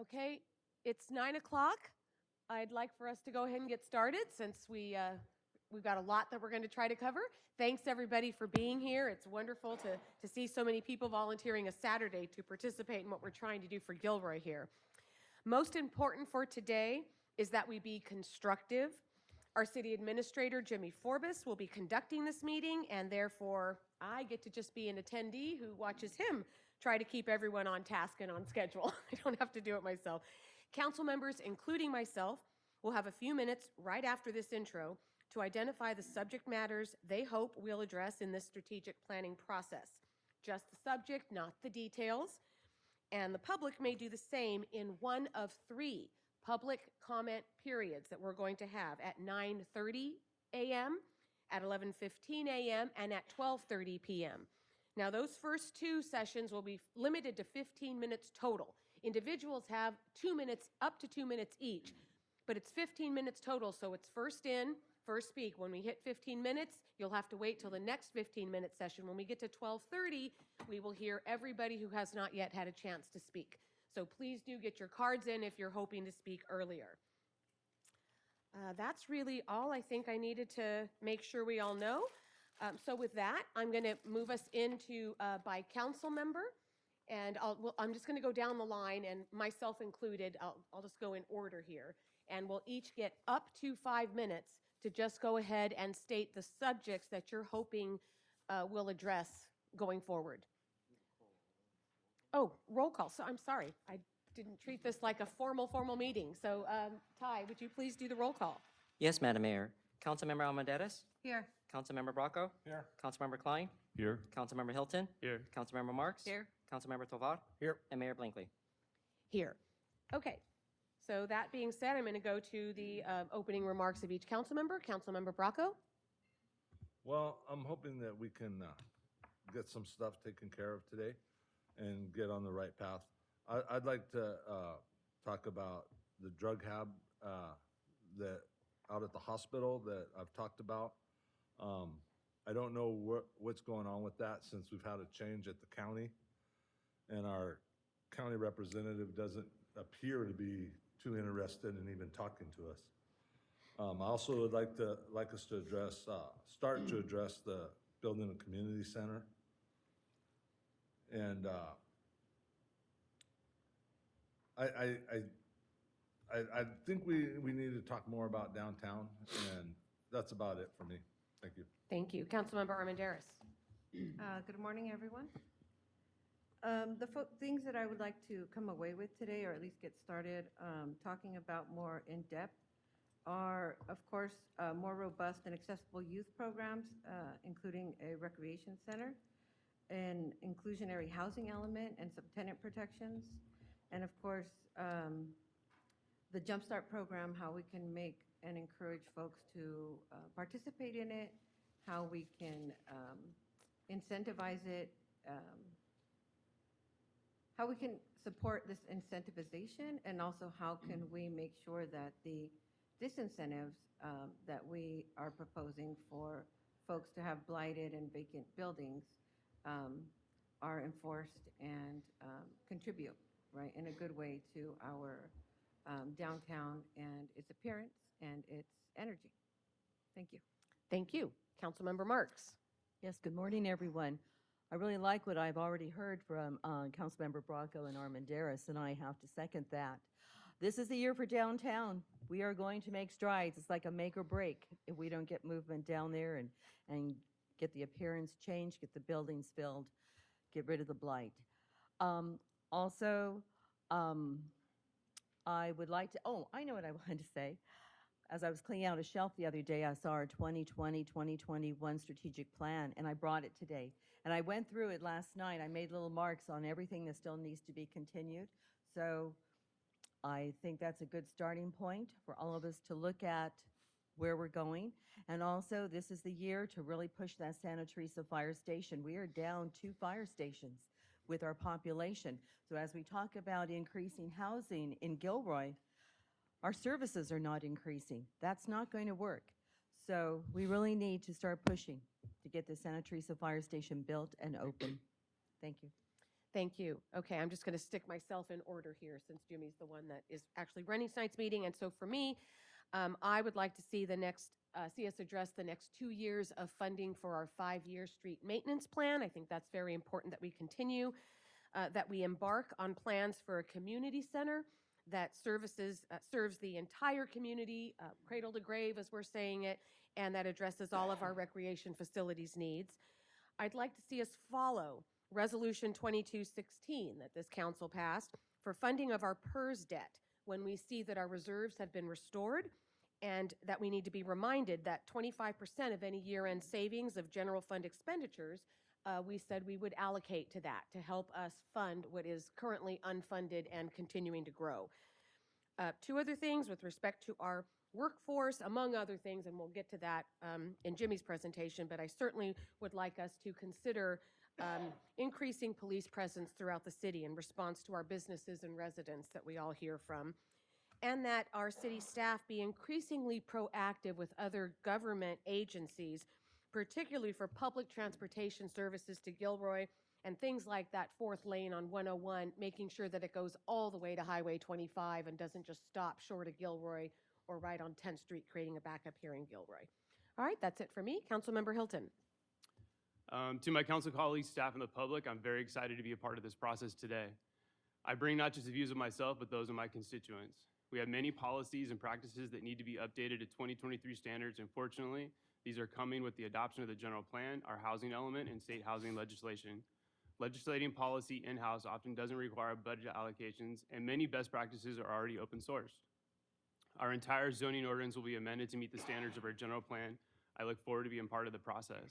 Okay, it's 9 o'clock. I'd like for us to go ahead and get started since we've got a lot that we're going to try to cover. Thanks everybody for being here. It's wonderful to see so many people volunteering a Saturday to participate in what we're trying to do for Gilroy here. Most important for today is that we be constructive. Our city administrator, Jimmy Forbes, will be conducting this meeting, and therefore I get to just be an attendee who watches him try to keep everyone on task and on schedule. I don't have to do it myself. Council members, including myself, will have a few minutes right after this intro to identify the subject matters they hope we'll address in this strategic planning process. Just the subject, not the details. And the public may do the same in one of 3 public comment periods that we're going to have at 9:30 a.m., at 11:15 a.m., and at 12:30 p.m. Now, those first 2 sessions will be limited to 15 minutes total. Individuals have 2 minutes, up to 2 minutes each, but it's 15 minutes total, so it's first in, first speak. When we hit 15 minutes, you'll have to wait till the next 15-minute session. When we get to 12:30, we will hear everybody who has not yet had a chance to speak. So please do get your cards in if you're hoping to speak earlier. That's really all I think I needed to make sure we all know. So with that, I'm going to move us into by council member. And I'm just going to go down the line, and myself included, I'll just go in order here. And we'll each get up to 5 minutes to just go ahead and state the subjects that you're hoping we'll address going forward. Oh, roll call. So I'm sorry. I didn't treat this like a formal meeting. So Ty, would you please do the roll call? Yes, Madam Mayor. Councilmember Almendares? Here. Councilmember Bracco? Here. Councilmember Klein? Here. Councilmember Hilton? Here. Councilmember Marks? Here. Councilmember Tovar? Here. And Mayor Blinkley. Here. Okay. So that being said, I'm going to go to the opening remarks of each council member. Councilmember Bracco? Well, I'm hoping that we can get some stuff taken care of today and get on the right path. I'd like to talk about the drug hab that out at the hospital that I've talked about. I don't know what's going on with that since we've had a change at the county, and our county representative doesn't appear to be too interested in even talking to us. I also would like us to address, start to address the building a community center. And I think we need to talk more about downtown, and that's about it for me. Thank you. Thank you. Councilmember Armendariz. Good morning, everyone. The things that I would like to come away with today, or at least get started talking about more in depth, are, of course, more robust and accessible youth programs, including a recreation center, an inclusionary housing element, and some tenant protections, and of course, the Jumpstart program, how we can make and encourage folks to participate in it, how we can incentivize it, how we can support this incentivization, and also how can we make sure that the disincentives that we are proposing for folks to have blighted and vacant buildings are enforced and contribute, right, in a good way to our downtown and its appearance and its energy. Thank you. Thank you. Councilmember Marks. Yes, good morning, everyone. I really like what I've already heard from Councilmember Bracco and Armendariz, and I have to second that. This is the year for downtown. We are going to make strides. It's like a make or break if we don't get movement down there and get the appearance changed, get the buildings filled, get rid of the blight. Also, I would like to, I know what I wanted to say. As I was cleaning out a shelf the other day, I saw our 2020-2021 strategic plan, and I brought it today. And I went through it last night. I made little marks on everything that still needs to be continued. So I think that's a good starting point for all of us to look at where we're going. And also, this is the year to really push that Santa Teresa fire station. We are down 2 fire stations with our population. So as we talk about increasing housing in Gilroy, our services are not increasing. That's not going to work. So we really need to start pushing to get the Santa Teresa fire station built and open. Thank you. Thank you. Okay, I'm just going to stick myself in order here since Jimmy's the one that is actually running tonight's meeting. And so for me, I would like to see us address the next 2 years of funding for our 5-year street maintenance plan. I think that's very important that we continue, that we embark on plans for a community center that serves the entire community, cradle to grave, as we're saying it, and that addresses all of our recreation facilities needs. I'd like to see us follow Resolution 2216 that this council passed for funding of our PERS debt when we see that our reserves have been restored and that we need to be reminded that 25% of any year-end savings of general fund expenditures, we said we would allocate to that to help us fund what is currently unfunded and continuing to grow. Two other things with respect to our workforce, among other things, and we'll get to that in Jimmy's presentation, but I certainly would like us to consider increasing police presence throughout the city in response to our businesses and residents that we all hear from, and that our city staff be increasingly proactive with other government agencies, particularly for public transportation services to Gilroy and things like that fourth lane on 101, making sure that it goes all the way to Highway 25 and doesn't just stop short of Gilroy or right on 10th Street, creating a backup here in Gilroy. All right, that's it for me. Councilmember Hilton. To my council colleagues, staff, and the public, I'm very excited to be a part of this process today. I bring not just the views of myself, but those of my constituents. We have many policies and practices that need to be updated to 2023 standards, and fortunately, these are coming with the adoption of the general plan, our housing element, and state housing legislation. Legislating policy in-house often doesn't require budget allocations, and many best practices are already open source. Our entire zoning ordinance will be amended to meet the standards of our general plan. I look forward to being part of the process.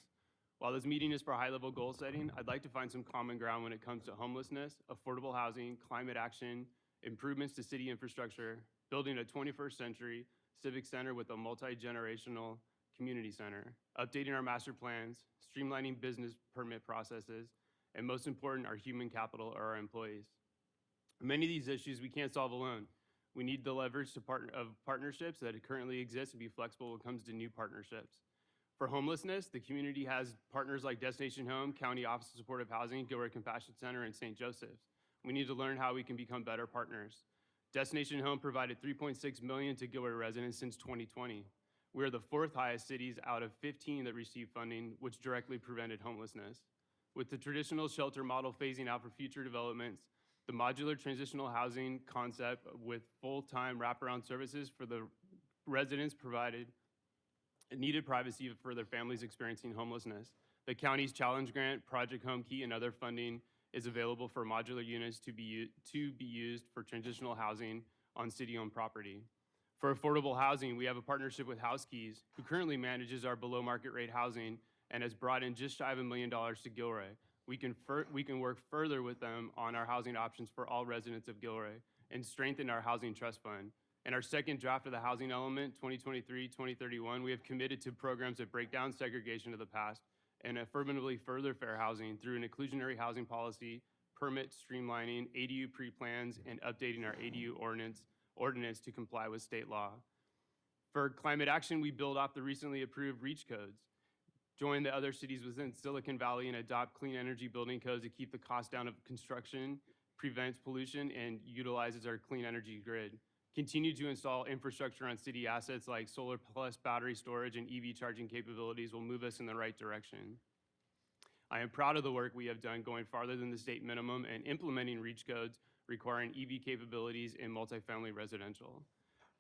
While this meeting is for high-level goal setting, I'd like to find some common ground when it comes to homelessness, affordable housing, climate action, improvements to city infrastructure, building a 21st century civic center with a multi-generational community center, updating our master plans, streamlining business permit processes, and most important, our human capital or our employees. Many of these issues we can't solve alone. We need the leverage of partnerships that currently exist and be flexible when it comes to new partnerships. For homelessness, the community has partners like Destination Home, County Office of Supportive Housing, Gilroy Compassion Center, and St. Joseph's. We need to learn how we can become better partners. Destination Home provided $3.6 million to Gilroy residents since 2020. We are the 4th highest cities out of 15 that received funding, which directly prevented homelessness. With the traditional shelter model phasing out for future developments, the modular transitional housing concept with full-time wraparound services for the residents provided needed privacy for their families experiencing homelessness. The county's challenge grant, Project Home Key, and other funding is available for modular units to be used for transitional housing on city-owned property. For affordable housing, we have a partnership with House Keys, who currently manages our below-market rate housing and has brought in just shy of $1 million to Gilroy. We can work further with them on our housing options for all residents of Gilroy and strengthen our housing trust fund. In our second draft of the housing element, 2023-2031, we have committed to programs that break down segregation of the past and affirmatively further fair housing through an inclusionary housing policy, permit streamlining, ADU pre-plans, and updating our ADU ordinance to comply with state law. For climate action, we build off the recently approved REACH codes, join the other cities within Silicon Valley and adopt clean energy building codes to keep the cost down of construction, prevents pollution, and utilizes our clean energy grid. Continue to install infrastructure on city assets like solar plus battery storage and EV charging capabilities will move us in the right direction. I am proud of the work we have done going farther than the state minimum and implementing REACH codes requiring EV capabilities in multifamily residential.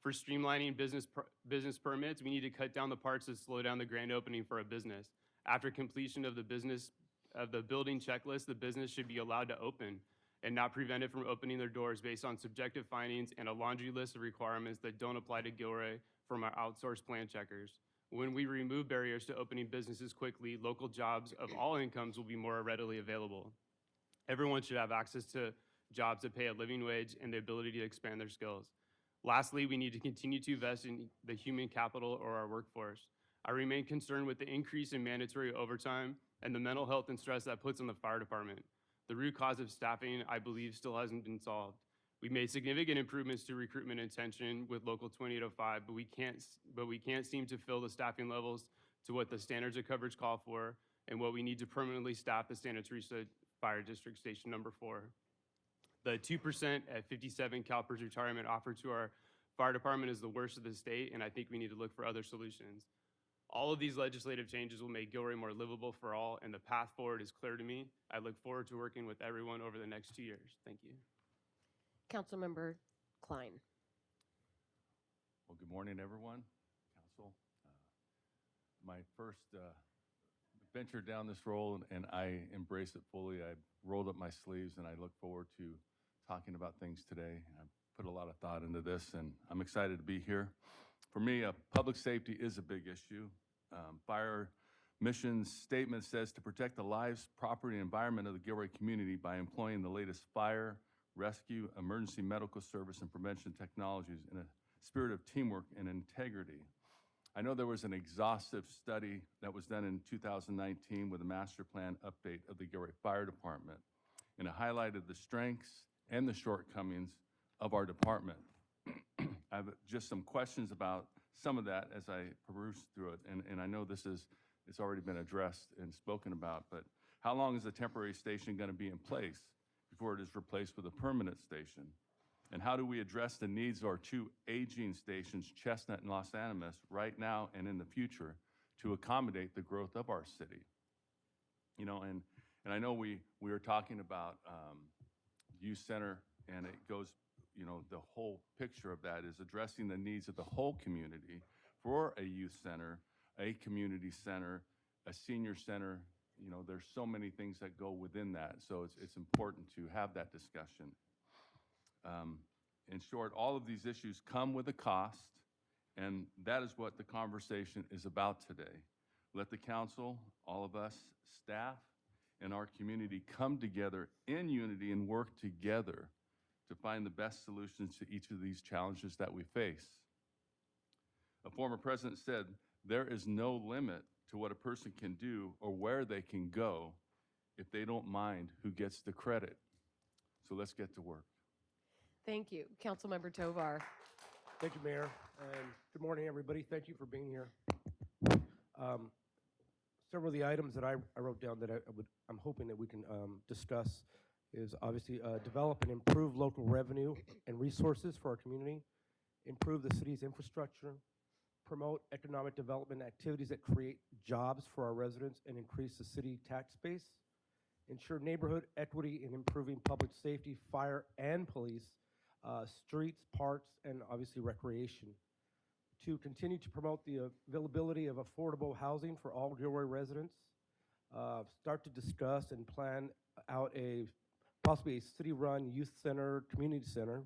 For streamlining business permits, we need to cut down the parts that slow down the grand opening for a business. After completion of the building checklist, the business should be allowed to open and not prevented from opening their doors based on subjective findings and a laundry list of requirements that don't apply to Gilroy from our outsourced plan checkers. When we remove barriers to opening businesses quickly, local jobs of all incomes will be more readily available. Everyone should have access to jobs that pay a living wage and the ability to expand their skills. Lastly, we need to continue to invest in the human capital or our workforce. I remain concerned with the increase in mandatory overtime and the mental health and stress that puts on the fire department. The root cause of staffing, I believe, still hasn't been solved. We made significant improvements to recruitment and retention with Local 2805, but we can't seem to fill the staffing levels to what the standards of coverage call for and what we need to permanently staff the sanitary Fire District Station Number 4. The 2% at 57 CalPERS retirement offered to our fire department is the worst of the state, and I think we need to look for other solutions. All of these legislative changes will make Gilroy more livable for all, and the path forward is clear to me. I look forward to working with everyone over the next 2 years. Thank you. Councilmember Klein. Well, good morning, everyone. Council. My first venture down this road, and I embrace it fully. I rolled up my sleeves, and I look forward to talking about things today. I put a lot of thought into this, and I'm excited to be here. For me, public safety is a big issue. Fire mission's statement says to protect the lives, property, and environment of the Gilroy community by employing the latest fire, rescue, emergency medical service, and prevention technologies in a spirit of teamwork and integrity. I know there was an exhaustive study that was done in 2019 with a master plan update of the Gilroy Fire Department, and it highlighted the strengths and the shortcomings of our department. I have just some questions about some of that as I peruse through it, and I know it's already been addressed and spoken about, but how long is the temporary station going to be in place before it is replaced with a permanent station? And how do we address the needs of our two aging stations, Chestnut and Los Animas, right now and in the future to accommodate the growth of our city? You know, and I know we were talking about youth center, and it goes, you know, the whole picture of that is addressing the needs of the whole community for a youth center, a community center, a senior center. You know, there's so many things that go within that, so it's important to have that discussion. In short, all of these issues come with a cost, and that is what the conversation is about today. Let the council, all of us, staff, and our community come together in unity and work together to find the best solutions to each of these challenges that we face. A former president said, "There is no limit to what a person can do or where they can go if they don't mind who gets the credit." So let's get to work. Thank you. Councilmember Tovar. Thank you, Mayor, and good morning, everybody. Thank you for being here. Several of the items that I wrote down that I'm hoping that we can discuss is obviously develop and improve local revenue and resources for our community, improve the city's infrastructure, promote economic development activities that create jobs for our residents and increase the city tax base, ensure neighborhood equity in improving public safety, fire and police, streets, parks, and obviously recreation. To continue to promote the availability of affordable housing for all Gilroy residents. Start to discuss and plan out possibly a city-run youth center, community center,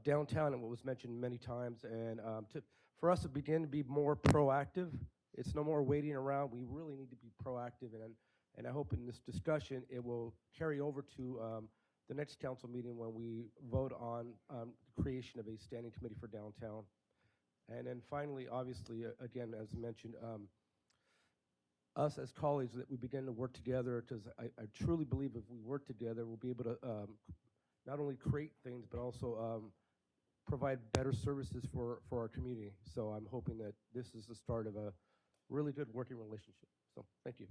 downtown, and what was mentioned many times, and for us to begin to be more proactive. It's no more waiting around. We really need to be proactive, and I hope in this discussion it will carry over to the next council meeting when we vote on creation of a standing committee for downtown. And then finally, obviously, again, as mentioned, us as colleagues, that we begin to work together, because I truly believe if we work together, we'll be able to not only create things, but also provide better services for our community. So I'm hoping that this is the start of a really good working relationship. So thank you.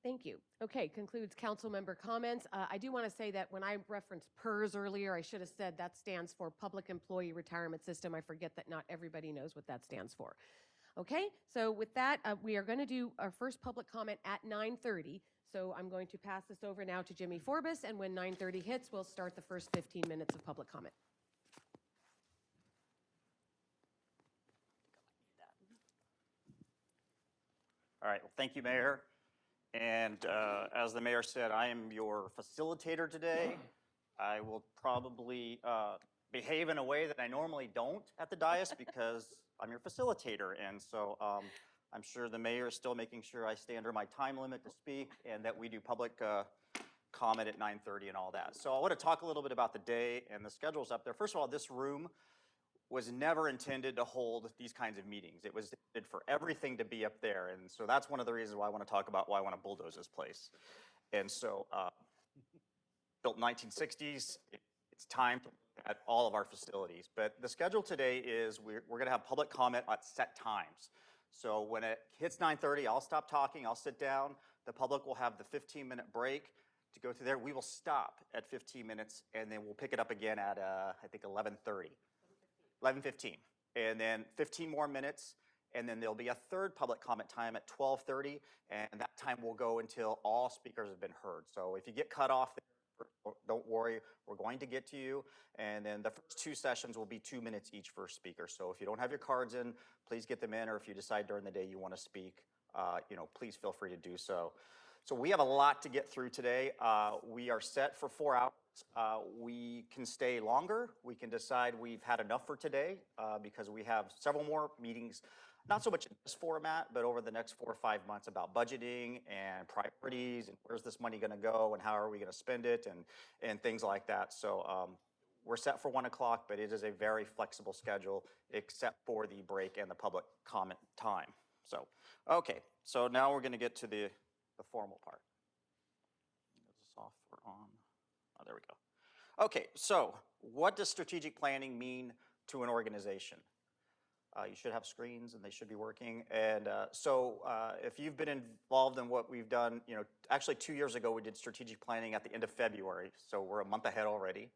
Thank you. Okay, concludes council member comments. I do want to say that when I referenced PERS earlier, I should have said that stands for Public Employee Retirement System. I forget that not everybody knows what that stands for. Okay, so with that, we are going to do our first public comment at 9:30. So I'm going to pass this over now to Jimmy Forbes, and when 9:30 hits, we'll start the first 15 minutes of public comment. All right, well, thank you, Mayor. And as the mayor said, I am your facilitator today. I will probably behave in a way that I normally don't at the dais because I'm your facilitator. And so I'm sure the mayor is still making sure I stay under my time limit to speak and that we do public comment at 9:30 and all that. So I want to talk a little bit about the day and the schedules up there. First of all, this room was never intended to hold these kinds of meetings. It was intended for everything to be up there. And so that's one of the reasons why I want to talk about why I want to bulldoze this place. And so built in 1960s, it's time to look at all of our facilities. But the schedule today is we're going to have public comment at set times. So when it hits 9:30, I'll stop talking, I'll sit down. The public will have the 15-minute break. to go through there. We will stop at 15 minutes, and then we'll pick it up again at, I think, 11:30. 11:15. And then 15 more minutes, and then there'll be a third public comment time at 12:30, and that time will go until all speakers have been heard. So if you get cut off there, don't worry, we're going to get to you. And then the first two sessions will be 2 minutes each for speaker. So if you don't have your cards in, please get them in, or if you decide during the day you want to speak, please feel free to do so. So we have a lot to get through today. We are set for 4 hours. We can stay longer. We can decide we've had enough for today because we have several more meetings, not so much in this format, but over the next 4 or 5 months about budgeting and priorities and where's this money going to go and how are we going to spend it and things like that. So we're set for 1 o'clock, but it is a very flexible schedule except for the break and the public comment time. So, okay, so now we're going to get to the formal part. Is the software on? Oh, there we go. Okay, so what does strategic planning mean to an organization? You should have screens and they should be working. And if you've been involved in what we've done, actually 2 years ago we did strategic planning at the end of February, so we're a month ahead already.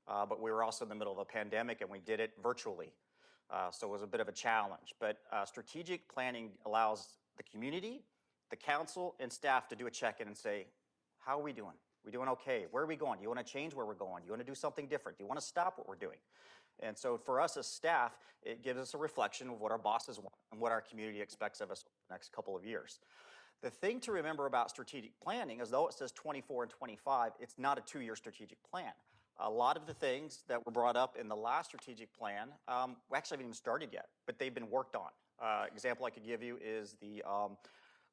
But we were also in the middle of a pandemic and we did it virtually. So it was a bit of a challenge. But strategic planning allows the community, the council, and staff to do a check-in and say, how are we doing? We doing okay? Where are we going? Do you want to change where we're going? Do you want to do something different? Do you want to stop what we're doing? And so for us as staff, it gives us a reflection of what our bosses want and what our community expects of us over the next couple of years. The thing to remember about strategic planning is though it says 24 and 25, it's not a 2-year strategic plan. A lot of the things that were brought up in the last strategic plan, we actually haven't even started yet, but they've been worked on. Example I could give you is the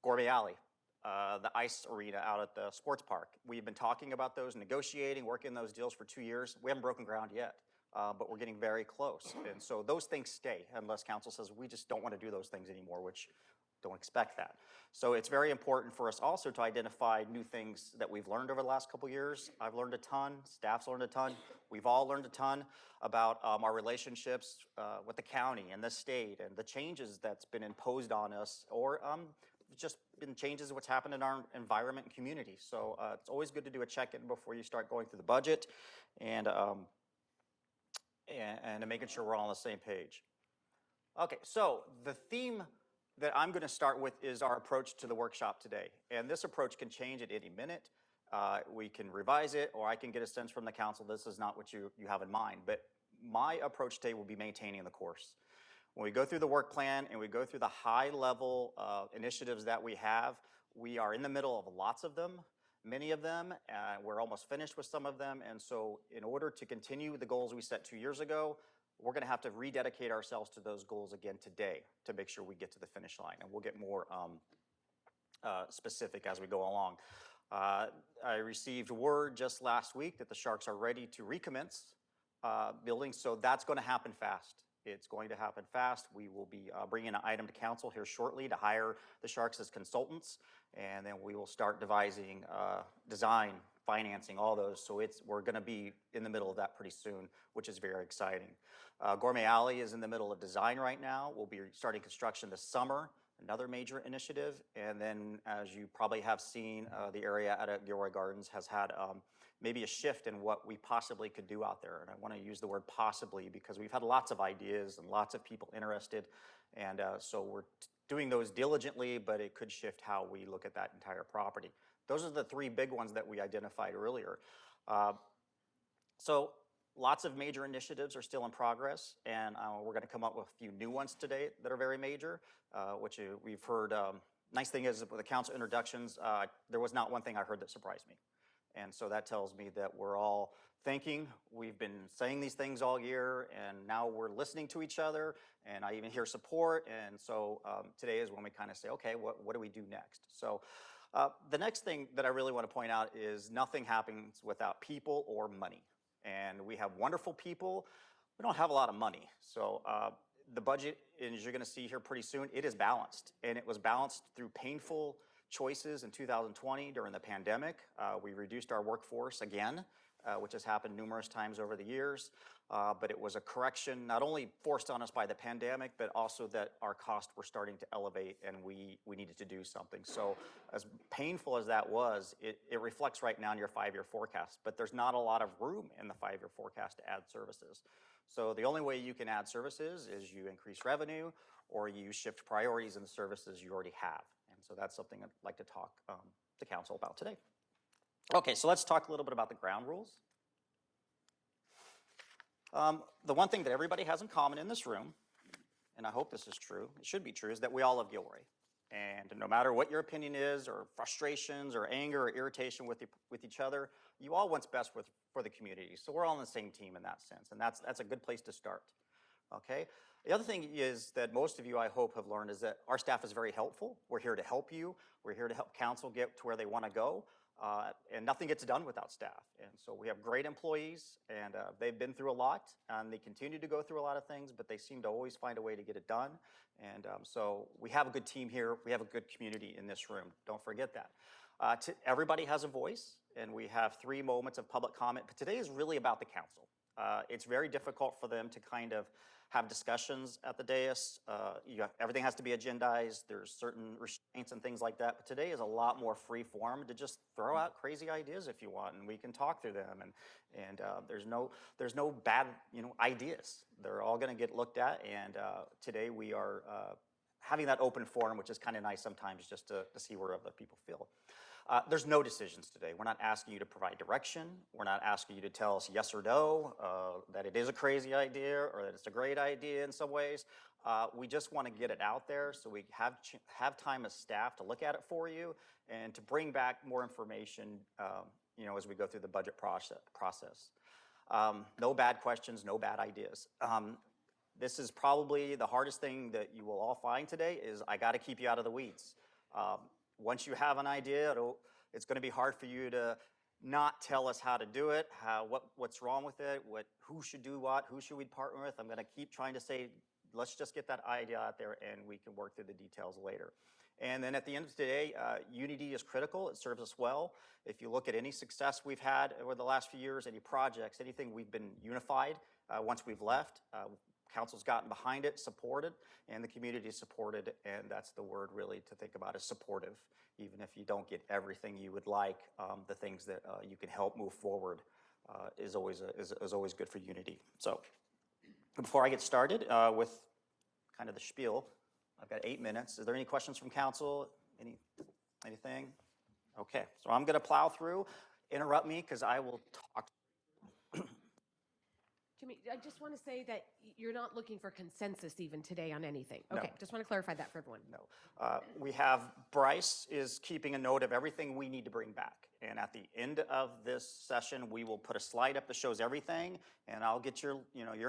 Gourmet Alley. The ice arena out at the sports park. We've been talking about those, negotiating, working those deals for 2 years. We haven't broken ground yet, but we're getting very close. And so those things stay unless council says we just don't want to do those things anymore, which don't expect that. So it's very important for us also to identify new things that we've learned over the last couple of years. I've learned a ton, staff's learned a ton. We've all learned a ton about our relationships with the county and the state and the changes that's been imposed on us or just been changes in what's happened in our environment and community. So it's always good to do a check-in before you start going through the budget and making sure we're all on the same page. Okay, so the theme that I'm going to start with is our approach to the workshop today. And this approach can change at any minute. We can revise it, or I can get a sense from the council this is not what you have in mind. But my approach today will be maintaining the course. When we go through the work plan and we go through the high-level initiatives that we have, we are in the middle of lots of them, many of them. We're almost finished with some of them. And so in order to continue the goals we set 2 years ago, we're going to have to rededicate ourselves to those goals again today to make sure we get to the finish line. And we'll get more specific as we go along. I received word just last week that the Sharks are ready to recommence building, so that's going to happen fast. It's going to happen fast. We will be bringing an item to council here shortly to hire the Sharks as consultants, and then we will start devising design, financing, all those. So we're going to be in the middle of that pretty soon, which is very exciting. Gourmet Alley is in the middle of design right now. We'll be starting construction this summer, another major initiative. And then, as you probably have seen, the area at Gilroy Gardens has had maybe a shift in what we possibly could do out there. And I want to use the word possibly because we've had lots of ideas and lots of people interested. And so we're doing those diligently, but it could shift how we look at that entire property. Those are the 3 big ones that we identified earlier. So lots of major initiatives are still in progress, and we're going to come up with a few new ones today that are very major, which we've heard. Nice thing is with the council introductions, there was not one thing I heard that surprised me. And so that tells me that we're all thinking. We've been saying these things all year, and now we're listening to each other, and I even hear support. And so today is when we kind of say, okay, what do we do next? So the next thing that I really want to point out is nothing happens without people or money. And we have wonderful people. We don't have a lot of money. So the budget, as you're going to see here pretty soon, it is balanced. And it was balanced through painful choices in 2020 during the pandemic. We reduced our workforce again. which has happened numerous times over the years. But it was a correction not only forced on us by the pandemic, but also that our costs were starting to elevate and we needed to do something. So as painful as that was, it reflects right now in your 5-year forecast, but there's not a lot of room in the 5-year forecast to add services. So the only way you can add services is you increase revenue or you shift priorities in the services you already have. And so that's something I'd like to talk to council about today. Okay, so let's talk a little bit about the ground rules. The one thing that everybody has in common in this room, and I hope this is true, it should be true, is that we all love Gilroy. And no matter what your opinion is, or frustrations, or anger, or irritation with each other, you all want's best for the community. So we're all on the same team in that sense, and that's a good place to start. Okay? The other thing is that most of you, I hope, have learned is that our staff is very helpful. We're here to help you. We're here to help council get to where they want to go. And nothing gets done without staff. And so we have great employees, and they've been through a lot, and they continue to go through a lot of things, but they seem to always find a way to get it done. And so we have a good team here. We have a good community in this room. Don't forget that. Everybody has a voice, and we have 3 moments of public comment, but today is really about the council. It's very difficult for them to kind of have discussions at the dais. Everything has to be agendized. There's certain restraints and things like that. But today is a lot more free form to just throw out crazy ideas if you want, and we can talk through them. And there's no bad ideas. They're all going to get looked at. And today we are having that open forum, which is kind of nice sometimes just to see where other people feel. There's no decisions today. We're not asking you to provide direction. We're not asking you to tell us yes or no, that it is a crazy idea or that it's a great idea in some ways. We just want to get it out there so we have time as staff to look at it for you and to bring back more information as we go through the budget process. No bad questions, no bad ideas. This is probably the hardest thing that you will all find today is I got to keep you out of the weeds. Once you have an idea, it's going to be hard for you to not tell us how to do it, what's wrong with it, who should do what, who should we partner with. I'm going to keep trying to say, let's just get that idea out there and we can work through the details later. And then at the end of the day, unity is critical. It serves us well. If you look at any success we've had over the last few years, any projects, anything, we've been unified once we've left. Council's gotten behind it, supported, and the community supported, and that's the word really to think about is supportive. Even if you don't get everything you would like, the things that you can help move forward is always good for unity. So before I get started with kind of the spiel, I've got 8 minutes. Is there any questions from council? Anything? Okay, so I'm going to plow through. Interrupt me because I will talk. Jimmy, I just want to say that you're not looking for consensus even today on anything. No. Okay, just want to clarify that for everyone. No. We have, Bryce is keeping a note of everything we need to bring back. And at the end of this session, we will put a slide up that shows everything. And I'll get your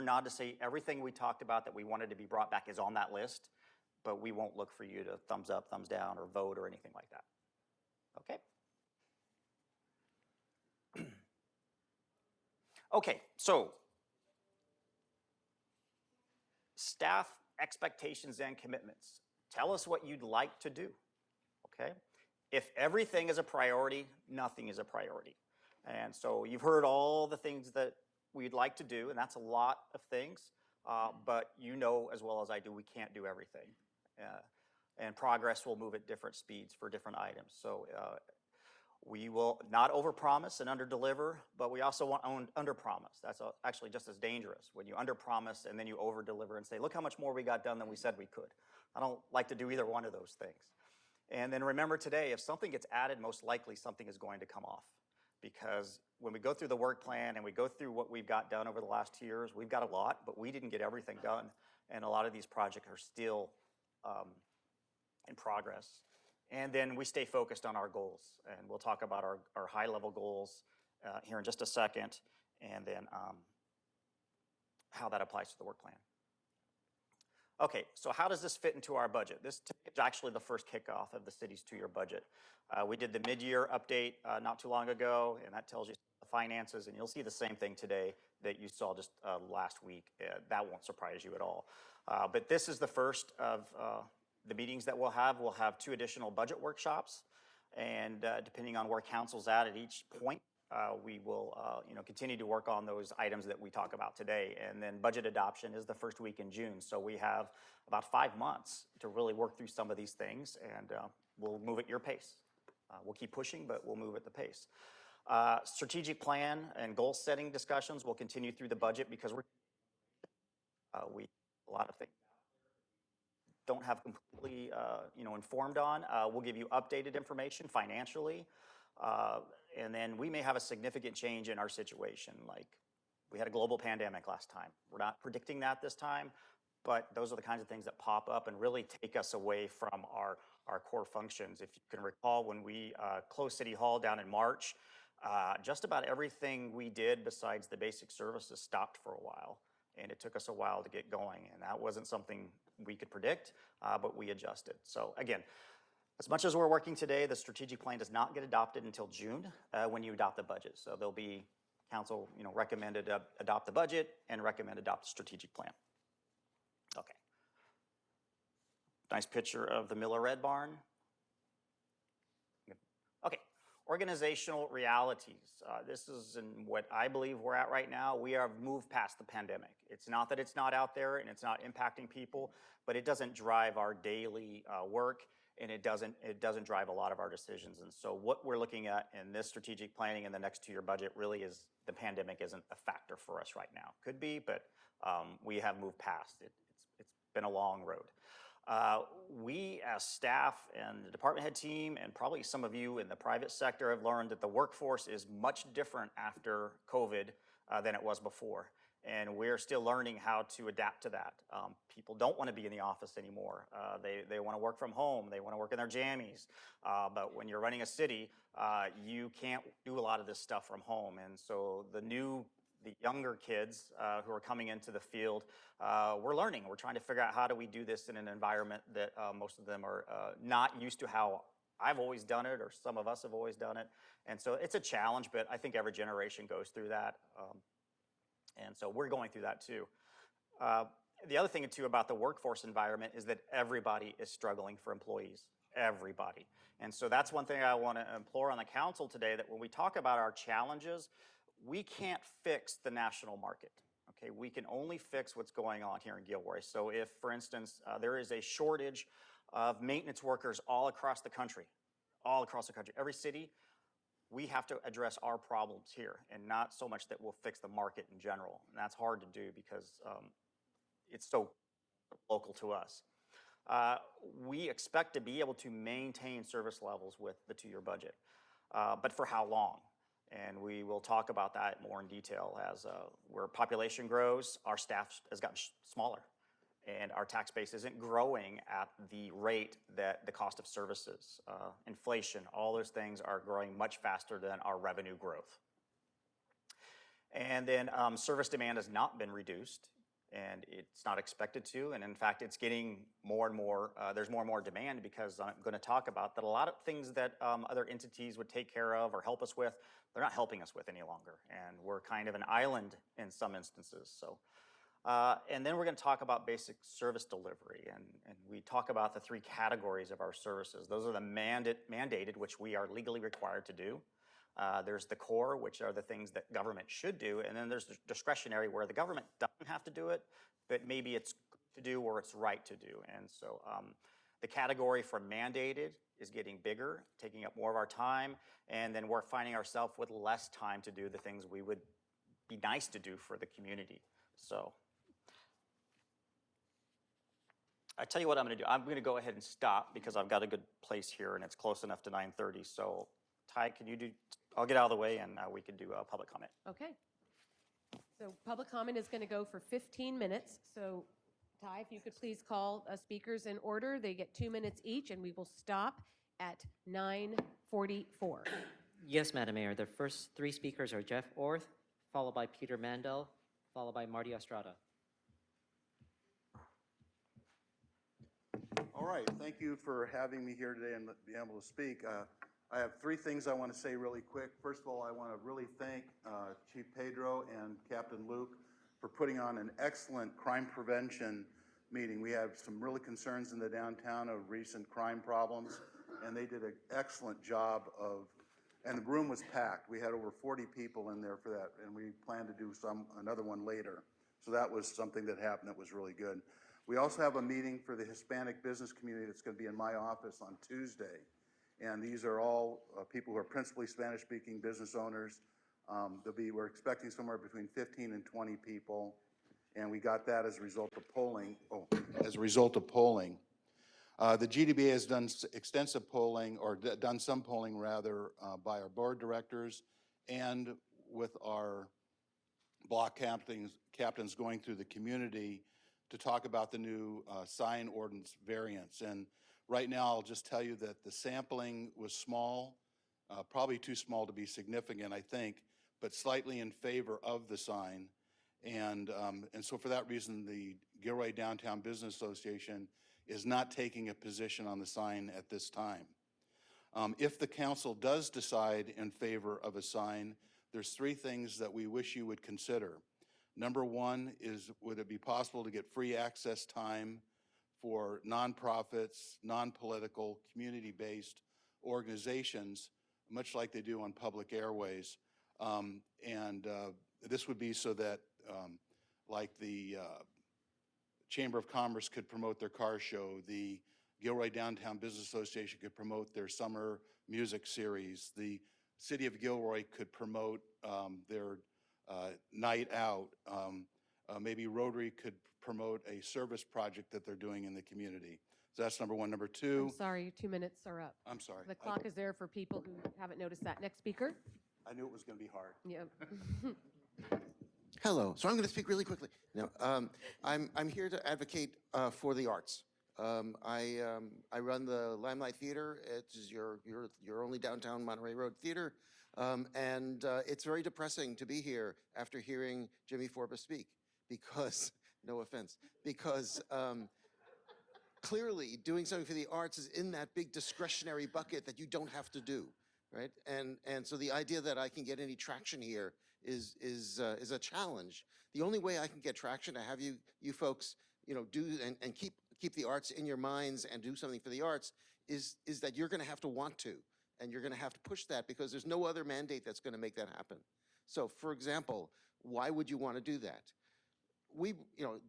nod to say everything we talked about that we wanted to be brought back is on that list. But we won't look for you to thumbs up, thumbs down, or vote or anything like that. Okay? Okay, so staff expectations and commitments. Tell us what you'd like to do, okay? If everything is a priority, nothing is a priority. And so you've heard all the things that we'd like to do, and that's a lot of things, but you know as well as I do, we can't do everything. And progress will move at different speeds for different items. So we will not overpromise and underdeliver, but we also want underpromise. That's actually just as dangerous when you underpromise and then you overdeliver and say, look how much more we got done than we said we could. I don't like to do either one of those things. And then remember today, if something gets added, most likely something is going to come off. Because when we go through the work plan and we go through what we've got done over the last 2 years, we've got a lot, but we didn't get everything done. And a lot of these projects are still in progress. And then we stay focused on our goals. And we'll talk about our high-level goals here in just a second, and then how that applies to the work plan. Okay, so how does this fit into our budget? This is actually the first kickoff of the city's 2-year budget. We did the mid-year update not too long ago, and that tells you the finances, and you'll see the same thing today that you saw just last week. That won't surprise you at all. But this is the first of the meetings that we'll have. We'll have 2 additional budget workshops, and depending on where council's at each point, we will continue to work on those items that we talk about today. And then budget adoption is the first week in June. So we have about 5 months to really work through some of these things, and we'll move at your pace. We'll keep pushing, but we'll move at the pace. Strategic plan and goal setting discussions will continue through the budget because a lot of things don't have completely informed on. We'll give you updated information financially, and then we may have a significant change in our situation. Like we had a global pandemic last time. We're not predicting that this time, but those are the kinds of things that pop up and really take us away from our core functions. If you can recall, when we closed City Hall down in March, just about everything we did besides the basic services stopped for a while. And it took us a while to get going. And that wasn't something we could predict, but we adjusted. So again, as much as we're working today, the strategic plan does not get adopted until June when you adopt the budget. So there'll be council recommended adopt the budget and recommend adopt the strategic plan. Okay. Nice picture of the Miller Red Barn. Okay. Organizational realities. This is in what I believe we're at right now. We have moved past the pandemic. It's not that it's not out there and it's not impacting people, but it doesn't drive our daily work, and it doesn't drive a lot of our decisions. And so what we're looking at in this strategic planning in the next 2-year budget really is the pandemic isn't a factor for us right now. Could be, but we have moved past it. It's been a long road. We as staff and the department head team, and probably some of you in the private sector, have learned that the workforce is much different after COVID than it was before. And we're still learning how to adapt to that. People don't want to be in the office anymore. They want to work from home. They want to work in their jammies. But when you're running a city, you can't do a lot of this stuff from home. And so the younger kids who are coming into the field, we're learning. We're trying to figure out how do we do this in an environment that most of them are not used to how I've always done it, or some of us have always done it. And so it's a challenge, but I think every generation goes through that. And so we're going through that too. The other thing too about the workforce environment is that everybody is struggling for employees, everybody. And so that's one thing I want to implore on the council today, that when we talk about our challenges, we can't fix the national market, okay? We can only fix what's going on here in Gilroy. So if, for instance, there is a shortage of maintenance workers all across the country, every city, we have to address our problems here, and not so much that we'll fix the market in general. And that's hard to do because it's so local to us. We expect to be able to maintain service levels with the 2-year budget, but for how long? And we will talk about that more in detail as where population grows, our staff has gotten smaller, and our tax base isn't growing at the rate that the cost of services, inflation, all those things are growing much faster than our revenue growth. And then service demand has not been reduced, and it's not expected to. And in fact, it's getting more and more, there's more and more demand, because I'm going to talk about that a lot of things that other entities would take care of or help us with, they're not helping us with any longer. And we're kind of an island in some instances. So, and then we're going to talk about basic service delivery. And we talk about the 3 categories of our services. Those are the mandated, which we are legally required to do. There's the core, which are the things that government should do. And then there's the discretionary, where the government doesn't have to do it, but maybe it's to do or it's right to do. And so the category for mandated is getting bigger, taking up more of our time. And then we're finding ourselves with less time to do the things we would be nice to do for the community. So I tell you what I'm going to do. I'm going to go ahead and stop, because I've got a good place here and it's close enough to 9:30. So Ty, can you do, I'll get out of the way, and we can do a public comment. Okay. So public comment is going to go for 15 minutes. So Ty, if you could please call speakers in order. They get 2 minutes each, and we will stop at 9:44. Yes, Madam Mayor. The first 3 speakers are Jeff Orth, followed by Peter Mandel, followed by Marty Estrada. All right, thank you for having me here today and being able to speak. I have 3 things I want to say really quick. First of all, I want to really thank Chief Pedro and Captain Luke for putting on an excellent crime prevention meeting. We have some really concerns in the downtown of recent crime problems, and they did an excellent job of And the room was packed. We had over 40 people in there for that, and we plan to do another one later. So that was something that happened that was really good. We also have a meeting for the Hispanic business community that's going to be in my office on Tuesday. And these are all people who are principally Spanish-speaking business owners. We're expecting somewhere between 15 and 20 people, and we got that as a result of polling. The GDBA has done extensive polling, or done some polling rather, by our board directors and with our block captains going through the community to talk about the new sign ordinance variants. And right now, I'll just tell you that the sampling was small, probably too small to be significant, I think, but slightly in favor of the sign. And so for that reason, the Gilroy Downtown Business Association is not taking a position on the sign at this time. If the council does decide in favor of a sign, there's three things that we wish you would consider. Number one is, would it be possible to get free access time for nonprofits, non-political, community-based organizations, much like they do on public airways? This would be so that, like the Chamber of Commerce could promote their car show, the Gilroy Downtown Business Association could promote their summer music series, the City of Gilroy could promote their night out, maybe Rotary could promote a service project that they're doing in the community. So that's number one. Number two. I'm sorry, your 2 minutes are up. I'm sorry. The clock is there for people who haven't noticed that. Next speaker. I knew it was going to be hard. Yep. Hello. So I'm going to speak really quickly. No, I'm here to advocate for the arts. I run the Limelight Theater. It's your only downtown Monterey Road theater, and it's very depressing to be here after hearing Jimmy Forbes speak, because no offense, because clearly doing something for the arts is in that big discretionary bucket that you don't have to do, right? And so the idea that I can get any traction here is a challenge. The only way I can get traction to have you folks, do and keep the arts in your minds and do something for the arts is that you're going to have to want to, and you're going to have to push that, because there's no other mandate that's going to make that happen. So, for example, why would you want to do that? We,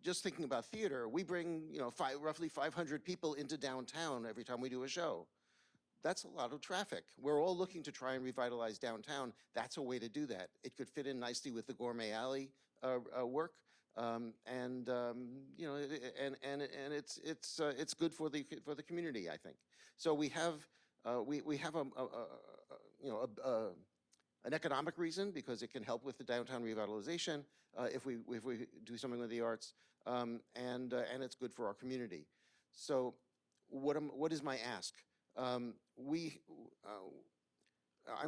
just thinking about theater, we bring, roughly 500 people into downtown every time we do a show. That's a lot of traffic. We're all looking to try and revitalize downtown. That's a way to do that. It could fit in nicely with the Gourmet Alley work, and it's good for the community, I think. So we have an economic reason, because it can help with the downtown revitalization if we do something with the arts, and it's good for our community. So what is my ask? I'm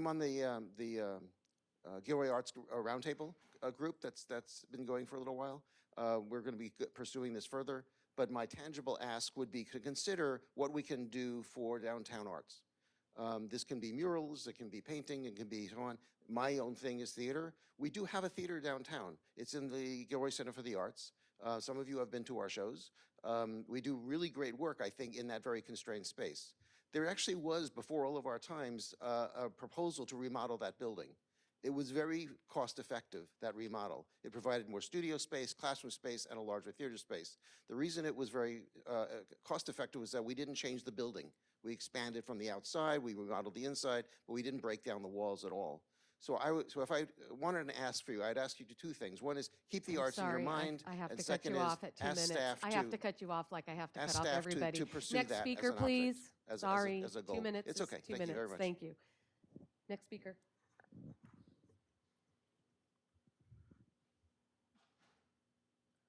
on the Gilroy Arts Roundtable group that's been going for a little while. We're going to be pursuing this further, but my tangible ask would be to consider what we can do for downtown arts. This can be murals, it can be painting, it can be so on. My own thing is theater. We do have a theater downtown. It's in the Gilroy Center for the Arts. Some of you have been to our shows. We do really great work, I think, in that very constrained space. There actually was, before all of our times, a proposal to remodel that building. It was very cost effective, that remodel. It provided more studio space, classroom space, and a larger theater space. The reason it was very cost effective was that we didn't change the building. We expanded from the outside, we remodeled the inside, but we didn't break down the walls at all. So if I wanted to ask for you, I'd ask you to two things. One is keep the arts in your mind. I have and to cut second you is off at 2 ask minutes. staff I have to cut you off like I have to ask cut off staff everybody. to pursue Next that speaker, as an please. object, Sorry, as a goal. 2 minutes. It's is okay. 2 Thank minutes. you very much. Thank you. Next speaker.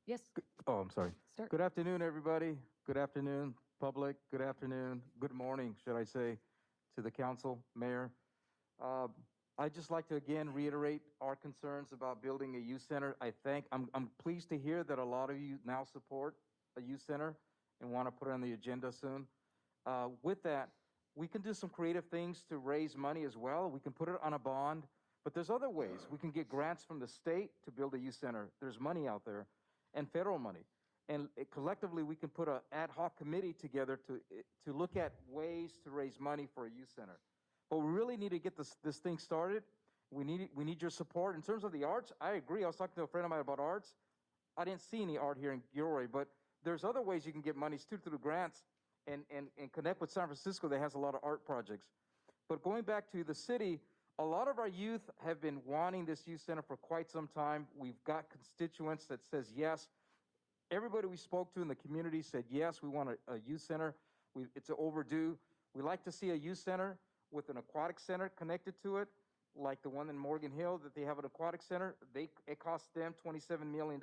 Yes. Oh, I'm sorry. Start. Good afternoon, everybody. Good afternoon, public. Good afternoon. Good morning, should I say, to the council, mayor. I'd just like to again reiterate our concerns about building a youth center. I'm pleased to hear that a lot of you now support a youth center and want to put it on the agenda soon. With that, we can do some creative things to raise money as well. We can put it on a bond, but there's other ways. We can get grants from the state to build a youth center. There's money out there, and federal money. And collectively, we can put an ad hoc committee together to look at ways to raise money for a youth center. but we really need to get this thing started. We need your support. In terms of the arts, I agree. I was talking to a friend of mine about arts. I didn't see any art here in Gilroy, but there's other ways you can get money too through grants and connect with San Francisco that has a lot of art projects. But going back to the city, a lot of our youth have been wanting this youth center for quite some time. We've got constituents that says yes. Everybody we spoke to in the community said, yes, we want a youth center. It's overdue. We like to see a youth center with an aquatic center connected to it, like the one in Morgan Hill that they have an aquatic center. It costs them $27 million.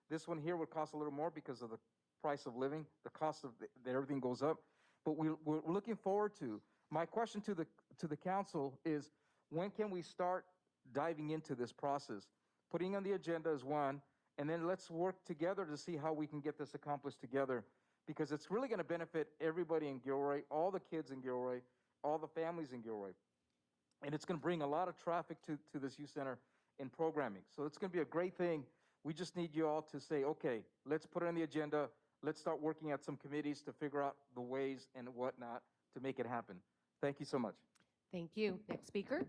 This one here would cost a little more because of the price of living. The cost of everything goes up. But we're looking forward to. My question to the council is, when can we start diving into this process? Putting on the agenda is one, and then let's work together to see how we can get this accomplished together, because it's really going to benefit everybody in Gilroy, all the kids in Gilroy, all the families in Gilroy. And it's going to bring a lot of traffic to this youth center in programming. So it's going to be a great thing. We just need you all to say, okay, let's put it on the agenda. Let's start working at some committees to figure out the ways and whatnot to make it happen. Thank you so much. Thank you. Next speaker.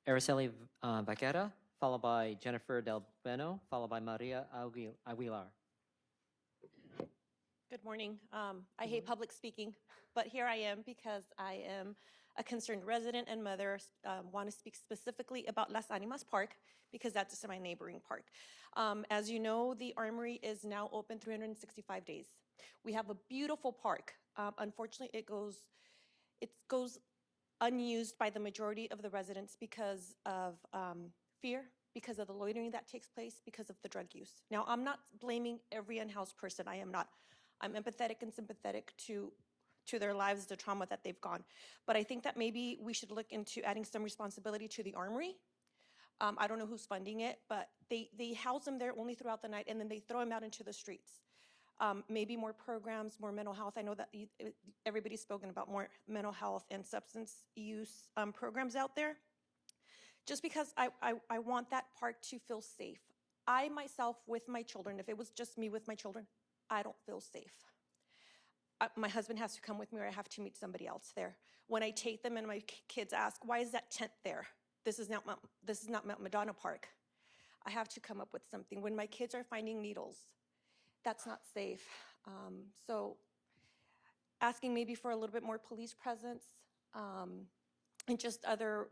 Araceli Vaquera, followed by Jennifer Del Bueno, followed by Maria Aguilar. Good morning. I hate public speaking, but here I am because I am a concerned resident and mother. Want to speak specifically about Las Animas Park because that's my neighboring park. As you know, the Armory is now open 365 days. We have a beautiful park. Unfortunately, it goes unused by the majority of the residents because of fear, because of the loitering that takes place, because of the drug use. Now, I'm not blaming every unhoused person. I am not. I'm empathetic and sympathetic to their lives, the trauma that they've gone. But I think that maybe we should look into adding some responsibility to the Armory. I don't know who's funding it, but they house them there only throughout the night, and then they throw them out into the streets. Maybe more programs, more mental health. I know that everybody's spoken about more mental health and substance use programs out there. Just because I want that park to feel safe. I myself with my children, if it was just me with my children, I don't feel safe. My husband has to come with me or I have to meet somebody else there. When I take them and my kids ask, why is that tent there? This is not Mount Madonna Park. I have to come up with something. When my kids are finding needles, that's not safe. So asking maybe for a little bit more police presence and just other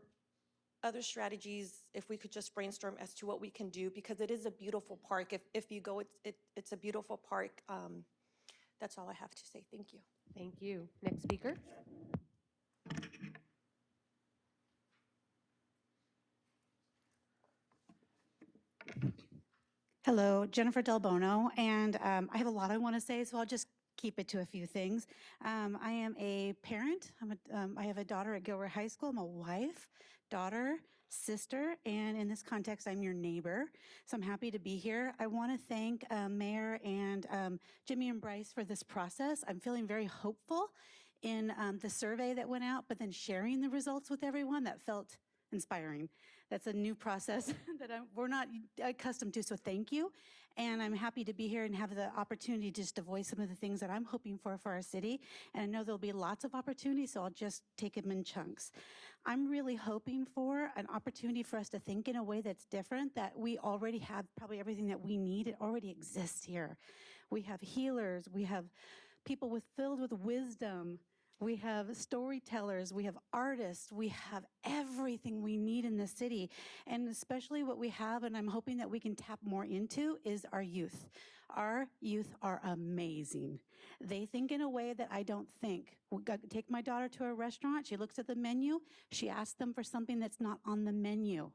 strategies, if we could just brainstorm as to what we can do, because it is a beautiful park. If you go, it's a beautiful park. That's all I have to say. Thank you. Thank you. Next speaker. Hello, Jennifer Del Bono, and I have a lot I want to say, so I'll just keep it to a few things. I am a parent. I have a daughter at Gilroy High School. I'm a wife, daughter, sister, and in this context, I'm your neighbor. So I'm happy to be here. I want to thank Mayor and Jimmy and Bryce for this process. I'm feeling very hopeful in the survey that went out, but then sharing the results with everyone, that felt inspiring. That's a new process that we're not accustomed to, so thank you. And I'm happy to be here and have the opportunity just to voice some of the things that I'm hoping for our city. And I know there'll be lots of opportunities, so I'll just take them in chunks. I'm really hoping for an opportunity for us to think in a way that's different, that we already have probably everything that we need. It already exists here. We have healers, we have people filled with wisdom, we have storytellers, we have artists, we have everything we need in the city. And especially what we have, and I'm hoping that we can tap more into, is our youth. Our youth are amazing. They think in a way that I don't think. Take my daughter to a restaurant, she looks at the menu, she asks them for something that's not on the menu.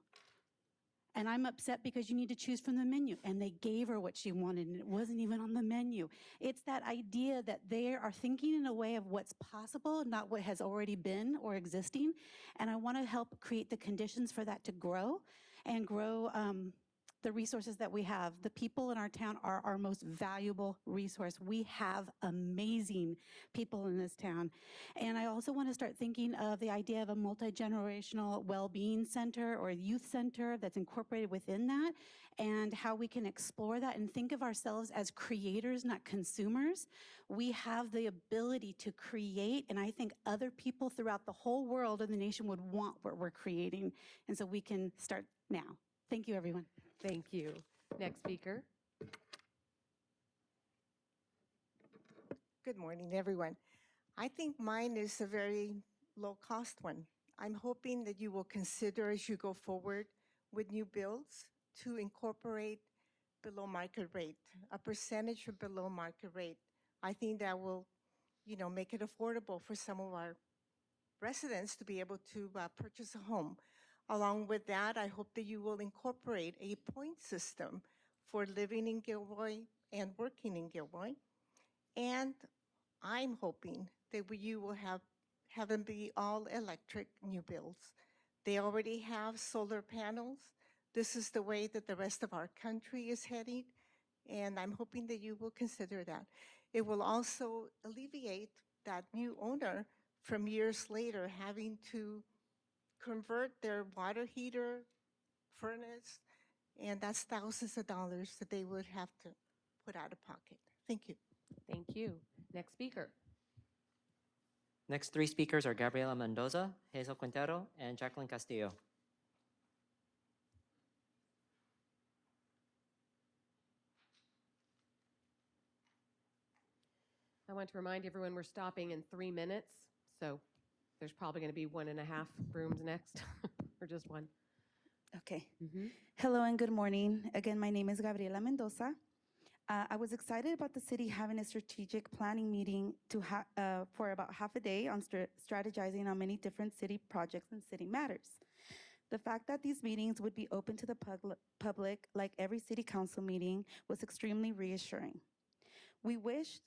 And I'm upset because you need to choose from the menu. And they gave her what she wanted, and it wasn't even on the menu. It's that idea that they are thinking in a way of what's possible, not what has already been or existing. And I want to help create the conditions for that to grow and grow the resources that we have. The people in our town are our most valuable resource. We have amazing people in this town. And I also want to start thinking of the idea of a multi-generational well-being center or youth center that's incorporated within that, and how we can explore that and think of ourselves as creators, not consumers. We have the ability to create, and I think other people throughout the whole world and the nation would want what we're creating. And so we can start now. Thank you, everyone. Thank you. Next speaker. Good morning, everyone. I think mine is a very low-cost one. I'm hoping that you will consider as you go forward with new bills to incorporate below market rate, a percentage of below market rate. I think that will, make it affordable for some of our residents to be able to purchase a home. Along with that, I hope that you will incorporate a point system for living in Gilroy and working in Gilroy. And I'm hoping that you will have them be all electric new builds. They already have solar panels. This is the way that the rest of our country is heading, and I'm hoping that you will consider that. It will also alleviate that new owner from years later having to convert their water heater, furnace, and that's thousands of dollars that they would have to put out of pocket. Thank you. Thank you. Next speaker. Next three speakers are Gabriela Mendoza, Hazel Quintero, and Jacqueline Castillo. I want to remind everyone we're stopping in 3 minutes, so there's probably going to be 1.5 rooms next, or just one. Okay. Mm-hmm. Hello and good morning. Again, my name is Gabriela Mendoza. I was excited about the city having a strategic planning meeting for about half a day on strategizing on many different city projects and city matters. The fact that these meetings would be open to the public, like every city council meeting, was extremely reassuring. We wish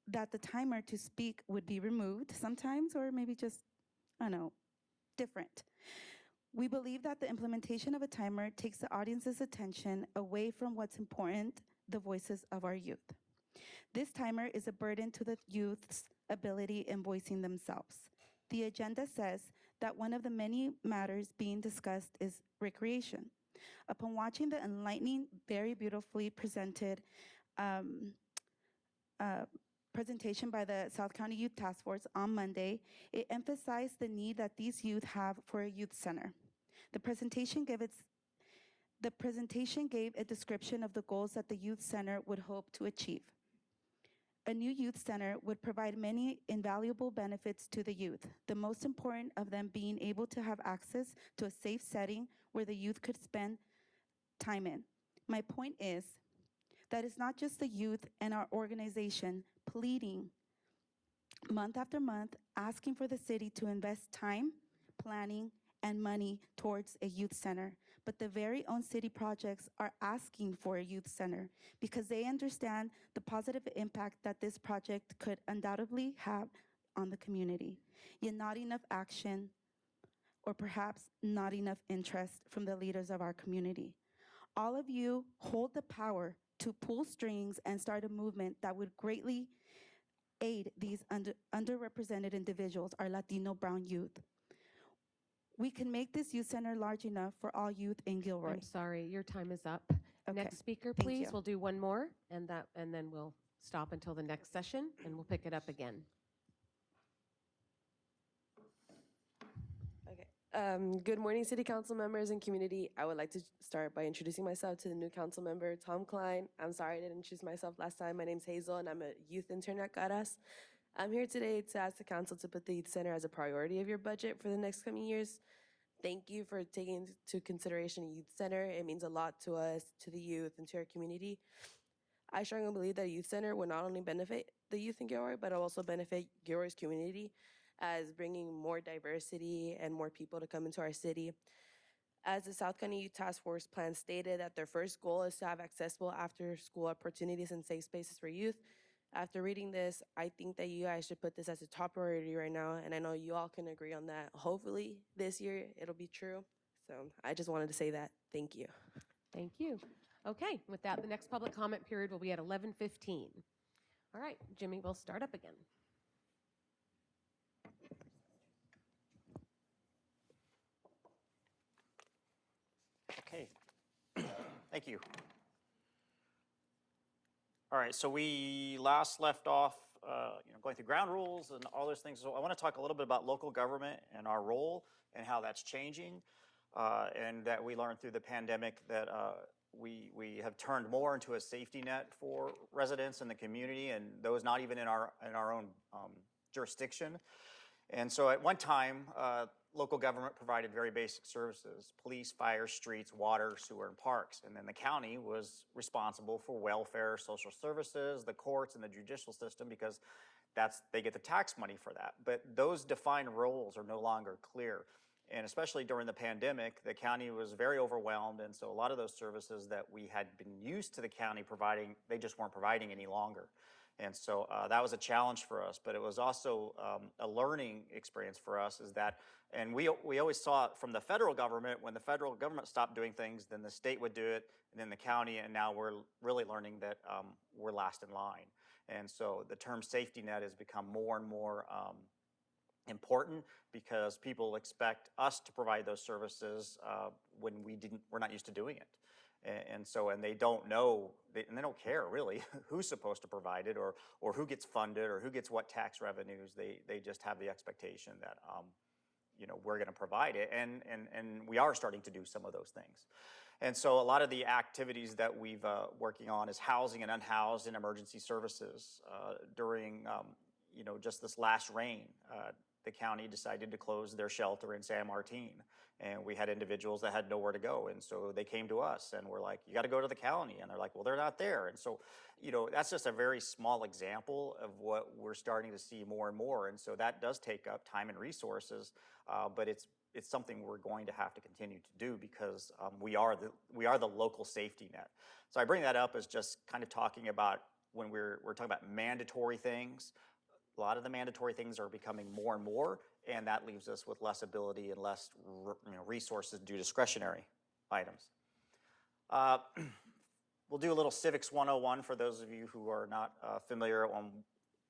that the timer to speak would be removed sometimes, or maybe just, I don't know, different. We believe that the implementation of a timer takes the audience's attention away from what's important, the voices of our youth. This timer is a burden to the youth's ability in voicing themselves. The agenda says that one of the many matters being discussed is recreation. Upon watching the enlightening, very beautifully presented presentation by the South County Youth Task Force on Monday, it emphasized the need that these youth have for a youth center. The presentation gave a description of the goals that the youth center would hope to achieve. A new youth center would provide many invaluable benefits to the youth, the most important of them being able to have access to a safe setting where the youth could spend time in. My point is that it's not just the youth and our organization pleading month after month, asking for the city to invest time, planning, and money towards a youth center, but the very own city projects are asking for a youth center because they understand the positive impact that this project could undoubtedly have on the community. Yet not enough action, or perhaps not enough interest from the leaders of our community. All of you hold the power to pull strings and start a movement that would greatly aid these underrepresented individuals, our Latino brown youth. We can make this youth center large enough for all youth in Gilroy. I'm sorry, your time is up. Okay. Next speaker, Thank please. you. We'll do one more, and then we'll stop until the next session, and we'll pick it up again. Okay. Good morning, City Council members and community. I would like to start by introducing myself to the new council member, Tom Klein. I'm sorry I didn't introduce myself last time. My name's Hazel, and I'm a youth intern at Caras. I'm here today to ask the council to put the youth center as a priority of your budget for the next coming years. Thank you for taking into consideration a youth center. It means a lot to us, to the youth, and to our community. I strongly believe that a youth center will not only benefit the youth in Gilroy, but it'll also benefit Gilroy's community as bringing more diversity and more people to come into our city. As the South County Youth Task Force plan stated, that their first goal is to have accessible after-school opportunities and safe spaces for youth. After reading this, I think that you guys should put this as a top priority right now, and I know you all can agree on that. Hopefully this year it'll be true. So I just wanted to say that. Thank you. Thank you. Okay, with that, the next public comment period will be at 11:15. All right, Jimmy, we'll start up again. Okay. Thank you. All right, so we last left off going through ground rules and all those things. So I want to talk a little bit about local government and our role and how that's changing, and that we learned through the pandemic that we have turned more into a safety net for residents in the community and those not even in our own jurisdiction. And so at one time, local government provided very basic services: police, fire, streets, water, sewer, and parks. And then the county was responsible for welfare, social services, the courts, and the judicial system, because they get the tax money for that. But those defined roles are no longer clear. And especially during the pandemic, the county was very overwhelmed. And so a lot of those services that we had been used to the county providing, they just weren't providing any longer. And so that was a challenge for us, but it was also a learning experience for us, and we always saw it from the federal government. When the federal government stopped doing things, then the state would do it, and then the county, and now we're really learning that we're last in line. And so the term safety net has become more and more important, because people expect us to provide those services when we're not used to doing it. And they don't know, and they don't care really who's supposed to provide it, or who gets funded, or who gets what tax revenues. They just have the expectation that we're going to provide it, and we are starting to do some of those things. And so a lot of the activities that we've working on is housing and unhoused and emergency services. During just this last rain, the county decided to close their shelter in San Martin. And we had individuals that had nowhere to go. And so they came to us and we're like, you got to go to the county. And they're like, well, they're not there. And so, that's just a very small example of what we're starting to see more and more. And so that does take up time and resources, but it's something we're going to have to continue to do, because we are the local safety net. So I bring that up as just kind of talking about when we're talking about mandatory things. A lot of the mandatory things are becoming more and more, and that leaves us with less ability and less resources to do discretionary items. We'll do a little Civics 101 for those of you who are not familiar on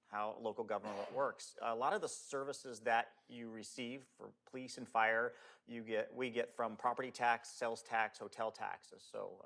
how local government works. A lot of the services that you receive for police and fire, we get from property tax, sales tax, hotel taxes. So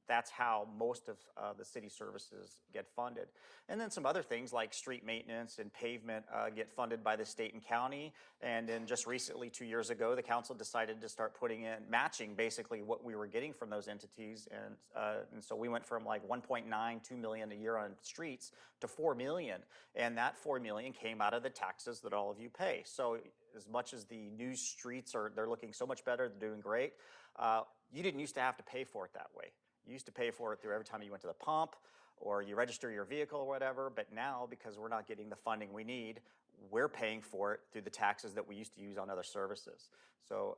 that's how most of the city services get funded. And then some other things like street maintenance and pavement get funded by the state and county. And then just recently, 2 years ago, the council decided to start putting in, matching basically what we were getting from those entities. And so we went from like 1.92 million a year on streets to 4 million. And that 4 million came out of the taxes that all of you pay. So as much as the new streets they're looking so much better, they're doing great, you didn't used to have to pay for it that way. You used to pay for it through every time you went to the pump or you register your vehicle or whatever, but now, because we're not getting the funding we need, we're paying for it through the taxes that we used to use on other services. So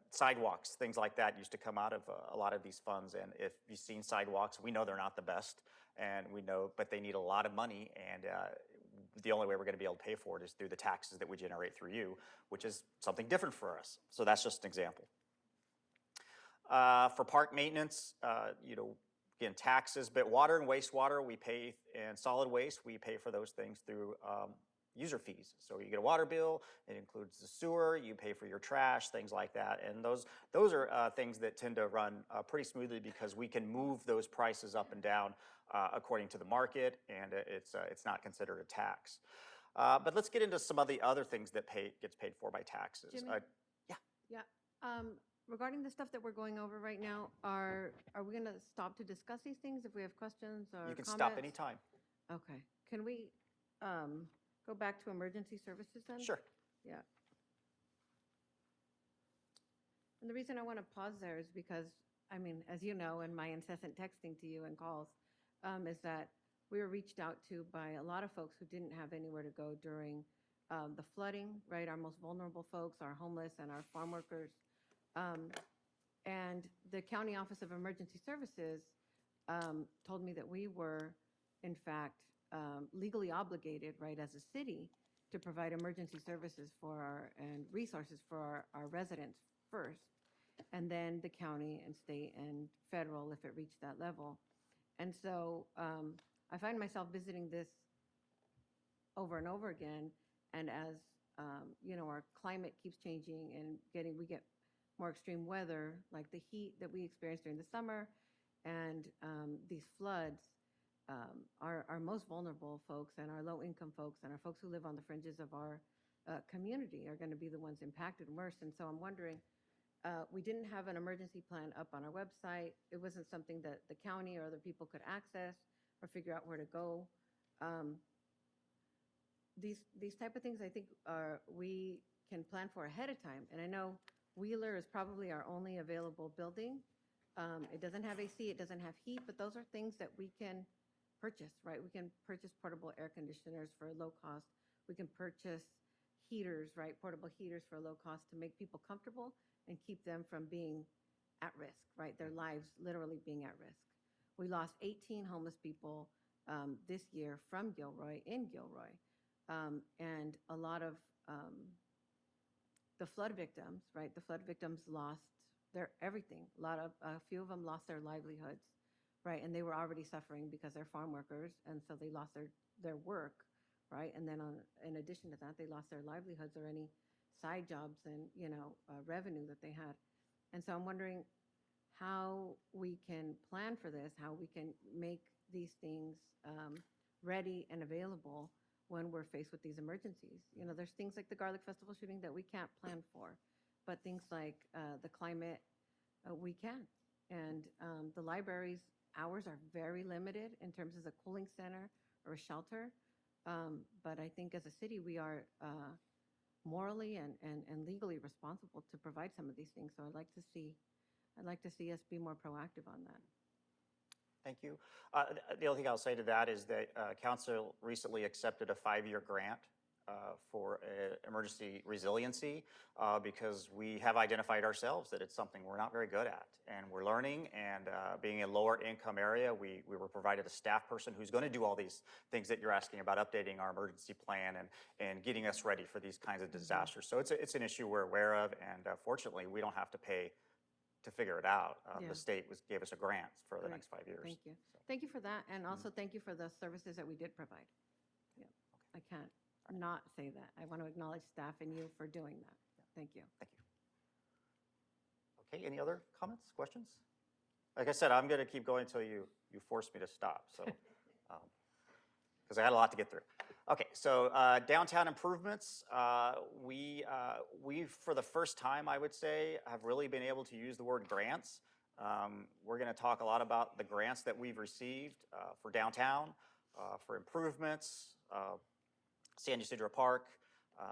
sidewalks, things like that used to come out of a lot of these funds, and if you've seen sidewalks, we know they're not the best, and we know, but they need a lot of money, and the only way we're going to be able to pay for it is through the taxes that we generate through you, which is something different for us. So that's just an example. For park maintenance, again, taxes, but water and wastewater we pay, and solid waste, we pay for those things through user fees. So you get a water bill, it includes the sewer, you pay for your trash, things like that. And those are things that tend to run pretty smoothly, because we can move those prices up and down according to the market, and it's not considered a tax. But let's get into some of the other things that gets paid for by taxes. Jimmy? Regarding the stuff that we're going over right now, are we going to stop to discuss these things if we have questions or You can comments? stop anytime. Okay. Can we go back to emergency services then? Sure. Yeah. And the reason I want to pause there is because, as you know, in my incessant texting to you and calls, is that we were reached out to by a lot of folks who didn't have anywhere to go during the flooding, right? Our most vulnerable folks, our homeless and our farm workers. And the County Office of Emergency Services told me that we were, in fact, legally obligated, right, as a city, to provide emergency services and resources for our residents first. and then the county and state and federal if it reached that level. And so I find myself visiting this over and over again. And as our climate keeps changing and we get more extreme weather, like the heat that we experience during the summer, and these floods, our most vulnerable folks and our low-income folks and our folks who live on the fringes of our community are going to be the ones impacted worse. And so I'm wondering, we didn't have an emergency plan up on our website. It wasn't something that the county or other people could access or figure out where to go. These type of things, I think, we can plan for ahead of time. And I know Wheeler is probably our only available building. It doesn't have AC, it doesn't have heat, but those are things that we can purchase, right? We can purchase portable air conditioners for low cost. We can purchase heaters, right? Portable heaters for low cost to make people comfortable and keep them from being at risk, right? Their lives literally being at risk. We lost 18 homeless people this year from Gilroy, in Gilroy. And a lot of the flood victims, right? The flood victims lost their everything. A few of them lost their livelihoods, right? And they were already suffering because they're farm workers, and so they lost their work, right? And then in addition to that, they lost their livelihoods or any side jobs and revenue that they had. And so I'm wondering how we can plan for this, how we can make these things ready and available when we're faced with these emergencies. There's things like the Garlic Festival shooting that we can't plan for, but things like the climate, we can. And the library's hours are very limited in terms of a cooling center or a shelter. But I think as a city, we are morally and legally responsible to provide some of these things. So I'd like to see us be more proactive on that. Thank you. The only thing I'll say to that is that Council recently accepted a 5-year grant for emergency resiliency because we have identified ourselves that it's something we're not very good at, and we're learning. And being a lower income area, we were provided a staff person who's going to do all these things that you're asking about, updating our emergency plan and getting us ready for these kinds of disasters. So it's an issue we're aware of, and fortunately, we don't have to pay to figure it out. Yeah. The state gave us a grant for the Great. next 5 years. Thank you. Thank you for that, and also thank you for the services that we did provide. Yeah, I can't not say that. I want to acknowledge staff and you for doing that. Thank you. Thank you. Okay, any other comments, questions? Like I said, I'm going to keep going until you force me to stop, so, because I had a lot to get through. Okay, so downtown improvements, we for the first time, I would say, have really been able to use the word grants. We're going to talk a lot about the grants that we've received for downtown, for improvements, San Ysidro Park,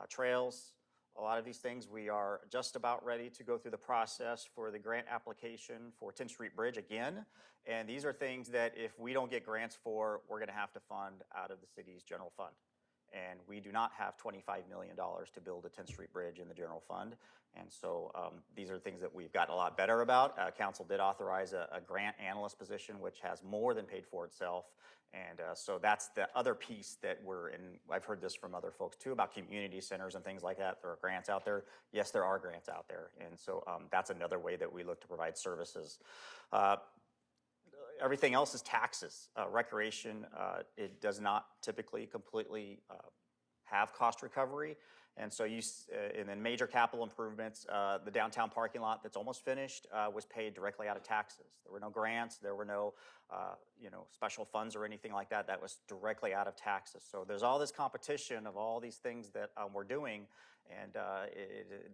trails, a lot of these things. We are just about ready to go through the process for the grant application for 10th Street Bridge again. And these are things that if we don't get grants for, we're going to have to fund out of the city's general fund. And we do not have $25 million to build a 10th Street Bridge in the general fund. And so these are things that we've gotten a lot better about. Council did authorize a grant analyst position, which has more than paid for itself. And so that's the other piece that we're in. I've heard this from other folks too about community centers and things like that. There are grants out there. Yes, there are grants out there. And so that's another way that we look to provide services. Everything else is taxes. Recreation, it does not typically completely have cost recovery. And so and then major capital improvements, the downtown parking lot that's almost finished was paid directly out of taxes. There were no grants, there were no special funds or anything like that. That was directly out of taxes. So there's all this competition of all these things that we're doing, and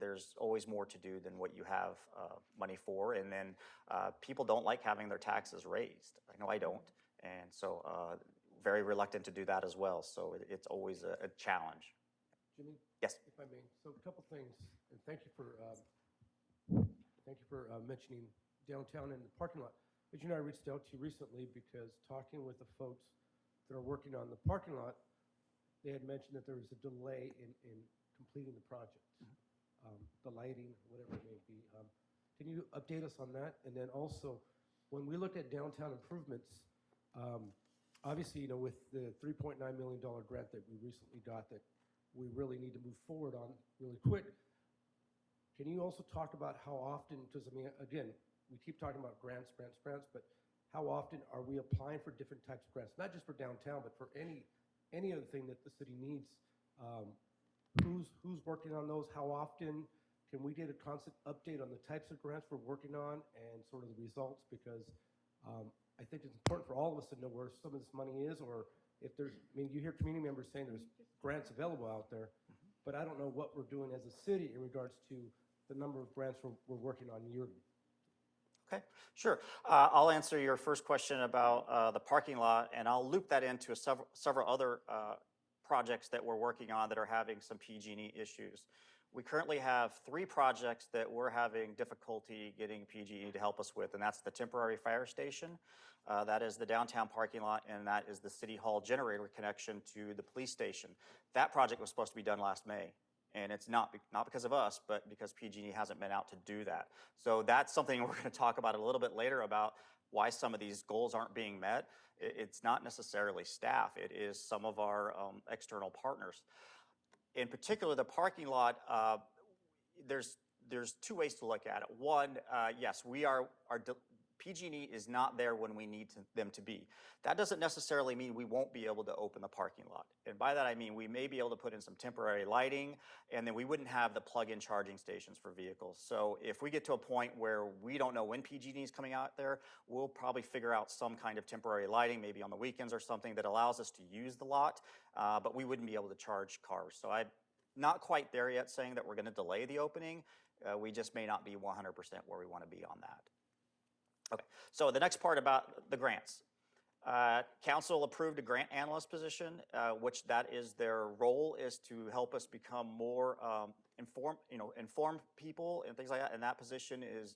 there's always more to do than what you have money for. And then people don't like having their taxes raised. I know I don't. And so very reluctant to do that as well. So it's always a challenge. Jimmy? Yes. If I may. So a couple things, and thank you for mentioning downtown and the parking lot. As you know, I reached out to you recently because talking with the folks that are working on the parking lot, they had mentioned that there was a delay in completing the project, the lighting, whatever it may be. Can you update us on that? And then also, when we look at downtown improvements, obviously, with the $3.9 million grant that we recently got that we really need to move forward on really quick, Can you also talk about how often, because I mean, again, we keep talking about grants, but how often are we applying for different types of grants? Not just for downtown, but for any other thing that the city needs. Who's working on those? How often? Can we get a constant update on the types of grants we're working on and sort of the results? Because I think it's important for all of us to know where some of this money is, or if there's, I mean, you hear community members saying there's grants available out there, but I don't know what we're doing as a city in regards to the number of grants we're working on yearly. Okay, sure. I'll answer your first question about the parking lot, and I'll loop that into several other projects that we're working on that are having some PG&E issues. We currently have 3 projects that we're having difficulty getting PG&E to help us with, and that's the temporary fire station, that is the downtown parking lot, and that is the city hall generator connection to the police station. That project was supposed to be done last May, and it's not because of us, but because PG&E hasn't been out to do that. So that's something we're going to talk about a little bit later about why some of these goals aren't being met. It's not necessarily staff. It is some of our external partners. In particular, the parking lot, there's 2 ways to look at it. One, yes, PG&E is not there when we need them to be. That doesn't necessarily mean we won't be able to open the parking lot. And by that I mean we may be able to put in some temporary lighting, and then we wouldn't have the plug-in charging stations for vehicles. So if we get to a point where we don't know when PG&E is coming out there, we'll probably figure out some kind of temporary lighting, maybe on the weekends or something, that allows us to use the lot, but we wouldn't be able to charge cars. So I'm not quite there yet saying that we're going to delay the opening. We just may not be 100% where we want to be on that. Okay, so the next part about the grants. Council approved a grant analyst position, which that is their role, is to help us become more informed people and things like that. And that position is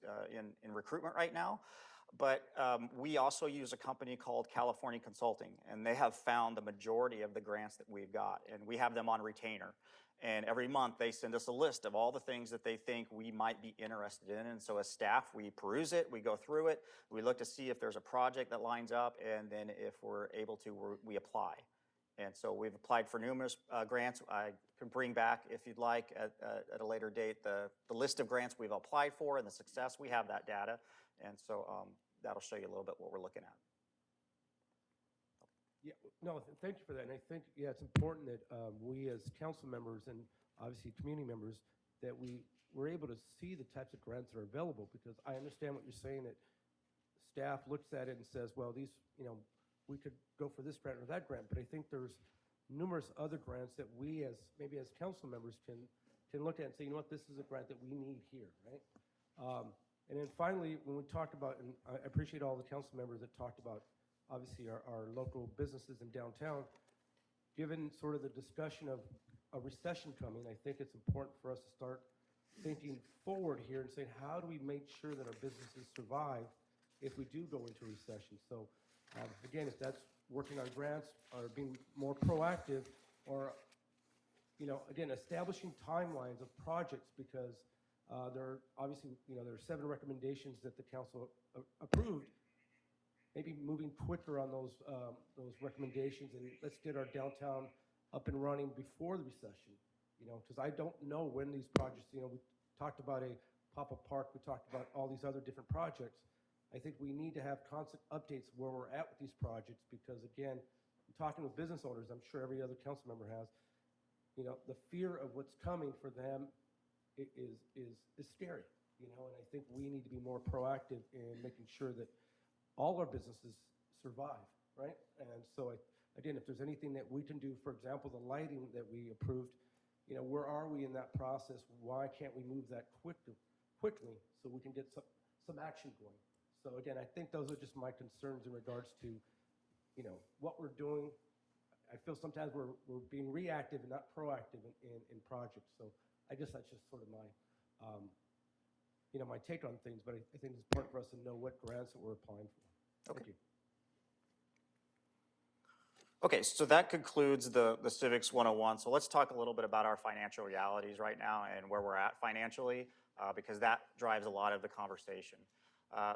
in recruitment right now. But we also use a company called California Consulting, and they have found the majority of the grants that we've got, and we have them on retainer. And every month they send us a list of all the things that they think we might be interested in. And so as staff, we peruse it, we go through it, we look to see if there's a project that lines up, and then if we're able to, we apply. And so we've applied for numerous grants. I can bring back, if you'd like, at a later date, the list of grants we've applied for and the success. We have that data. And so that'll show you a little bit what we're looking at. Yeah, no, thank you for that. And I think, yeah, it's important that we as council members and obviously community members, that we're able to see the types of grants that are available, because I understand what you're saying, that staff looks at it and says, well, these, we could go for this grant or that grant, but I think there's numerous other grants that we maybe as council members can look at and say, you know what, this is a grant that we need here, right? And then finally, when we talked about, and I appreciate all the council members that talked about, obviously, our local businesses in downtown, given sort of the discussion of a recession coming, I think it's important for us to start thinking forward here and saying, how do we make sure that our businesses survive if we do go into a recession? So, again, if that's working on grants or being more proactive, or, again, establishing timelines of projects, because there are obviously, there are 7 recommendations that the council approved. Maybe moving quicker on those recommendations, and let's get our downtown up and running before the recession, because I don't know when these projects, we talked about a pop-up park, we talked about all these other different projects. I think we need to have constant updates where we're at with these projects, because again, talking with business owners, I'm sure every other council member has, the fear of what's coming for them is scary, and I think we need to be more proactive in making sure that all our businesses survive, right? And so, again, if there's anything that we can do, for example, the lighting that we approved, where are we in that process? Why can't we move that quickly so we can get some action going? So again, I think those are just my concerns in regards to, what we're doing. I feel sometimes we're being reactive and not proactive in projects. So I guess that's just sort of my my take on things, but I think it's important for us to know what grants that we're applying for. Okay. Thank you. Okay, so that concludes the Civics 101. So let's talk a little bit about our financial realities right now and where we're at financially, because that drives a lot of the conversation.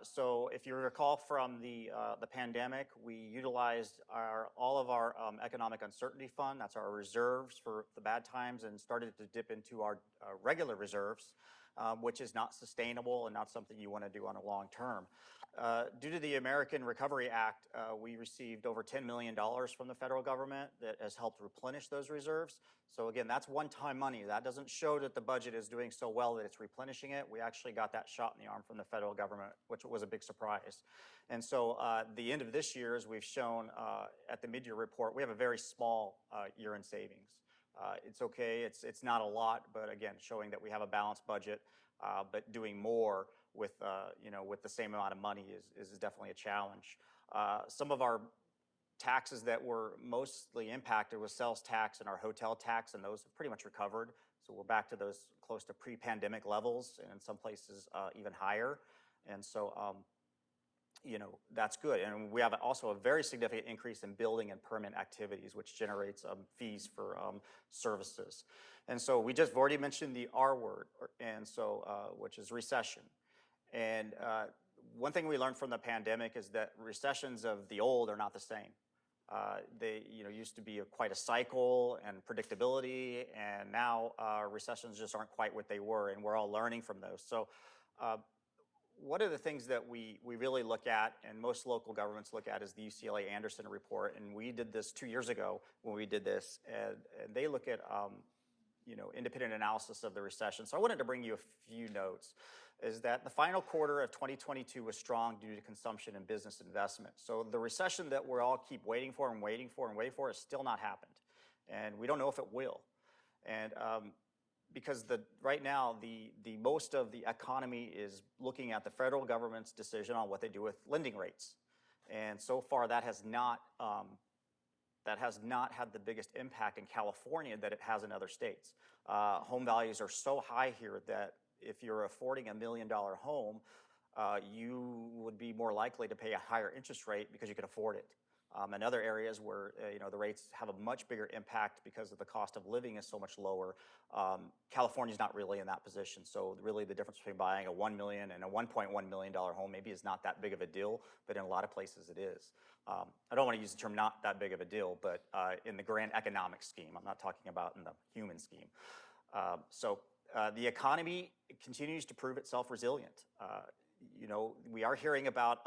So if you recall from the pandemic, we utilized all of our economic uncertainty fund, that's our reserves for the bad times, and started to dip into our regular reserves, which is not sustainable and not something you want to do on a long term. Due to the American Recovery Act, we received over $10 million from the federal government that has helped replenish those reserves. So again, that's one-time money. That doesn't show that the budget is doing so well that it's replenishing it. We actually got that shot in the arm from the federal government, which was a big surprise. And so the end of this year, as we've shown at the mid-year report, we have a very small year-end savings. It's okay, it's not a lot, but again, showing that we have a balanced budget, but doing more with with the same amount of money is definitely a challenge. Some of our taxes that were mostly impacted was sales tax and our hotel tax, and those have pretty much recovered. So we're back to those close to pre-pandemic levels, and in some places even higher. And so that's good. And we have also a very significant increase in building and permit activities, which generates fees for services. And so we've already mentioned the R word, and so which is recession. And one thing we learned from the pandemic is that recessions of the old are not the same. They used to be quite a cycle and predictability, and now recessions just aren't quite what they were, and we're all learning from those. So one of the things that we really look at, and most local governments look at, is the UCLA Anderson report, and we did this 2 years ago when we did this, and they look at independent analysis of the recession. So I wanted to bring you a few notes. Is that the final quarter of 2022 was strong due to consumption and business investment. So the recession that we all keep waiting for and waiting for and waiting for has still not happened. And we don't know if it will. And because right now, the most of the economy is looking at the federal government's decision on what they do with lending rates. And so far, that has not had the biggest impact in California that it has in other states. Home values are so high here that if you're affording $1 million home, you would be more likely to pay a higher interest rate because you can afford it. In other areas where the rates have a much bigger impact because of the cost of living is so much lower, California's not really in that position. So really the difference between buying a $1 million and a $1.1 million home maybe is not that big of a deal, but in a lot of places it is. I don't want to use the term not that big of a deal, but in the grand economic scheme, I'm not talking about in the human scheme. The economy continues to prove itself resilient. We are hearing about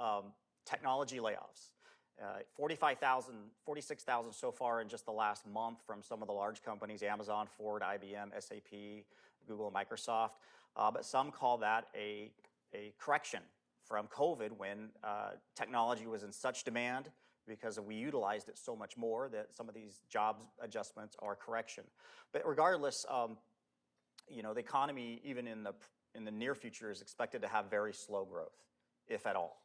technology layoffs. 46,000 so far in just the last month from some of the large companies, Amazon, Ford, IBM, SAP, Google, and Microsoft. But some call that a correction from COVID when technology was in such demand because we utilized it so much more that some of these job adjustments are correction. But regardless, the economy, even in the near future, is expected to have very slow growth, if at all.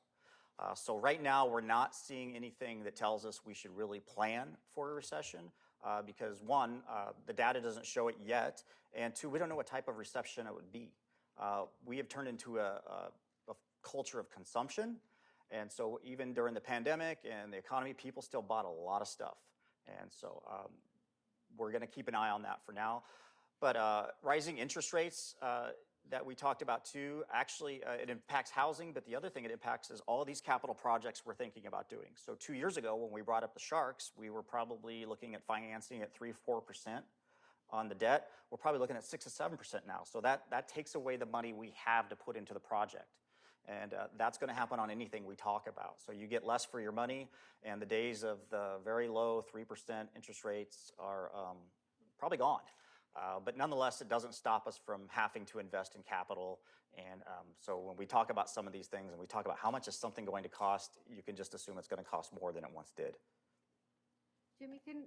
So right now, we're not seeing anything that tells us we should really plan for a recession because one, the data doesn't show it yet, and two, we don't know what type of recession it would be. We have turned into a culture of consumption, and so even during the pandemic and the economy, people still bought a lot of stuff. And so we're going to keep an eye on that for now. But rising interest rates that we talked about too, actually it impacts housing, but the other thing it impacts is all of these capital projects we're thinking about doing. So 2 years ago when we brought up the Sharks, we were probably looking at financing at 3-4% on the debt. We're probably looking at 6 to 7% now. So that takes away the money we have to put into the project. And that's going to happen on anything we talk about. So you get less for your money, and the days of the very low 3% interest rates are probably gone. But nonetheless, it doesn't stop us from having to invest in capital. And so when we talk about some of these things and we talk about how much is something going to cost, you can just assume it's going to cost more than it once did. Jimmy, can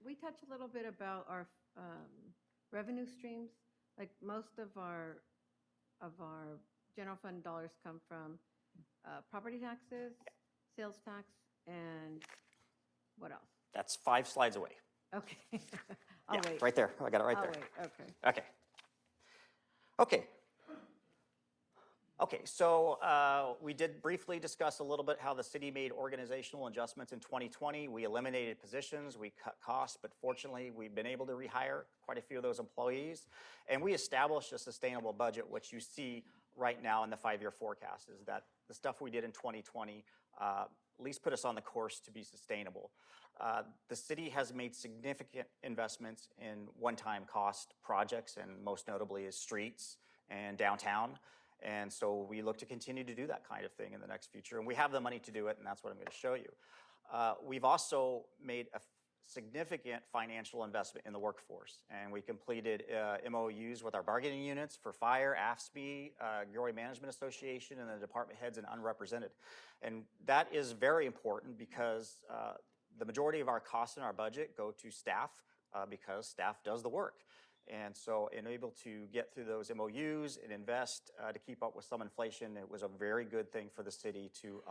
we touch a little bit about our revenue streams? Like most of our general fund dollars come from property taxes, sales tax, and what else? That's 5 slides away. Okay. I'll Yeah, wait. right there. I got it right I'll there. wait. Okay. Okay, so we did briefly discuss a little bit how the city made organizational adjustments in 2020. We eliminated positions, we cut costs, but fortunately we've been able to rehire quite a few of those employees. And we established a sustainable budget, which you see right now in the 5-year forecast is that the stuff we did in 2020 at least put us on the course to be sustainable. The city has made significant investments in one-time cost projects, and most notably is streets and downtown. And so we look to continue to do that kind of thing in the next future. And we have the money to do it, and that's what I'm going to show you. We've also made a significant financial investment in the workforce, and we completed MOUs with our bargaining units for fire, AFSCME, Gilroy Management Association, and the department heads and unrepresented. And that is very important because the majority of our costs in our budget go to staff because staff does the work. And so in able to get through those MOUs and invest to keep up with some inflation, it was a very good thing for the city to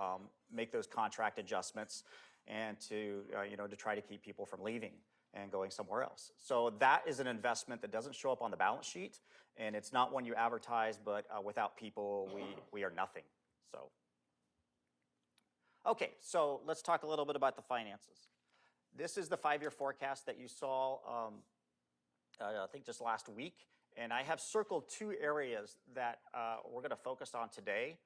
make those contract adjustments and to, to try to keep people from leaving and going somewhere else. So that is an investment that doesn't show up on the balance sheet, and it's not one you advertise, but without people, we are nothing. So, okay, so let's talk a little bit about the finances. This is the 5-year forecast that you saw, I think just last week, and I have circled 2 areas that we're gonna focus on today.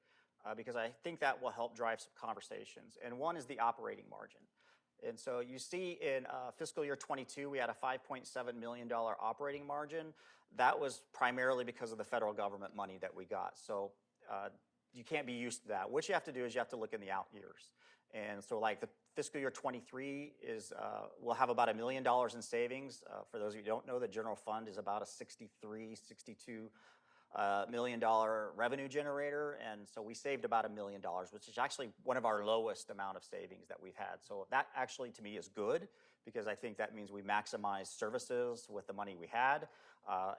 Because I think that will help drive some conversations. And one is the operating margin. And so you see in fiscal year 22, we had a $5.7 million operating margin. That was primarily because of the federal government money that we got. So you can't be used to that. What you have to do is you have to look in the out years. And so like the fiscal year 23 is, we'll have about $1 million in savings. For those of you who don't know, the general fund is about a $62 million revenue generator, and so we saved about $1 million, which is actually one of our lowest amount of savings that we've had. So that actually to me is good, because I think that means we maximize services with the money we had,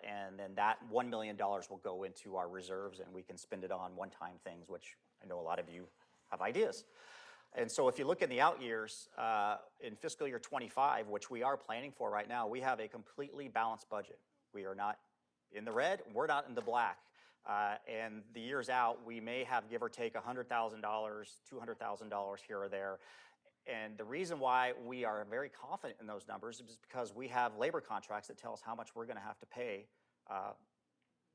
and then that $1 million will go into our reserves, and we can spend it on one-time things, which I know a lot of you have ideas. And so if you look in the out years, in fiscal year 25, which we are planning for right now, we have a completely balanced budget. We are not in the red, we're not in the black. And the years out, we may have, give or take, $100,000, $200,000 here or there. And the reason why we are very confident in those numbers is because we have labor contracts that tell us how much we're gonna have to pay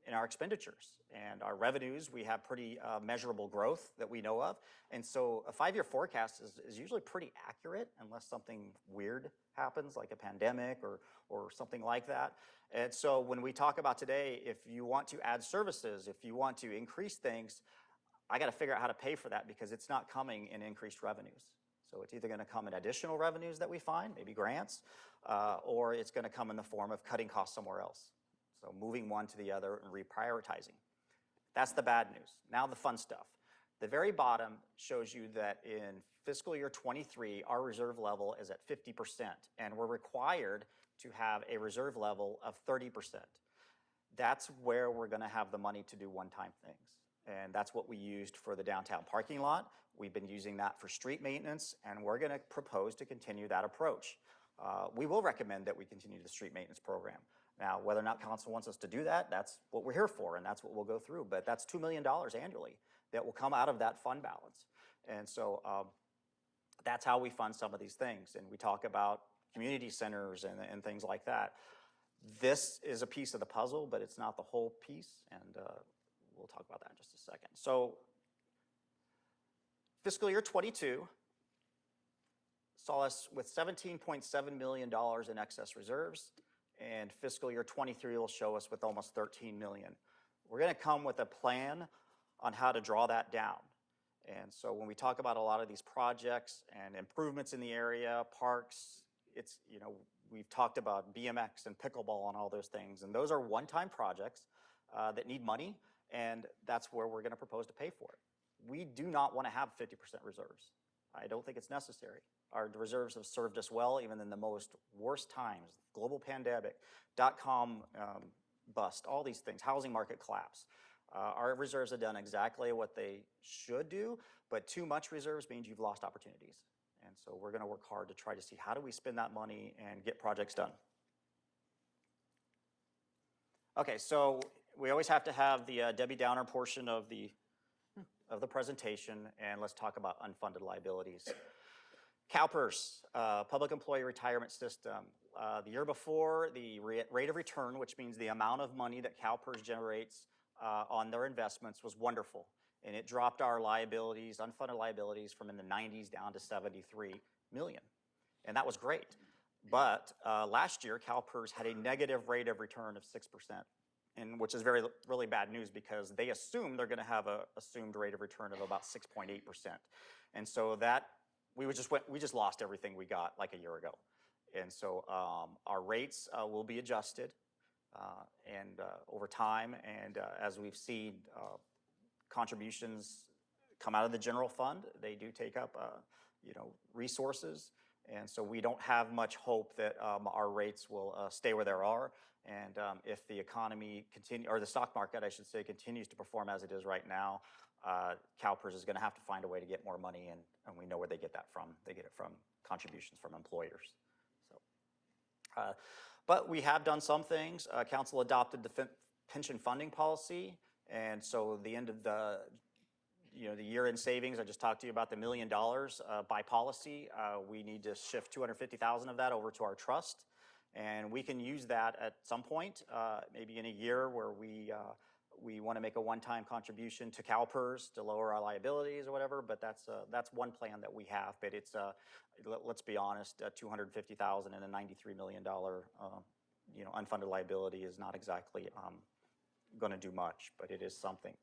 in our expenditures. And our revenues, we have pretty measurable growth that we know of. And so a 5-year forecast is usually pretty accurate unless something weird happens, like a pandemic or something like that. And so when we talk about today, if you want to add services, if you want to increase things, I got to figure out how to pay for that, because it's not coming in increased revenues. So it's either going to come in additional revenues that we find, maybe grants, or it's going to come in the form of cutting costs somewhere else. So moving one to the other and reprioritizing. That's the bad news. Now the fun stuff. The very bottom shows you that in fiscal year 23, our reserve level is at 50%, and we're required to have a reserve level of 30%. That's where we're gonna have the money to do one-time things. And that's what we used for the downtown parking lot. We've been using that for street maintenance, and we're gonna propose to continue that approach. We will recommend that we continue the street maintenance program. Now, whether or not council wants us to do that, that's what we're here for, and that's what we'll go through. But that's $2 million annually that will come out of that fund balance. And so that's how we fund some of these things. And we talk about community centers and things like that. This is a piece of the puzzle, but it's not the whole piece, and we'll talk about that in just a second. So fiscal year 22 saw us with $17.7 million in excess reserves, and fiscal year 23 will show us with almost $13 million. We're gonna come with a plan on how to draw that down. And so when we talk about a lot of these projects and improvements in the area, parks, it's, we've talked about BMX and pickleball and all those things, and those are one-time projects that need money, and that's where we're gonna propose to pay for it. We do not wanna have 50% reserves. I don't think it's necessary. Our reserves have served us well, even in the most worst times, global pandemic, .com bust, all these things, housing market collapse. Our reserves have done exactly what they should do, but too much reserves means you've lost opportunities. And so we're gonna work hard to try to see how do we spend that money and get projects done. Okay, so we always have to have the Debbie Downer portion of the presentation, and let's talk about unfunded liabilities. CalPERS, Public Employee Retirement System. The year before, the rate of return, which means the amount of money that CalPERS generates on their investments was wonderful. And it dropped our liabilities, unfunded liabilities, from in the 90s down to 73 million. And that was great. But last year, CalPERS had a negative rate of return of 6%, and which is really bad news because they assume they're going to have a assumed rate of return of about 6.8%. And so that we just lost everything we got like a year ago. And so our rates will be adjusted and over time, and as we've seen contributions come out of the general fund, they do take up resources. And so we don't have much hope that our rates will stay where they are. And if the economy or the stock market, I should say, continues to perform as it is right now, CalPERS is going to have to find a way to get more money, and we know where they get that from. They get it from contributions from employers. So, but we have done some things. Council adopted the pension funding policy, and so the end of the year-end savings, I just talked to you about the $1 million by policy. We need to shift $250,000 of that over to our trust, and we can use that at some point, maybe in a year where we want to make a one-time contribution to CalPERS to lower our liabilities or whatever. But that's one plan that we have. But it's let's be honest, $250,000 and a $93 million unfunded liability is not exactly going to do much, but it is something.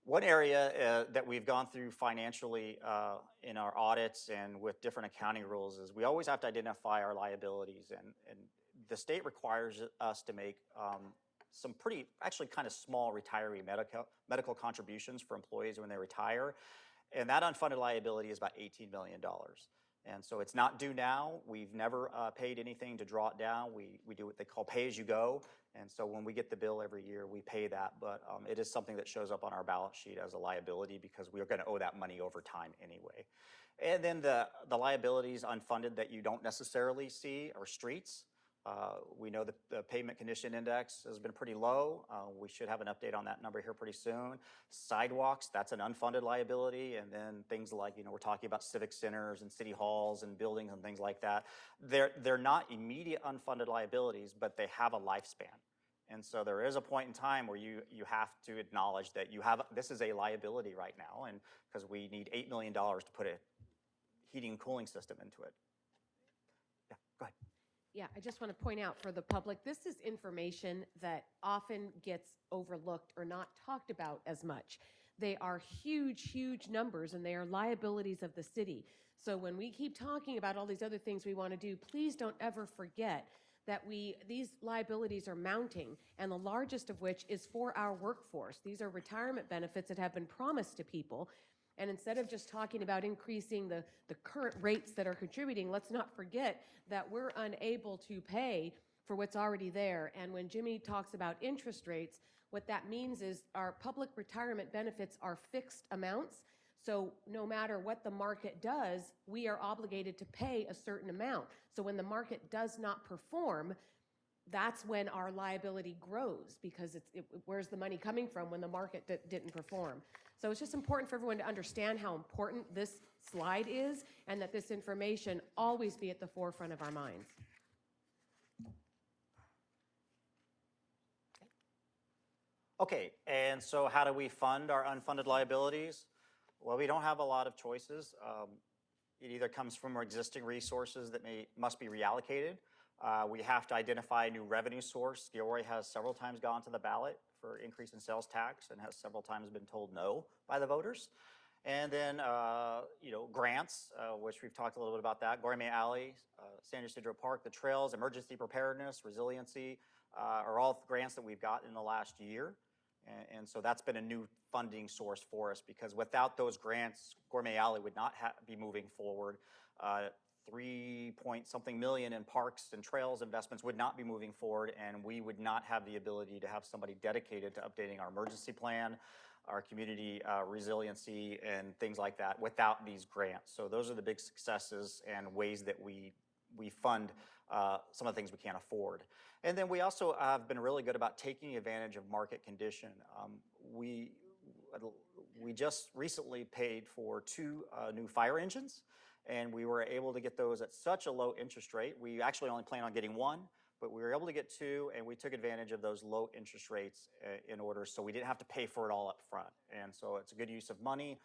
One area that we've gone through financially in our audits and with different accounting rules is we always have to identify our liabilities, and the state requires us to make some pretty, actually kind of small retiree medical contributions for employees when they retire, and that unfunded liability is about $18 million. And so it's not due now. We've never paid anything to draw it down. We do what they call pay-as-you-go. And so when we get the bill every year, we pay that. But it is something that shows up on our balance sheet as a liability because we are going to owe that money over time anyway. And then the liabilities unfunded that you don't necessarily see are streets. We know that the pavement condition index has been pretty low. We should have an update on that number here pretty soon. Sidewalks, that's an unfunded liability. And then things like, we're talking about civic centers and city halls and buildings and things like that. They're not immediate unfunded liabilities, but they have a lifespan. And so there is a point in time where you have to acknowledge that this is a liability right now, and because we need $8 million to put a heating and cooling system into it. Yeah, go ahead. Yeah, I just want to point out for the public, this is information that often gets overlooked or not talked about as much. They are huge, huge numbers, and they are liabilities of the city. So when we keep talking about all these other things we want to do, please don't ever forget that these liabilities are mounting, and the largest of which is for our workforce. These are retirement benefits that have been promised to people. And instead of just talking about increasing the current rates that are contributing, let's not forget that we're unable to pay for what's already there. And when Jimmy talks about interest rates, what that means is our public retirement benefits are fixed amounts. So no matter what the market does, we are obligated to pay a certain amount. So when the market does not perform, that's when our liability grows, because where's the money coming from when the market didn't perform? So it's just important for everyone to understand how important this slide is, and that this information always be at the forefront of our minds. Okay, and so how do we fund our unfunded liabilities? Well, we don't have a lot of choices. It either comes from our existing resources that must be reallocated. We have to identify a new revenue source. Gilroy has several times gone to the ballot for increase in sales tax and has several times been told no by the voters. And then, grants, which we've talked a little bit about that. Gourmet Alley, San Ysidro Park, the trails, emergency preparedness, resiliency, are all grants that we've got in the last year. And so that's been a new funding source for us, because without those grants, Gourmet Alley would not be moving forward. 3-point-something million in parks and trails investments would not be moving forward, and we would not have the ability to have somebody dedicated to updating our emergency plan, our community resiliency, and things like that without these grants. So those are the big successes and ways that we fund some of the things we can't afford. And then we also have been really good about taking advantage of market condition. We just recently paid for 2 new fire engines, and we were able to get those at such a low interest rate. We actually only plan on getting 1, but we were able to get 2, and we took advantage of those low interest rates in order so we didn't have to pay for it all up front. And so it's a good use of money.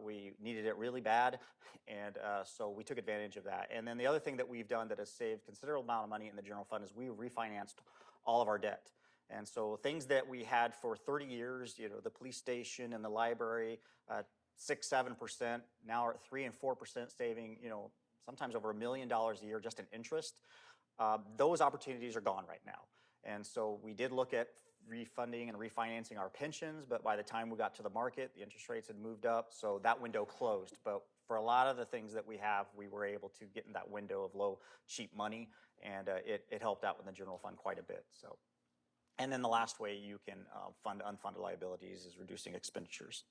We needed it really bad, and so we took advantage of that. And then the other thing that we've done that has saved considerable amount of money in the general fund is we refinanced all of our debt. And so things that we had for 30 years, you know, the police station and the library, 6, 7%, now are at 3 and 4% saving, you know, sometimes over $1 million a year just in interest. Those opportunities are gone right now. And so we did look at refunding and refinancing our pensions, but by the time we got to the market, the interest rates had moved up, so that window closed. But for a lot of the things that we have, we were able to get in that window of low, cheap money, and it helped out in the general fund quite a bit. So, and then the last way you can fund unfunded liabilities is reducing expenditures.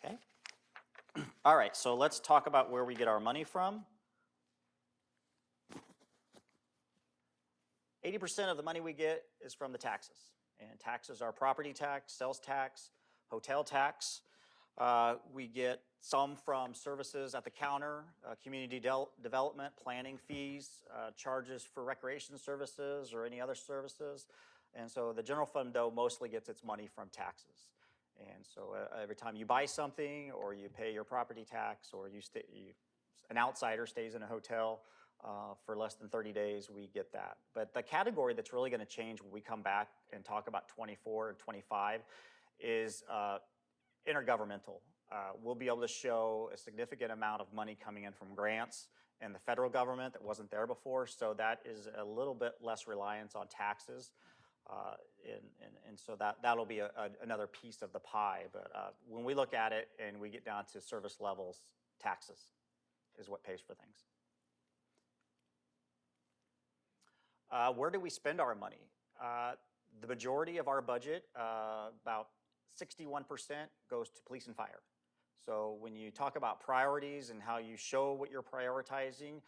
Okay. All right, so let's talk about where we get our money from. 80% of the money we get is from the taxes. And taxes are property tax, sales tax, hotel tax. We get some from services at the counter, community development, planning fees, charges for recreation services or any other services. And so the general fund, though, mostly gets its money from taxes. And so every time you buy something or you pay your property tax or an outsider stays in a hotel for less than 30 days, we get that. But the category that's really going to change when we come back and talk about 24 and 25 is intergovernmental. We'll be able to show a significant amount of money coming in from grants and the federal government that wasn't there before, so that is a little bit less reliance on taxes. And so that'll be another piece of the pie. But when we look at it and we get down to service levels, taxes is what pays for things. Where do we spend our money? The majority of our budget, about 61%, goes to police and fire. So when you talk about priorities and how you show what you're prioritizing,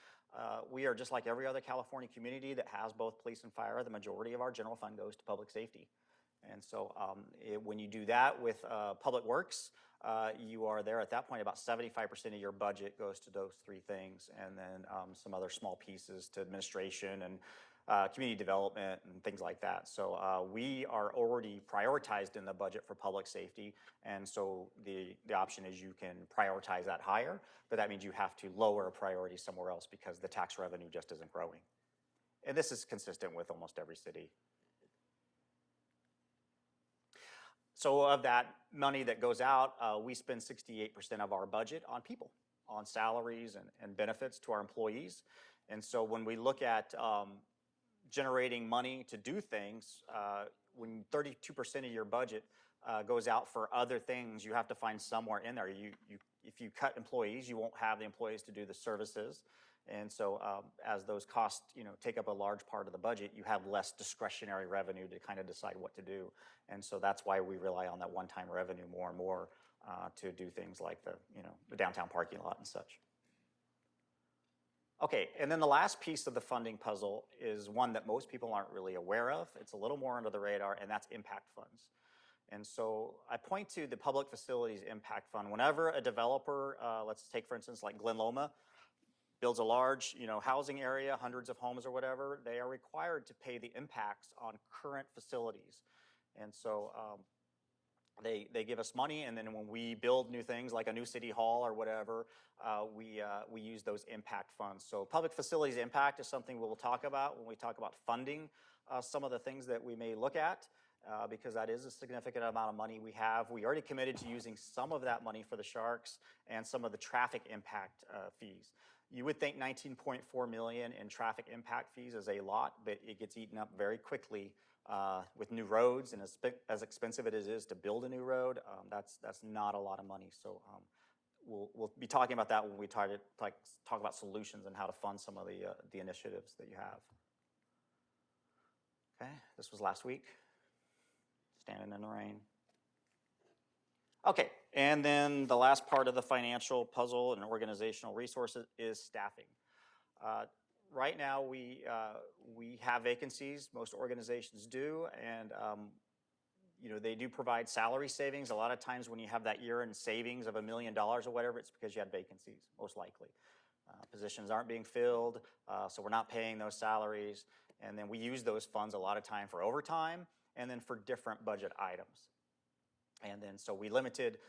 we are just like every other California community that has both police and fire. The majority of our general fund goes to public safety. And so when you do that with public works, you are there at that point, about 75% of your budget goes to those 3 things, and then some other small pieces to administration and community development and things like that. So we are already prioritized in the budget for public safety, and so the option is you can prioritize that higher, but that means you have to lower a priority somewhere else because the tax revenue just isn't growing. And this is consistent with almost every city. So of that money that goes out, we spend 68% of our budget on people, on salaries and benefits to our employees. And so when we look at generating money to do things, when 32% of your budget goes out for other things, you have to find somewhere in there. If you cut employees, you won't have the employees to do the services. And so as those costs take up a large part of the budget, you have less discretionary revenue to kind of decide what to do. And so that's why we rely on that one-time revenue more and more to do things like the downtown parking lot and such. Okay, and then the last piece of the funding puzzle is one that most people aren't really aware of. It's a little more under the radar, and that's impact funds. And so I point to the Public Facilities Impact Fund. Whenever a developer, let's take for instance like Glen Loma, builds a large housing area, hundreds of homes or whatever, they are required to pay the impacts on current facilities. And so they give us money, and then when we build new things like a new city hall or whatever, we use those impact funds. So public facilities impact is something we'll talk about when we talk about funding some of the things that we may look at, because that is a significant amount of money we have. We already committed to using some of that money for the sharks and some of the traffic impact fees. You would think 19.4 million in traffic impact fees is a lot, but it gets eaten up very quickly with new roads, and as expensive as it is to build a new road, that's not a lot of money. So we'll be talking about that when we talk about solutions and how to fund some of the initiatives that you have. Okay, this was last week. Standing in the rain. Okay, and then the last part of the financial puzzle and organizational resources is staffing. Right now, we have vacancies. Most organizations do, and they do provide salary savings. A lot of times when you have that year-end savings of $1 million or whatever, it's because you had vacancies, most likely. Positions aren't being filled, so we're not paying those salaries. And then we use those funds a lot of time for overtime and then for different budget items. And then so we limited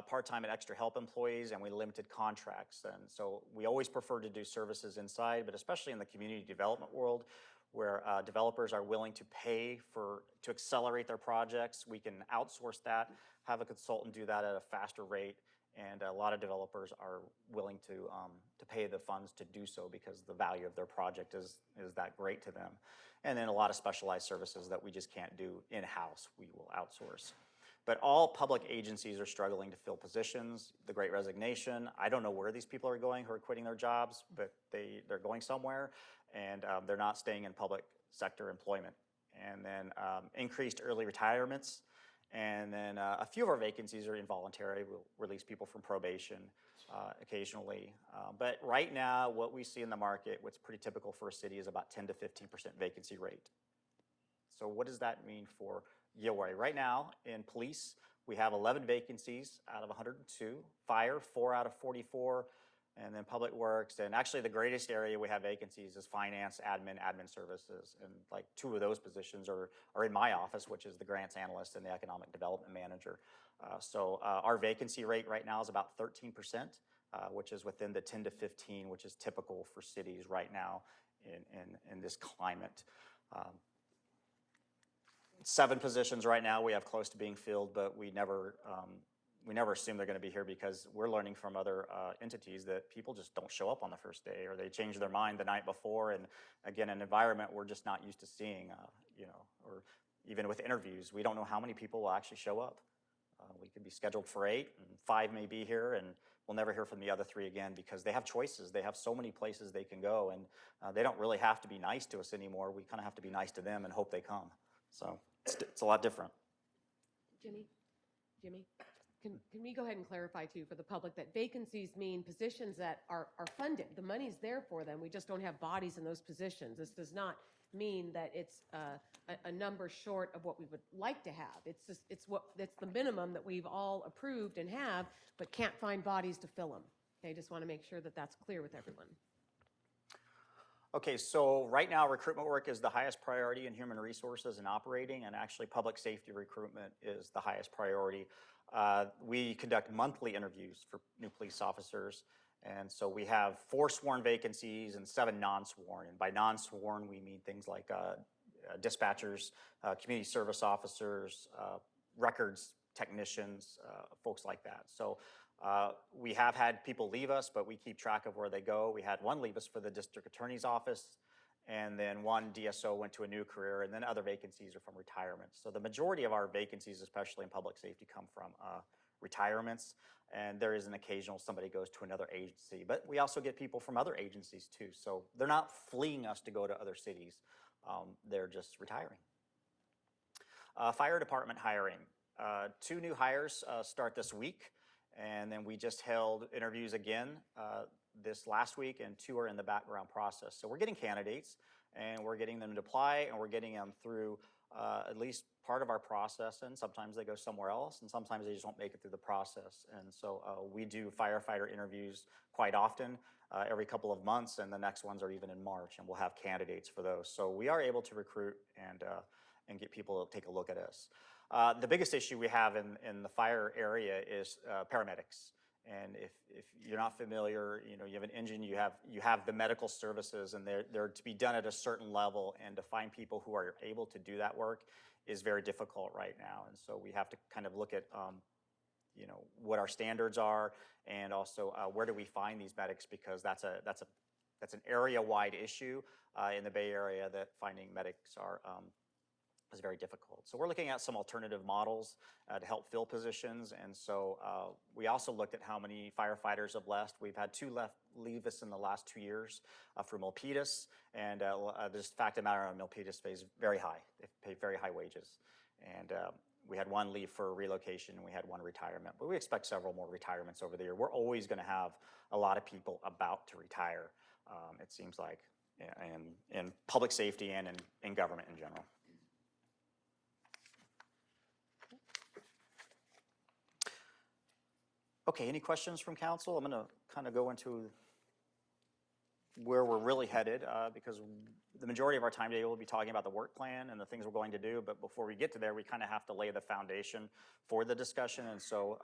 part-time and extra help employees, and we limited contracts. And so we always prefer to do services inside, but especially in the community development world, where developers are willing to pay to accelerate their projects, we can outsource that, have a consultant do that at a faster rate, and a lot of developers are willing to pay the funds to do so because the value of their project is that great to them. And then a lot of specialized services that we just can't do in-house, we will outsource. But all public agencies are struggling to fill positions. The Great Resignation, I don't know where these people are going who are quitting their jobs, but they're going somewhere, and they're not staying in public sector employment. And then increased early retirements. And then a few of our vacancies are involuntary. We'll release people from probation occasionally. But right now, what we see in the market, what's pretty typical for a city, is about 10 to 15% vacancy rate. So what does that mean for Gilroy? Right now, in police, we have 11 vacancies out of 102. Fire, 4 out of 44. And then public works, and actually the greatest area we have vacancies is finance, admin services. And like 2 of those positions are in my office, which is the grants analyst and the economic development manager. So our vacancy rate right now is about 13%, which is within the 10 to 15, which is typical for cities right now in this climate. 7 positions right now we have close to being filled, but we never assume they're going to be here because we're learning from other entities that people just don't show up on the first day, or they change their mind the night before. And again, an environment we're just not used to seeing, or even with interviews, we don't know how many people will actually show up. We could be scheduled for 8, and 5 may be here, and we'll never hear from the other 3 again because they have choices. They have so many places they can go, and they don't really have to be nice to us anymore. We kind of have to be nice to them and hope they come. So it's a lot different. Jimmy, can we go ahead and clarify too for the public that vacancies mean positions that are funded? The money's there for them. We just don't have bodies in those positions. This does not mean that it's a number short of what we would like to have. It's the minimum that we've all approved and have, but can't find bodies to fill them. Okay, just want to make sure that that's clear with everyone. Okay, so right now recruitment work is the highest priority in human resources and operating, and actually public safety recruitment is the highest priority. We conduct monthly interviews for new police officers, and so we have 4 sworn vacancies and 7 non-sworn. And by non-sworn, we mean things like dispatchers, community service officers, records technicians, folks like that. So we have had people leave us, but we keep track of where they go. We had 1 leave us for the district attorney's office, and then 1 DSO went to a new career, and then other vacancies are from retirements. So the majority of our vacancies, especially in public safety, come from retirements, and there is an occasional somebody goes to another agency. But we also get people from other agencies too, so they're not fleeing us to go to other cities. They're just retiring. Fire department hiring. 2 new hires start this week. And then we just held interviews again this last week, and 2 are in the background process. So we're getting candidates, and we're getting them to apply, and we're getting them through at least part of our process, and sometimes they go somewhere else, and sometimes they just don't make it through the process. And so we do firefighter interviews quite often, every couple of months, and the next ones are even in March, and we'll have candidates for those. So we are able to recruit and get people to take a look at us. The biggest issue we have in the fire area is paramedics. And if you're not familiar, you have an engine, you have the medical services, and they're to be done at a certain level, and to find people who are able to do that work is very difficult right now. And so we have to kind of look at what our standards are, and also where do we find these medics, because that's an area-wide issue in the Bay Area, that finding medics is very difficult. So we're looking at some alternative models to help fill positions. And so we also looked at how many firefighters have left. We've had 2 leave us in the last 2 years for Milpitas. And this fact of the matter, Milpitas pays very high. They pay very high wages. And we had 1 leave for relocation, and we had 1 retirement. But we expect several more retirements over the year. We're always going to have a lot of people about to retire, it seems like, in public safety and in government in general. Okay, any questions from council? I'm going to kind of go into where we're really headed, because the majority of our time today will be talking about the work plan and the things we're going to do. But before we get to there, we kind of have to lay the foundation for the discussion. And so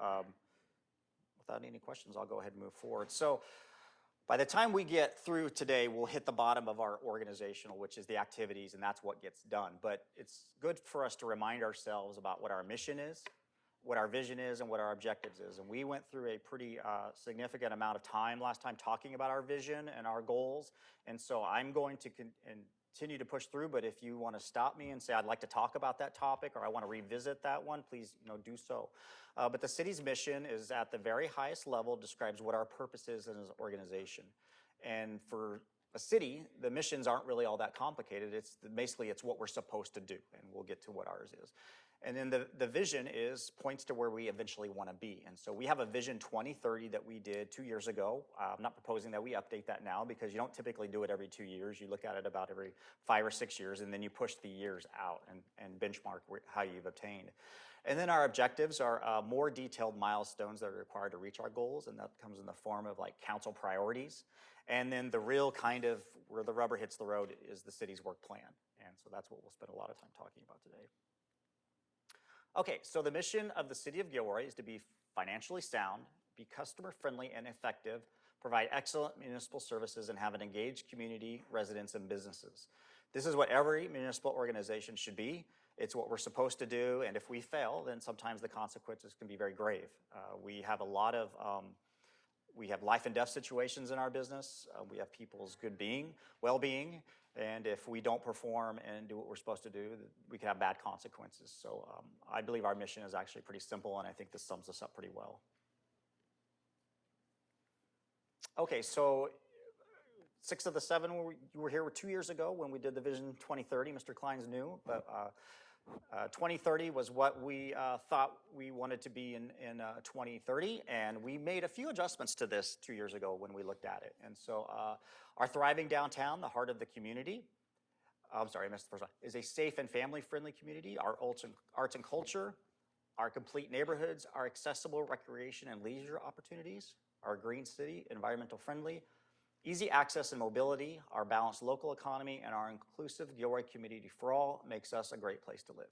without any questions, I'll go ahead and move forward. So by the time we get through today, we'll hit the bottom of our organizational, which is the activities, and that's what gets done. But it's good for us to remind ourselves about what our mission is, what our vision is, and what our objectives is. And we went through a pretty significant amount of time last time talking about our vision and our goals. And so I'm going to continue to push through, but if you want to stop me and say, I'd like to talk about that topic, or I want to revisit that one, please, do so. But the city's mission is at the very highest level, describes what our purpose is as an organization. And for a city, the missions aren't really all that complicated. Basically it's what we're supposed to do, and we'll get to what ours is. And then the vision points to where we eventually want to be. And so we have a Vision 2030 that we did 2 years ago. I'm not proposing that we update that now, because you don't typically do it every 2 years. You look at it about every 5 or 6 years, and then you push the years out and benchmark how you've obtained. And then our objectives are more detailed milestones that are required to reach our goals, and that comes in the form of like council priorities. And then the real kind of where the rubber hits the road is the city's work plan. And so that's what we'll spend a lot of time talking about today. Okay, so the mission of the city of Gilroy is to be financially sound, be customer friendly and effective, provide excellent municipal services, and have an engaged community, residents, and businesses. This is what every municipal organization should be. It's what we're supposed to do, and if we fail, then sometimes the consequences can be very grave. We have a lot of we have life and death situations in our business. We have people's well-being, and if we don't perform and do what we're supposed to do, we can have bad consequences. So I believe our mission is actually pretty simple, and I think this sums us up pretty well. Okay, so 6 of the 7 you were here 2 years ago when we did the Vision 2030. Mr. Klein's new, but 2030 was what we thought we wanted to be in 2030, and we made a few adjustments to this 2 years ago when we looked at it. And so our thriving downtown, the heart of the community, I'm sorry, I missed the first one, is a safe and family-friendly community. Our arts and culture, our complete neighborhoods, our accessible recreation and leisure opportunities, our green city, environmental friendly, easy access and mobility, our balanced local economy, and our inclusive Gilroy community for all makes us a great place to live.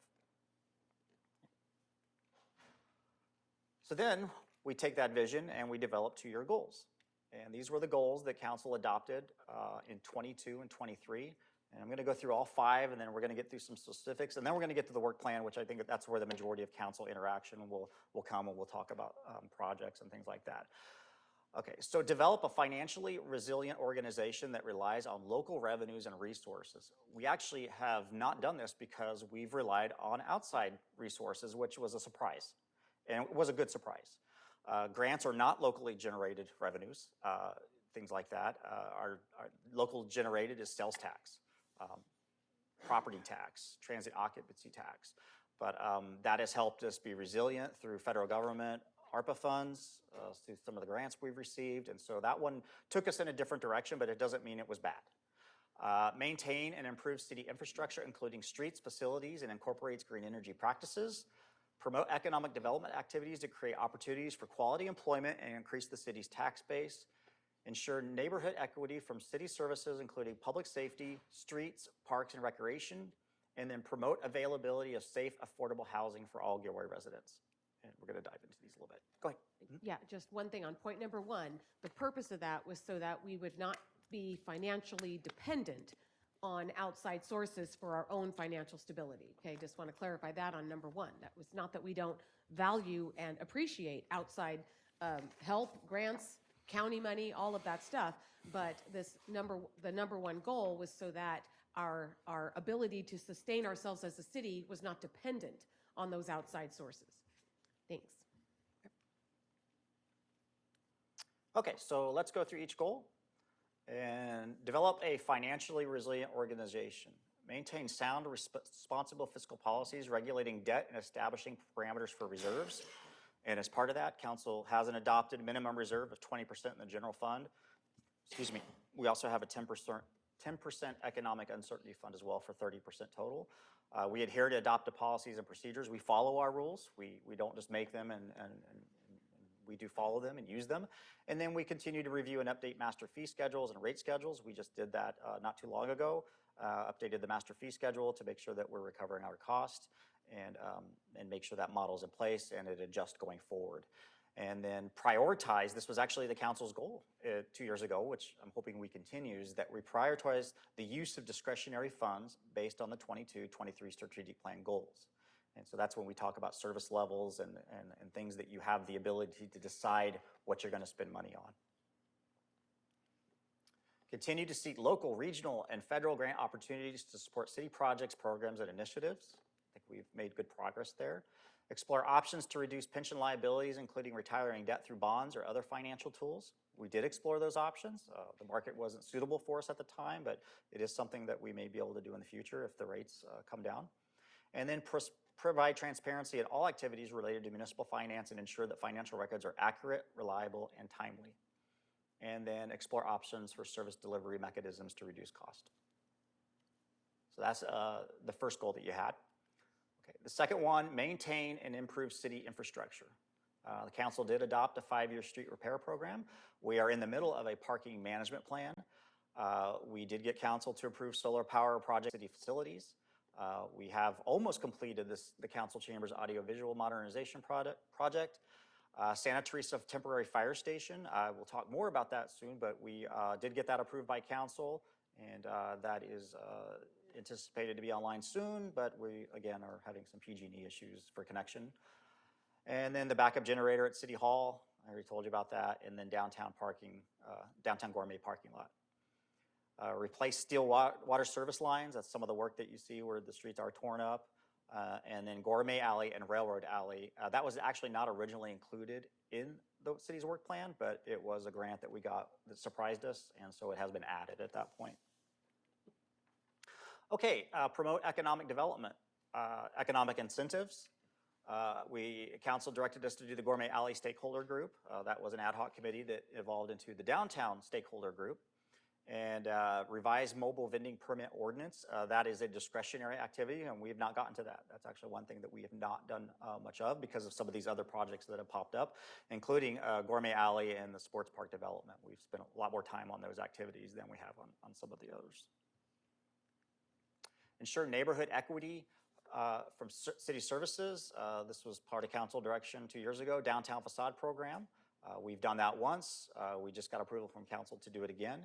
So then we take that vision and we develop 2-year goals. And these were the goals that council adopted in 22 and 23. And I'm going to go through all 5, and then we're going to get through some specifics, and then we're going to get to the work plan, which I think that's where the majority of council interaction will come, and we'll talk about projects and things like that. Okay, so develop a financially resilient organization that relies on local revenues and resources. We actually have not done this because we've relied on outside resources, which was a surprise, and it was a good surprise. Grants are not locally generated revenues, things like that. Our local generated is sales tax, property tax, transit occupancy tax. But that has helped us be resilient through federal government, ARPA funds, through some of the grants we've received. And so that one took us in a different direction, but it doesn't mean it was bad. Maintain and improve city infrastructure, including streets, facilities, and incorporates green energy practices. Promote economic development activities to create opportunities for quality employment and increase the city's tax base. Ensure neighborhood equity from city services, including public safety, streets, parks, and recreation. And then promote availability of safe, affordable housing for all Gilroy residents. And we're going to dive into these a little bit. Go ahead. Yeah, just one thing on point number 1. The purpose of that was so that we would not be financially dependent on outside sources for our own financial stability. Okay, just want to clarify that on number 1. That was not that we don't value and appreciate outside help, grants, county money, all of that stuff, but the number 1 goal was so that our ability to sustain ourselves as a city was not dependent on those outside sources. Thanks. Okay, so let's go through each goal. And develop a financially resilient organization. Maintain sound, responsible fiscal policies, regulating debt and establishing parameters for reserves. And as part of that, council has an adopted minimum reserve of 20% in the general fund. Excuse me. We also have a 10% economic uncertainty fund as well for 30% total. We adhere to adopted policies and procedures. We follow our rules. We don't just make them and we do follow them and use them. And then we continue to review and update master fee schedules and rate schedules. We just did that not too long ago, updated the master fee schedule to make sure that we're recovering our cost and make sure that model is in place and it adjusts going forward. And then prioritize, this was actually the council's goal 2 years ago, which I'm hoping we continue, is that we prioritize the use of discretionary funds based on the 22-23 strategic plan goals. And so that's when we talk about service levels and things that you have the ability to decide what you're going to spend money on. Continue to seek local, regional, and federal grant opportunities to support city projects, programs, and initiatives. I think we've made good progress there. Explore options to reduce pension liabilities, including retiring debt through bonds or other financial tools. We did explore those options. The market wasn't suitable for us at the time, but it is something that we may be able to do in the future if the rates come down. And then provide transparency in all activities related to municipal finance and ensure that financial records are accurate, reliable, and timely. And then explore options for service delivery mechanisms to reduce cost. So that's the first goal that you had. Okay. The second one, maintain and improve city infrastructure. The council did adopt a 5-year street repair program. We are in the middle of a parking management plan. We did get council to approve solar power project city facilities. We have almost completed the council chamber's audiovisual modernization project. Santa Teresa temporary fire station. We'll talk more about that soon, but we did get that approved by council, and that is anticipated to be online soon, but we, again, are having some PG&E issues for connection. And then the backup generator at City Hall, I already told you about that, and then downtown gourmet parking lot. Replace steel water service lines. That's some of the work that you see where the streets are torn up. And then Gourmet Alley and Railroad Alley. That was actually not originally included in the city's work plan, but it was a grant that we got that surprised us, and so it has been added at that point. Okay, promote economic development, economic incentives. Council directed us to do the Gourmet Alley stakeholder group. That was an ad hoc committee that evolved into the downtown stakeholder group. And revised mobile vending permit ordinance. That is a discretionary activity, and we have not gotten to that. That's actually one thing that we have not done much of because of some of these other projects that have popped up, including Gourmet Alley and the sports park development. We've spent a lot more time on those activities than we have on some of the others. Ensure neighborhood equity from city services. This was part of council direction 2 years ago, downtown facade program. We've done that once. We just got approval from council to do it again.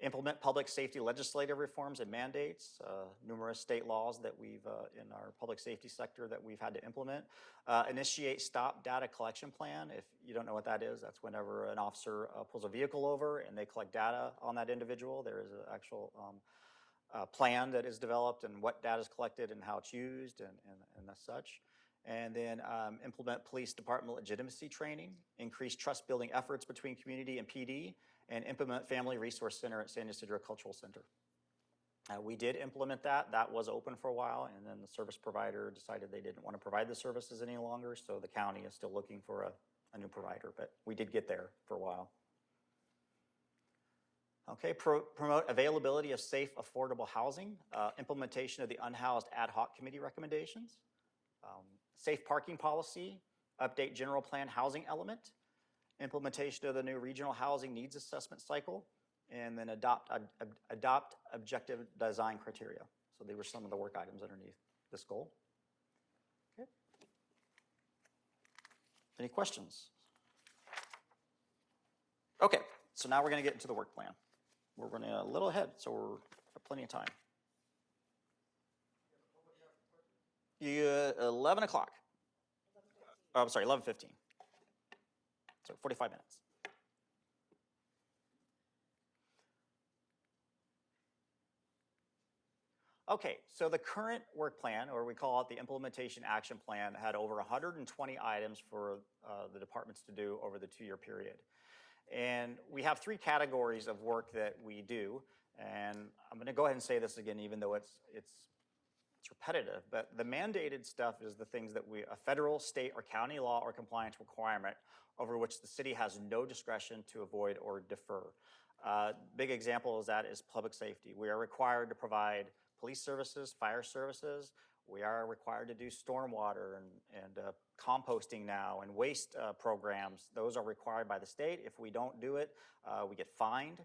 Implement public safety legislative reforms and mandates, numerous state laws that we've, in our public safety sector that we've had to implement. Initiate stop data collection plan. If you don't know what that is, that's whenever an officer pulls a vehicle over and they collect data on that individual. There is an actual plan that is developed and what data is collected and how it's used and as such. And then implement police department legitimacy training, increase trust building efforts between community and PD, and implement Family Resource Center at San Ysidro Cultural Center. We did implement that. That was open for a while, and then the service provider decided they didn't want to provide the services any longer, so the county is still looking for a new provider, but we did get there for a while. Okay, promote availability of safe, affordable housing, implementation of the unhoused ad hoc committee recommendations, safe parking policy, update general plan housing element, implementation of the new regional housing needs assessment cycle, and then adopt objective design criteria. So these were some of the work items underneath this goal. Okay. Any questions? Okay, so now we're going to get into the work plan. We're running a little ahead, so we're got plenty of time. 11 o'clock. Oh, I'm sorry, 11:15. So 45 minutes. Okay, so the current work plan, or we call it the implementation action plan, had over 120 items for the departments to do over the 2-year period. And we have 3 categories of work that we do. And I'm going to go ahead and say this again, even though it's repetitive, but the mandated stuff is the things that a federal, state, or county law or compliance requirement over which the city has no discretion to avoid or defer. Big example of that is public safety. We are required to provide police services, fire services. We are required to do stormwater and composting now, and waste programs. Those are required by the state. If we don't do it, we get fined.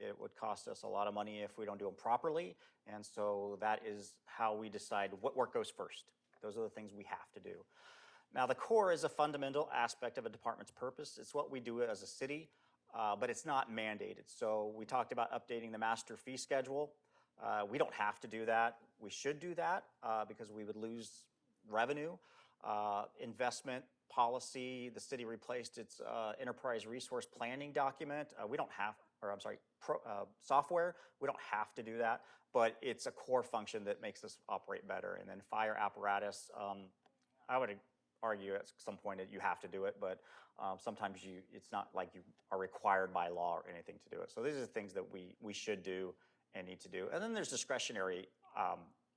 It would cost us a lot of money if we don't do them properly. And so that is how we decide what work goes first. Those are the things we have to do. Now, the core is a fundamental aspect of a department's purpose. It's what we do as a city, but it's not mandated. So we talked about updating the master fee schedule. We don't have to do that. We should do that because we would lose revenue. Investment policy, the city replaced its enterprise resource planning document. We don't have, or I'm sorry, software. We don't have to do that, but it's a core function that makes us operate better. And then fire apparatus, I would argue at some point that you have to do it, but sometimes it's not like you are required by law or anything to do it. So these are the things that we should do and need to do. And then there's discretionary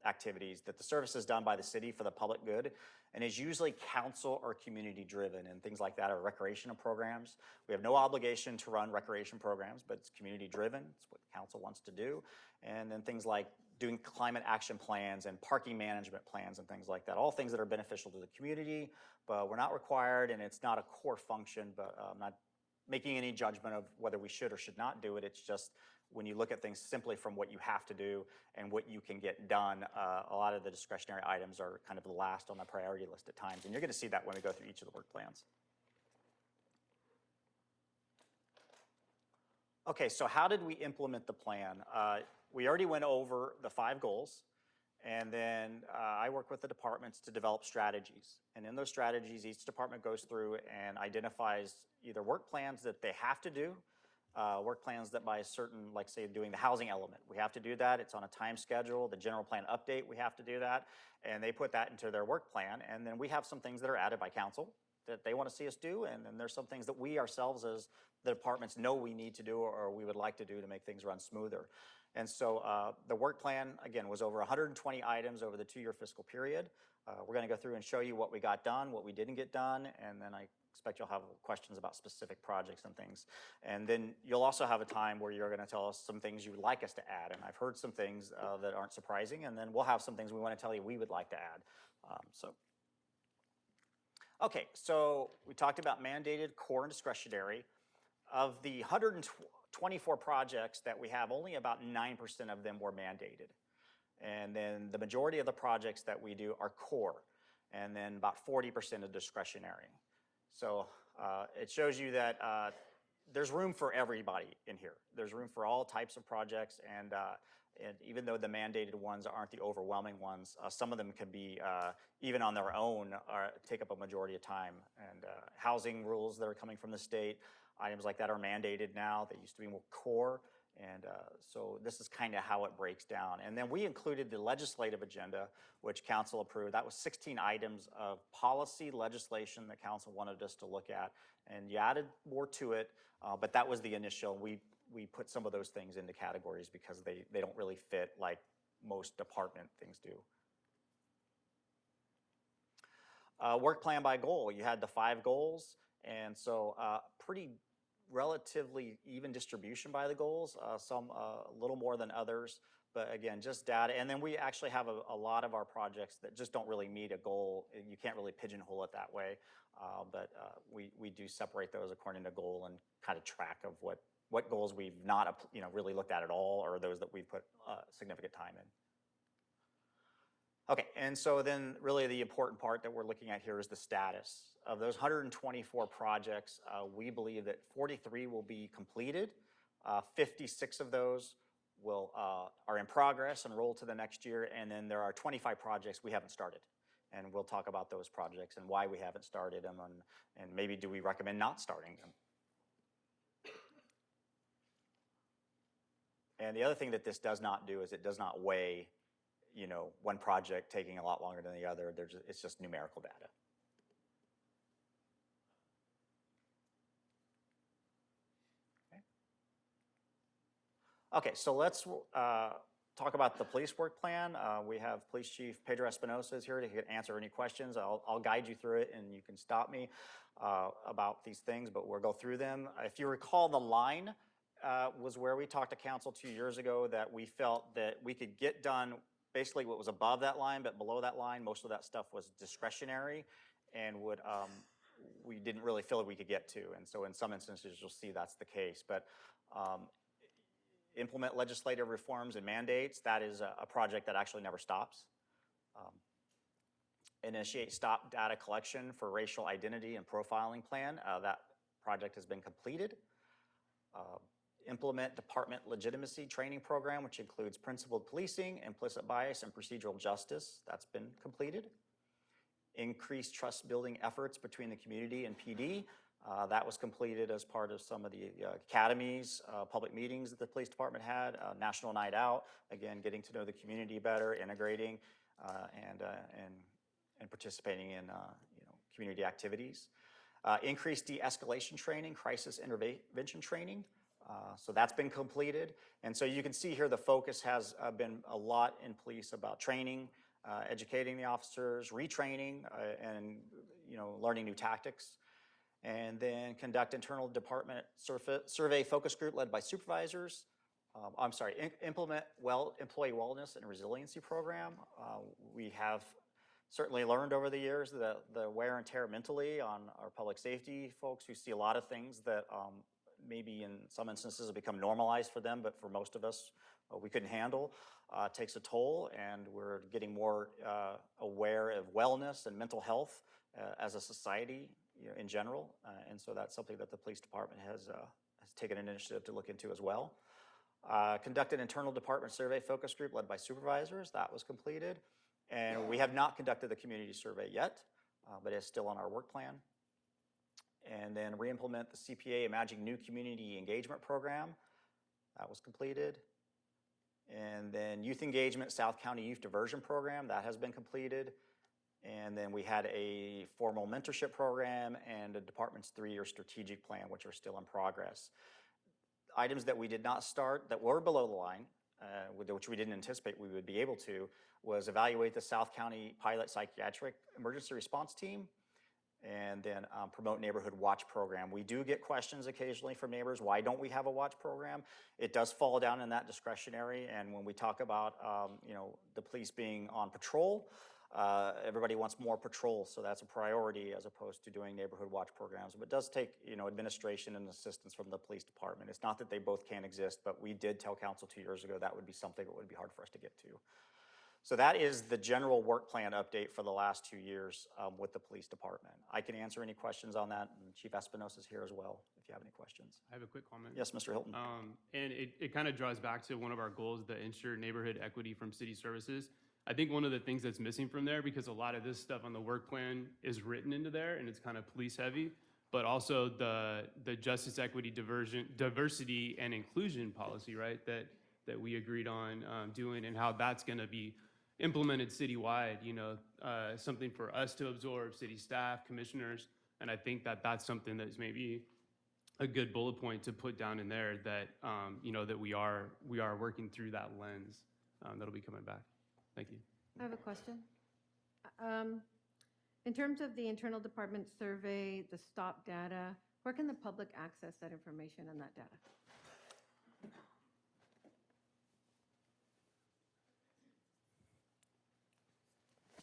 activities that the service is done by the city for the public good, and is usually council or community driven, and things like that are recreational programs. We have no obligation to run recreation programs, but it's community driven. It's what the council wants to do. And then things like doing climate action plans and parking management plans and things like that, all things that are beneficial to the community, but we're not required, and it's not a core function, but I'm not making any judgment of whether we should or should not do it. It's just when you look at things simply from what you have to do and what you can get done, a lot of the discretionary items are kind of the last on the priority list at times. And you're going to see that when we go through each of the work plans. Okay, so how did we implement the plan? We already went over the 5 goals, and then I work with the departments to develop strategies. And in those strategies, each department goes through and identifies either work plans that they have to do, work plans that by a certain, like say doing the housing element, we have to do that. It's on a time schedule. The general plan update, we have to do that. And they put that into their work plan. And then we have some things that are added by council that they want to see us do. And then there's some things that we ourselves as the departments know we need to do or we would like to do to make things run smoother. And so the work plan, again, was over 120 items over the 2-year fiscal period. We're going to go through and show you what we got done, what we didn't get done, and then I expect you'll have questions about specific projects and things. And then you'll also have a time where you're going to tell us some things you would like us to add. And I've heard some things that aren't surprising, and then we'll have some things we want to tell you we would like to add. Okay, so we talked about mandated, core, and discretionary. Of the 124 projects that we have, only about 9% of them were mandated. And then the majority of the projects that we do are core, and then about 40% are discretionary. So it shows you that there's room for everybody in here. There's room for all types of projects, and even though the mandated ones aren't the overwhelming ones, some of them can be, even on their own, take up a majority of time. And housing rules that are coming from the state, items like that are mandated now. They used to be more core. And so this is kind of how it breaks down. And then we included the legislative agenda, which council approved. That was 16 items of policy legislation that council wanted us to look at. And you added more to it, but that was the initial. We put some of those things into categories because they don't really fit like most department things do. Work plan by goal. You had the 5 goals, and so pretty relatively even distribution by the goals, some a little more than others, but again, just data. And then we actually have a lot of our projects that just don't really meet a goal. You can't really pigeonhole it that way, but we do separate those according to goal and kind of track of what goals we've not really looked at all, or those that we've put significant time in. Okay, and so then really the important part that we're looking at here is the status. Of those 124 projects, we believe that 43 will be completed. 56 of those are in progress and roll to the next year, and then there are 25 projects we haven't started. And we'll talk about those projects and why we haven't started them, and maybe do we recommend not starting them. And the other thing that this does not do is it does not weigh one project taking a lot longer than the other. It's just numerical data. Okay, so let's talk about the police work plan. We have Police Chief Pedro Espinosa is here to answer any questions. I'll guide you through it, and you can stop me about these things, but we'll go through them. If you recall, the line was where we talked to council 2 years ago that we felt that we could get done basically what was above that line, but below that line, most of that stuff was discretionary and we didn't really feel that we could get to. And so in some instances, you'll see that's the case. But implement legislative reforms and mandates, that is a project that actually never stops. Initiate stop data collection for racial identity and profiling plan. That project has been completed. Implement department legitimacy training program, which includes principled policing, implicit bias, and procedural justice. That's been completed. Increase trust building efforts between the community and PD. That was completed as part of some of the academies, public meetings that the police department had, National Night Out, again, getting to know the community better, integrating and participating in community activities. Increase de-escalation training, crisis intervention training. So that's been completed. And so you can see here the focus has been a lot in police about training, educating the officers, retraining, and learning new tactics. And then conduct internal department survey focus group led by supervisors. Implement employee wellness and resiliency program. We have certainly learned over the years that the wear and tear mentally on our public safety folks who see a lot of things that maybe in some instances have become normalized for them, but for most of us, we couldn't handle, takes a toll, and we're getting more aware of wellness and mental health as a society in general. And so that's something that the police department has taken an initiative to look into as well. Conduct an internal department survey focus group led by supervisors. That was completed. And we have not conducted the community survey yet, but it's still on our work plan. And then re-implement the CPA Imagining New Community Engagement Program. That was completed. And then Youth Engagement South County Youth Diversion Program. That has been completed. And then we had a formal mentorship program and a department's 3-year strategic plan, which are still in progress. Items that we did not start that were below the line, which we didn't anticipate we would be able to, was evaluate the South County Pilot Psychiatric Emergency Response Team, and then promote neighborhood watch program. We do get questions occasionally from neighbors, why don't we have a watch program? It does fall down in that discretionary, and when we talk about the police being on patrol, everybody wants more patrol, so that's a priority as opposed to doing neighborhood watch programs. But it does take administration and assistance from the police department. It's not that they both can't exist, but we did tell council 2 years ago that would be something that would be hard for us to get to. So that is the general work plan update for the last 2 years with the police department. I can answer any questions on that, and Chief Espinosa is here as well if you have any questions. I have a quick comment. Yes, Mr. Hilton. And it kind of draws back to one of our goals, the ensure neighborhood equity from city services. I think one of the things that's missing from there, because a lot of this stuff on the work plan is written into there and it's kind of police heavy, but also the justice, equity, diversity, and inclusion policy, right, that we agreed on doing, and how that's going to be implemented citywide, something for us to absorb, city staff, commissioners, and I think that that's something that's maybe a good bullet point to put down in there that, that we are working through that lens that'll be coming back. Thank you. I have a question. In terms of the internal department survey, the stop data, where can the public access that information and that data?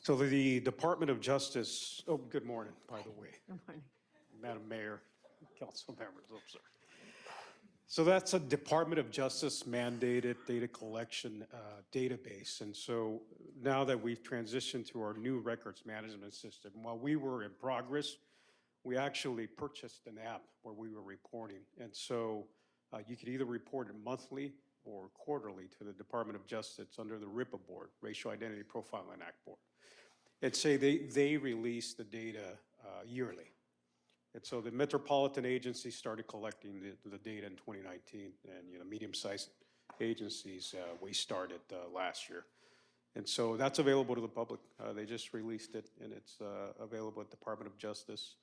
So the Department of Justice, good morning, by the way. Good morning. Madam Mayor, council members, sir. So that's a Department of Justice mandated data collection database. And so now that we've transitioned to our new records management system, while we were in progress, we actually purchased an app where we were reporting. And so you could either report it monthly or quarterly to the Department of Justice under the RIPA board, Racial Identity Profiling Act board. And say they release the data yearly. And so the metropolitan agencies started collecting the data in 2019, and medium-sized agencies, we started last year. And so that's available to the public. They just released it, and it's available at Department of Justice.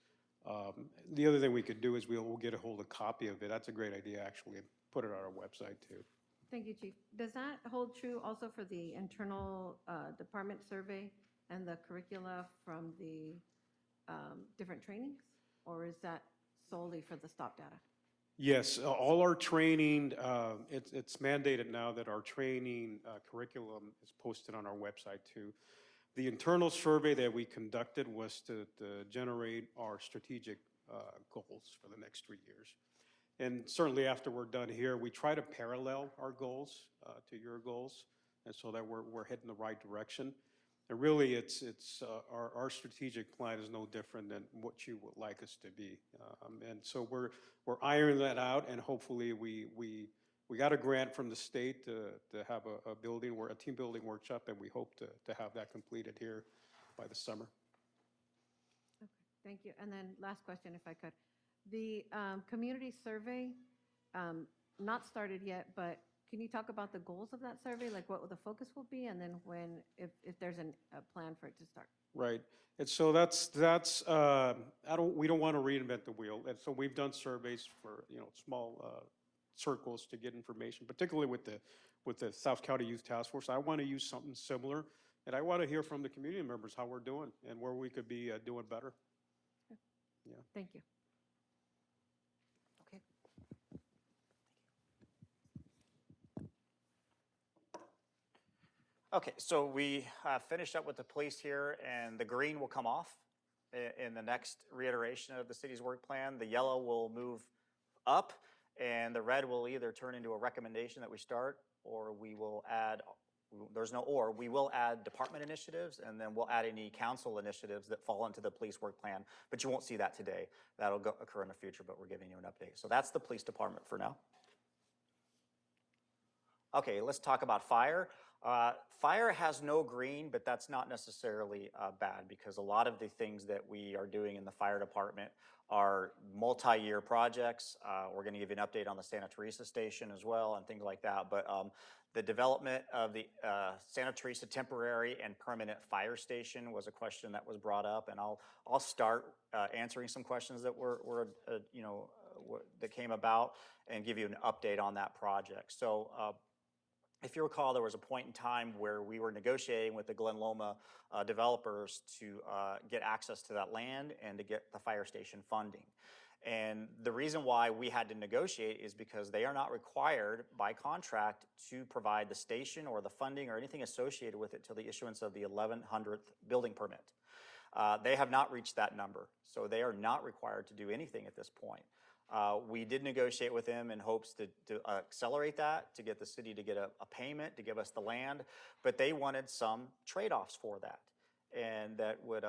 The other thing we could do is we'll get a hold of a copy of it. That's a great idea, actually, and put it on our website too. Thank you, Chief. Does that hold true also for the internal department survey and the curricula from the different trainings? Or is that solely for the stop data? Yes, all our training, it's mandated now that our training curriculum is posted on our website too. The internal survey that we conducted was to generate our strategic goals for the next 3 years. And certainly after we're done here, we try to parallel our goals to your goals, and so that we're heading the right direction. And really, it's our strategic plan is no different than what you would like us to be. And so we're ironing that out, and hopefully we got a grant from the state to have a building, a team building workshop, and we hope to have that completed here by the summer. Okay, thank you. And then last question, if I could. The community survey, not started yet, but can you talk about the goals of that survey, like what the focus will be, and then when, if there's a plan for it to start? Right, and so we don't want to reinvent the wheel, and so we've done surveys for small circles to get information, particularly with the South County Youth Task Force. I want to use something similar, and I want to hear from the community members how we're doing and where we could be doing better. Okay. Yeah. Thank you. Okay. Okay, so we finished up with the police here, and the green will come off in the next reiteration of the city's work plan. The yellow will move up, and the red will either turn into a recommendation that we start, or we will add, there's no or, we will add department initiatives, and then we'll add any council initiatives that fall into the police work plan, but you won't see that today. That'll occur in the future, but we're giving you an update. So that's the police department for now. Okay, let's talk about fire. Fire has no green, but that's not necessarily bad, because a lot of the things that we are doing in the fire department are multi-year projects. We're going to give you an update on the Santa Teresa station as well and things like that. But the development of the Santa Teresa temporary and permanent fire station was a question that was brought up, and I'll start answering some questions that were that came about and give you an update on that project. So. If you recall, there was a point in time where we were negotiating with the Glen Loma developers to get access to that land and to get the fire station funding. And the reason why we had to negotiate is because they are not required by contract to provide the station or the funding or anything associated with it till the issuance of the 1100th building permit. They have not reached that number, so they are not required to do anything at this point. We did negotiate with them in hopes to accelerate that, to get the city to get a payment, to give us the land, but they wanted some trade-offs for that, and that would,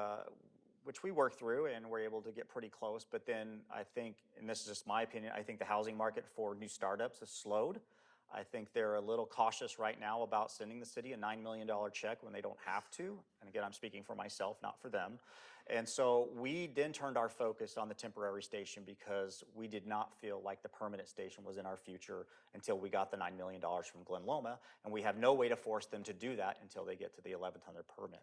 which we worked through and were able to get pretty close. But then I think, and this is just my opinion, I think the housing market for new startups has slowed. I think they're a little cautious right now about sending the city a $9 million check when they don't have to. And again, I'm speaking for myself, not for them. And so we then turned our focus on the temporary station because we did not feel like the permanent station was in our future until we got the $9 million from Glen Loma. And we have no way to force them to do that until they get to the 1100 permit.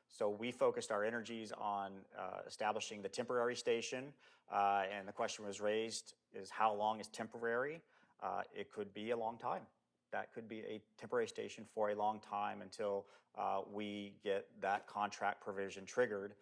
So we focused our energies on establishing the temporary station. And the question was raised is how long is temporary? It could be a long time. That could be a temporary station for a long time until we get that contract provision triggered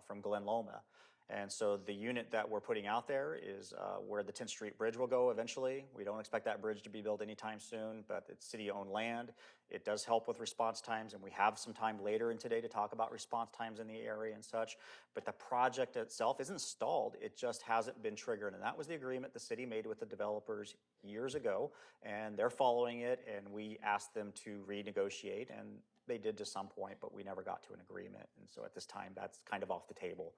from Glen Loma. And so the unit that we're putting out there is where the 10th Street Bridge will go eventually. We don't expect that bridge to be built anytime soon, but it's city-owned land. It does help with response times, and we have some time later in today to talk about response times in the area and such. But the project itself isn't stalled, it just hasn't been triggered. And that was the agreement the city made with the developers years ago, and they're following it, and we asked them to renegotiate, and they did to some point, but we never got to an agreement. And so at this time, that's kind of off the table.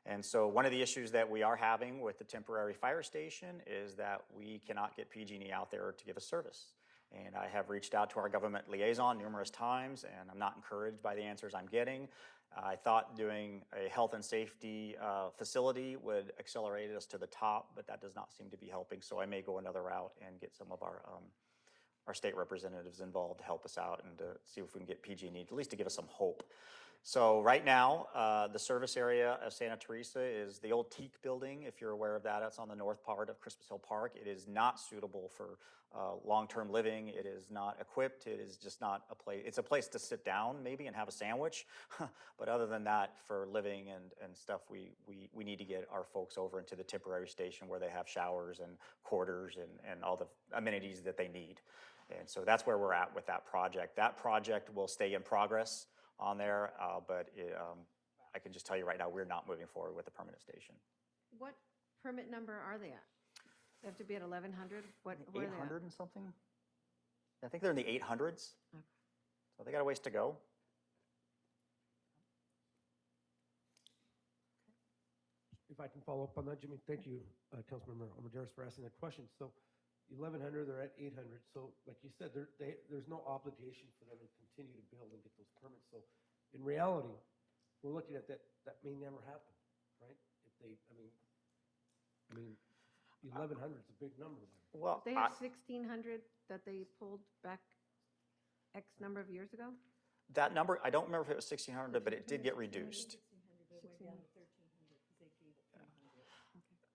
And so one of the issues that we are having with the temporary fire station is that we cannot get PG&E out there to give us service. And I have reached out to our government liaison numerous times, and I'm not encouraged by the answers I'm getting. I thought doing a health and safety facility would accelerate us to the top, but that does not seem to be helping. So I may go another route and get some of our state representatives involved to help us out and to see if we can get PG&E, at least to give us some hope. So right now, the service area of Santa Teresa is the old teak building. If you're aware of that, it's on the north part of Christmas Hill Park. It is not suitable for long-term living. It is not equipped. It is just not a place. It's a place to sit down maybe and have a sandwich. But other than that, for living and stuff, we need to get our folks over into the temporary station where they have showers and quarters and all the amenities that they need. And so that's where we're at with that project. That project will stay in progress on there, but I can just tell you right now, we're not moving forward with the permanent station. What permit number are they at? They have to be at 1100? What are they at? 800 and something? I think they're in the 800s. Okay. So they got a ways to go. If I can follow up on that, Jimmy, thank you, Councilmember Almaderis, for asking that question. So 1,100, they're at 800. So like you said, there's no obligation for them to continue to build and get those permits. So in reality, we're looking at that may never happen, right? If they, I mean, 1,100 is a big number there. Well, They have 1,600 that they pulled back X number of years ago? that number, I don't remember if it was 1,600, but it did get reduced.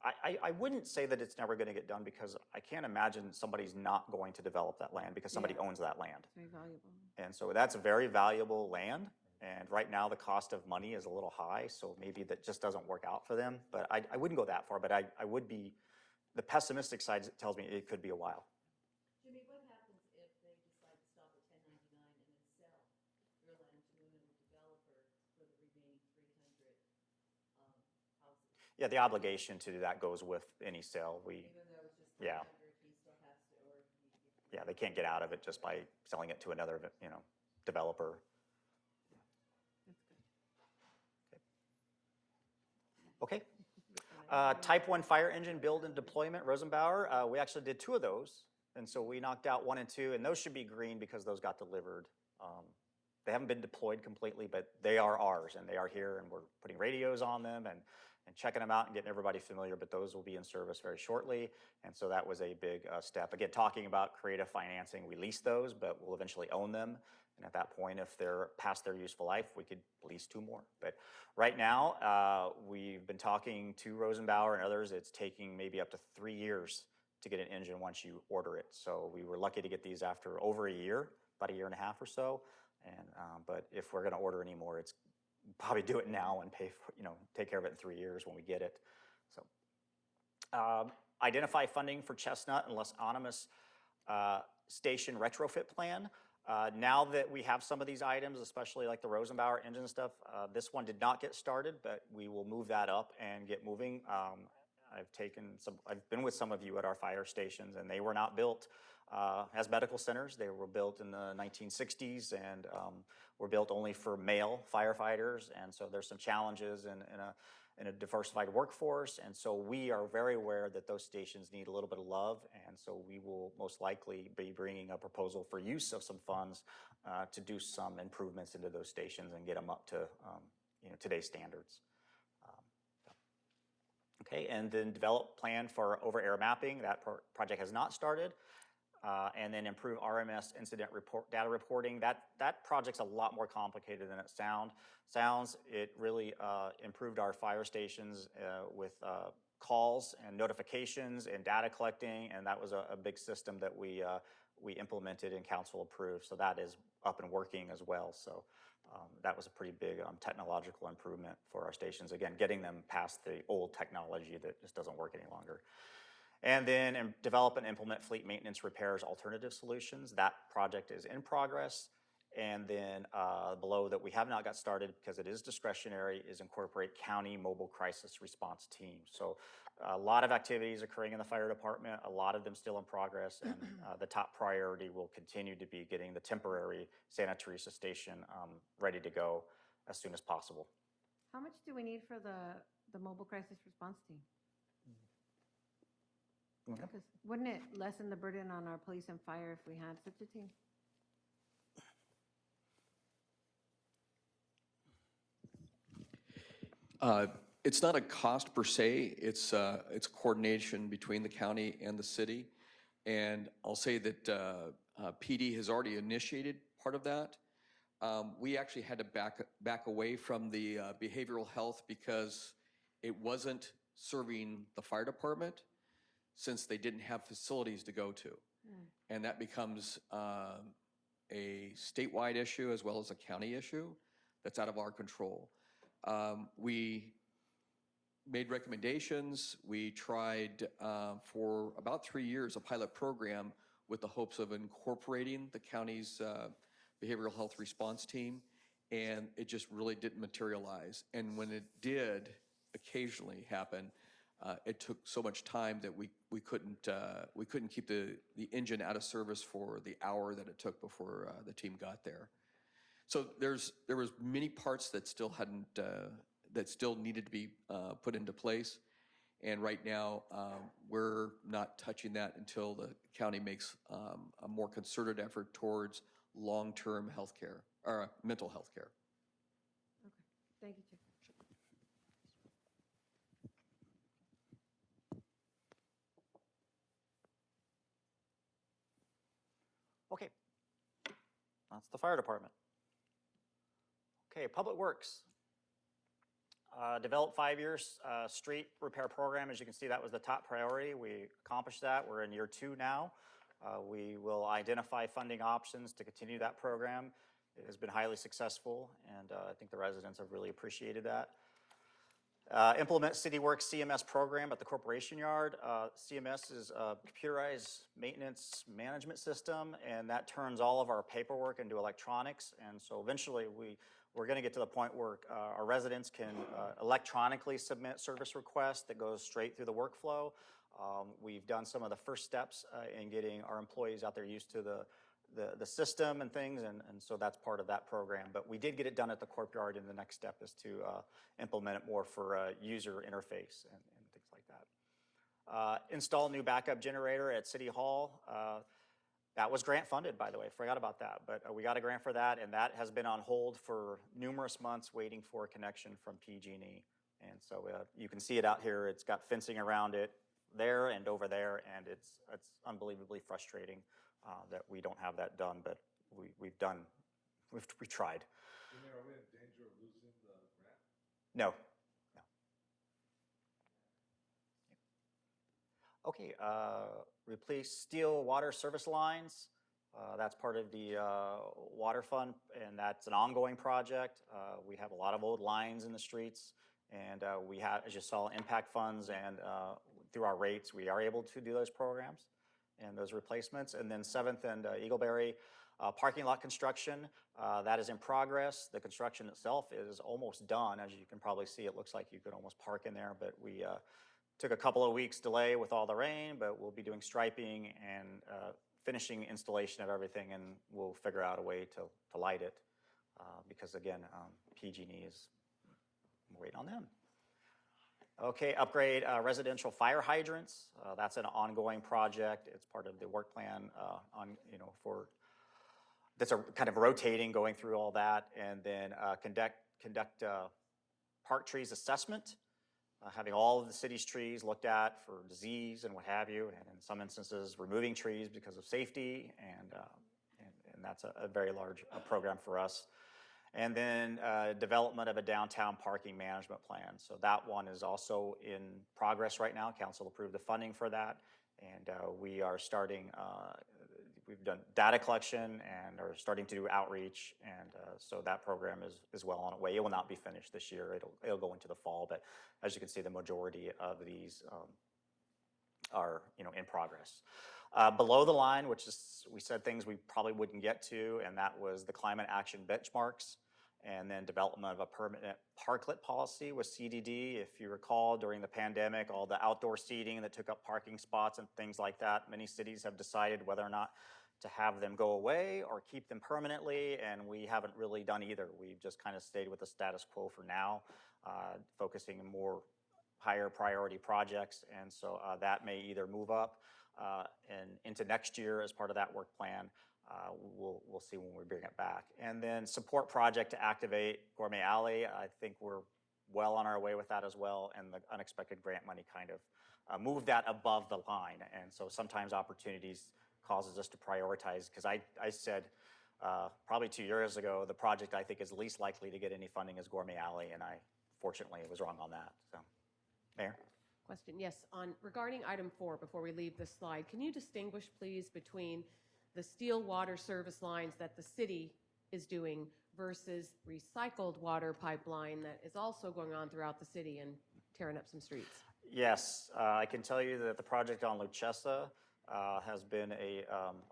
I wouldn't say that it's never going to get done because I can't imagine somebody's not going to develop that land because somebody owns that land. It's very valuable. And so that's very valuable land. And right now the cost of money is a little high, so maybe that just doesn't work out for them. But I wouldn't go that far, but I would be, the pessimistic side tells me it could be a while. Jimmy, what happens if they decide to stop at 1099 and then sell their land to another developer for the remaining 300 houses? Yeah, the obligation to do that goes with any sale. Even though it's just 300, yeah. he still has to, or he. Yeah, they can't get out of it just by selling it to another, developer. Okay. Type 1 fire engine build and deployment, Rosenbauer. We actually did 2 of those. And so we knocked out 1 and 2, and those should be green because those got delivered. They haven't been deployed completely, but they are ours, and they are here, and we're putting radios on them and checking them out and getting everybody familiar, but those will be in service very shortly. And so that was a big step. Again, talking about creative financing, we lease those, but we'll eventually own them. And at that point, if they're past their useful life, we could lease 2 more. But right now, we've been talking to Rosenbauer and others. It's taking maybe up to 3 years to get an engine once you order it. So we were lucky to get these after over a year, about a year and a half or so. And but if we're going to order any more, it's probably do it now and pay for, take care of it in 3 years when we get it. So identify funding for Chestnut and Los Animas station retrofit plan. Now that we have some of these items, especially like the Rosenbauer engine stuff, this one did not get started, but we will move that up and get moving. I've been with some of you at our fire stations, and they were not built as medical centers. They were built in the 1960s and were built only for male firefighters. And so there's some challenges in a diversified workforce. And so we are very aware that those stations need a little bit of love. And so we will most likely be bringing a proposal for use of some funds to do some improvements into those stations and get them up to today's standards. Okay, and then develop plan for over-air mapping. That project has not started. And then improve RMS incident data reporting. That project's a lot more complicated than it sounds. It really improved our fire stations with calls and notifications and data collecting, and that was a big system that we implemented and council approved. So that is up and working as well. So that was a pretty big technological improvement for our stations. Again, getting them past the old technology that just doesn't work any longer. And then develop and implement fleet maintenance repairs alternative solutions. That project is in progress. And then below that we have not got started because it is discretionary is incorporate county mobile crisis response teams. So a lot of activities occurring in the fire department, a lot of them still in progress. And the top priority will continue to be getting the temporary Santa Teresa station ready to go as soon as possible. How much do we need for the mobile crisis response team? Because wouldn't it lessen the burden on our police and fire if we had such a team? It's not a cost per se. It's coordination between the county and the city. And I'll say that PD has already initiated part of that. We actually had to back away from the behavioral health because it wasn't serving the fire department since they didn't have facilities to go to. And that becomes a statewide issue as well as a county issue that's out of our control. We made recommendations. We tried for about 3 years a pilot program with the hopes of incorporating the county's behavioral health response team, and it just really didn't materialize. And when it did occasionally happen, it took so much time that we couldn't keep the engine out of service for the hour that it took before the team got there. So there was many parts that still hadn't that still needed to be put into place, and right now we're not touching that until the county makes a more concerted effort towards long-term health care or mental health care. Okay, thank you, Chief. Okay, that's the fire department. Okay, Public Works. Developed 5 years street repair program. As you can see, that was the top priority. We accomplished that. We're in year 2 now. We will identify funding options to continue that program. It has been highly successful, and I think the residents have really appreciated that. Implement CityWorks CMS program at the Corporation Yard. CMS is a computerized maintenance management system, and that turns all of our paperwork into electronics. And so eventually we're going to get to the point where our residents can electronically submit service requests that goes straight through the workflow. We've done some of the first steps in getting our employees out there used to the system and things, and so that's part of that program. But we did get it done at the Corp Yard, and the next step is to implement it more for user interface and things like that. Install new backup generator at City Hall. That was grant funded, by the way. Forgot about that, but we got a grant for that, and that has been on hold for numerous months waiting for a connection from PG&E. And so you can see it out here. It's got fencing around it there and over there, and it's unbelievably frustrating that we don't have that done, but we tried. Jimmy, are we in danger of losing the grant? No. Okay, replace steel water service lines. That's part of the water fund, and that's an ongoing project. We have a lot of old lines in the streets, and we have, as you saw, impact funds, and through our rates, we are able to do those programs and those replacements. And then 7th and Eagleberry, parking lot construction, that is in progress. The construction itself is almost done. As you can probably see, it looks like you could almost park in there, but we took a couple of weeks delay with all the rain, but we'll be doing striping and finishing installation of everything, and we'll figure out a way to light it because, again, PG&E is waiting on them. Okay, upgrade residential fire hydrants. That's an ongoing project. It's part of the work plan that's a kind of rotating, going through all that, and then conduct park trees assessment, having all of the city's trees looked at for disease and what have you, and in some instances removing trees because of safety, and that's a very large program for us. And then development of a downtown parking management plan. So that one is also in progress right now. Council approved the funding for that, and we are starting, we've done data collection and are starting to do outreach, and so that program is well on its way. It will not be finished this year. It'll go into the fall, but as you can see, the majority of these are in progress. Below the line, which is, we said things we probably wouldn't get to, and that was the climate action benchmarks, and then development of a permanent parklet policy with CDD. If you recall, during the pandemic, all the outdoor seating that took up parking spots and things like that, many cities have decided whether or not to have them go away or keep them permanently, and we haven't really done either. We've just kind of stayed with the status quo for now, focusing on more higher priority projects, and so that may either move up and into next year as part of that work plan. We'll see when we bring it back. And then support project to activate Gourmet Alley. I think we're well on our way with that as well, and the unexpected grant money kind of moved that above the line. And so sometimes opportunities causes us to prioritize, because I said Probably 2 years ago, the project I think is least likely to get any funding is Gourmet Alley, and I fortunately was wrong on that. So, Mayor? Question, yes, regarding item 4, before we leave this slide, can you distinguish, please, between the steel water service lines that the city is doing versus recycled water pipeline that is also going on throughout the city and tearing up some streets? Yes, I can tell you that the project on Luchessa has been a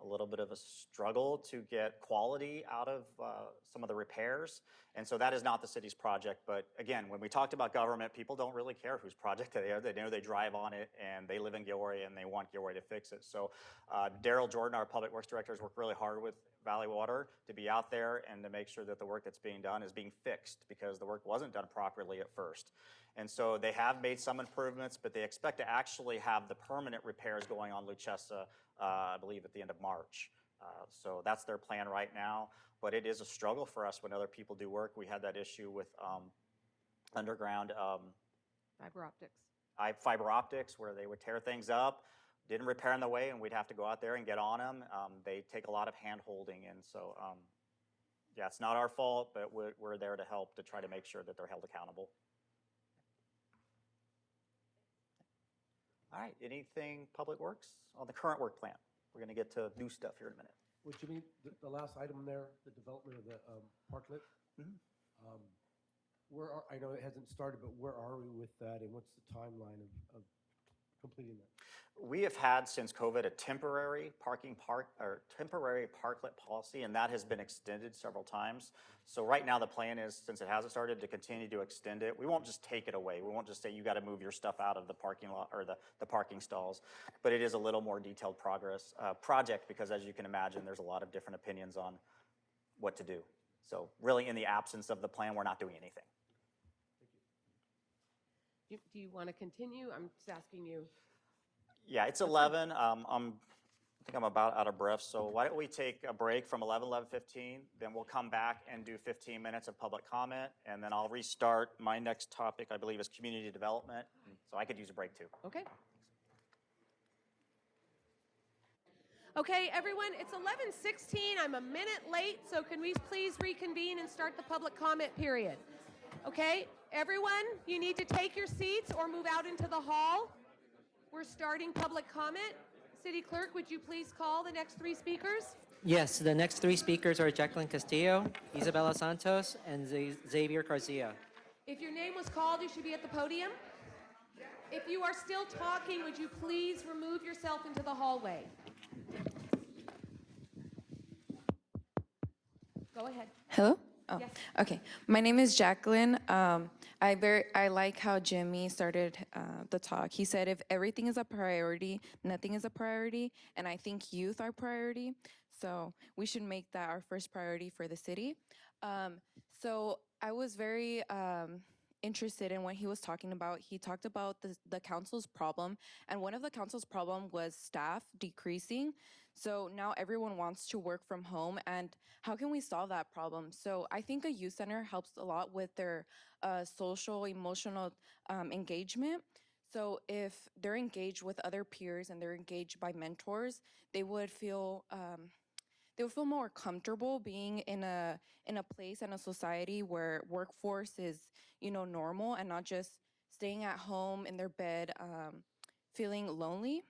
little bit of a struggle to get quality out of some of the repairs. And so that is not the city's project. But again, when we talked about government, people don't really care whose project they are. They know they drive on it and they live in Gilroy and they want Gilroy to fix it. So Daryl Jordan, our public works director, has worked really hard with Valley Water to be out there and to make sure that the work that's being done is being fixed, because the work wasn't done properly at first. And so they have made some improvements, but they expect to actually have the permanent repairs going on Luchessa, I believe, at the end of March. So that's their plan right now. But it is a struggle for us when other people do work. We had that issue with underground fiber optics, where they would tear things up, didn't repair in the way, and we'd have to go out there and get on them. They take a lot of hand holding, and so yeah, it's not our fault, but we're there to help to try to make sure that they're held accountable. All right, anything Public Works on the current work plan? We're going to get to new stuff here in a minute. Would you mean the last item there, the development of the parklet? I know it hasn't started, but where are we with that, and what's the timeline of completing that? We have had since COVID a temporary parklet policy, and that has been extended several times. So right now the plan is, since it hasn't started, to continue to extend it. We won't just take it away. We won't just say you got to move your stuff out of the parking lot or the parking stalls, but it is a little more detailed project, because as you can imagine, there's a lot of different opinions on what to do. So really, in the absence of the plan, we're not doing anything. Do you want to continue? I'm just asking you. Yeah, it's 11. I think I'm about out of breath, so why don't we take a break from 11:15, then we'll come back and do 15 minutes of public comment, and then I'll restart. My next topic, I believe, is community development, so I could use a break too. Okay. Okay, everyone, it's 11:16. I'm a minute late, so can we please reconvene and start the public comment period? Okay, everyone, you need to take your seats or move out into the hall. We're starting public comment. City Clerk, would you please call the next 3 speakers? Yes, the next 3 speakers are Jacqueline Castillo, Isabella Santos, and Xavier Garcia. If your name was called, you should be at the podium. If you are still talking, would you please remove yourself into the hallway? Go ahead. Hello? Oh, Yes. okay. My name is Jacqueline. I like how Jimmy started the talk. He said if everything is a priority, nothing is a priority, and I think youth are priority. So we should make that our first priority for the city. So I was very interested in what he was talking about. He talked about the council's problem, and one of the council's problem was staff decreasing. So now everyone wants to work from home, and how can we solve that problem? So I think a youth center helps a lot with their social, emotional engagement. So if they're engaged with other peers and they're engaged by mentors, they would feel more comfortable being in a place and a society where workforce is, normal, and not just staying at home in their bed, feeling lonely.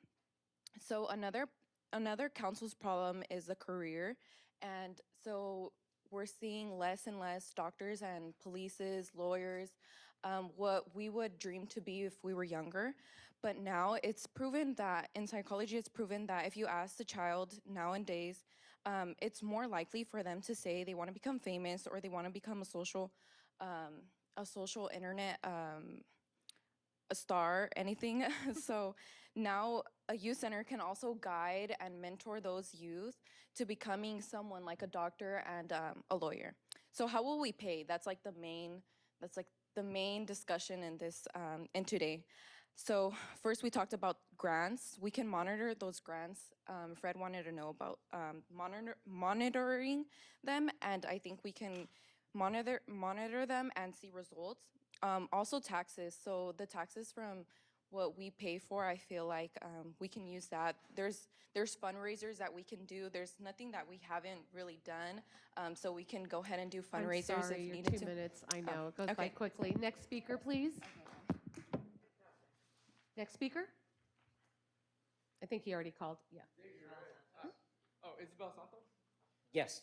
So another council's problem is the career, and so we're seeing less and less doctors and polices, lawyers, what we would dream to be if we were younger. But now it's proven that, in psychology, it's proven that if you ask the child nowadays, it's more likely for them to say they want to become famous or they want to become a social internet a star, anything. So now a youth center can also guide and mentor those youth to becoming someone like a doctor and a lawyer. So how will we pay? That's like the main discussion in this in today. So first we talked about grants. We can monitor those grants. Fred wanted to know about monitoring them, and I think we can monitor them and see results. Also taxes. So the taxes from what we pay for. I feel like we can use that. There's fundraisers that we can do. There's nothing that we haven't really done, so we can go ahead and do fundraisers I'm sorry, if you're needed 2 to. minutes. I Oh, know, it goes by okay. quickly. Next speaker, please. Next speaker? I think he already called, yeah. Oh, Isabel Santos? Yes.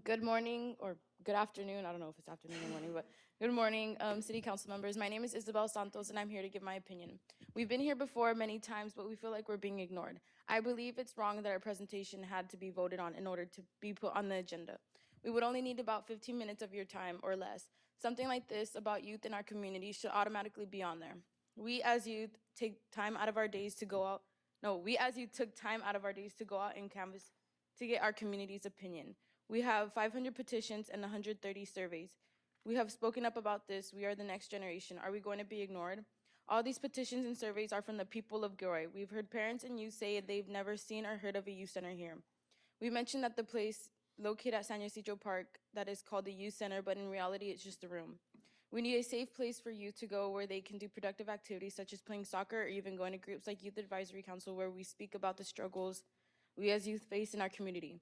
Good morning or good afternoon. I don't know if it's afternoon or morning, but good morning, City Council members. My name is Isabel Santos, and I'm here to give my opinion. We've been here before many times, but we feel like we're being ignored. I believe it's wrong that our presentation had to be voted on in order to be put on the agenda. We would only need about 15 minutes of your time or less. Something like this about youth in our community should automatically be on there. We as youth take time out of our days to go out. No, we as youth took time out of our days to go out and canvass to get our community's opinion. We have 500 petitions and 130 surveys. We have spoken up about this. We are the next generation. Are we going to be ignored? All these petitions and surveys are from the people of Gilroy. We've heard parents and youth say they've never seen or heard of a youth center here. We mentioned that the place located at San Ysidro Park that is called the youth center, but in reality, it's just a room. We need a safe place for youth to go where they can do productive activities such as playing soccer or even going to groups like Youth Advisory Council where we speak about the struggles we as youth face in our community.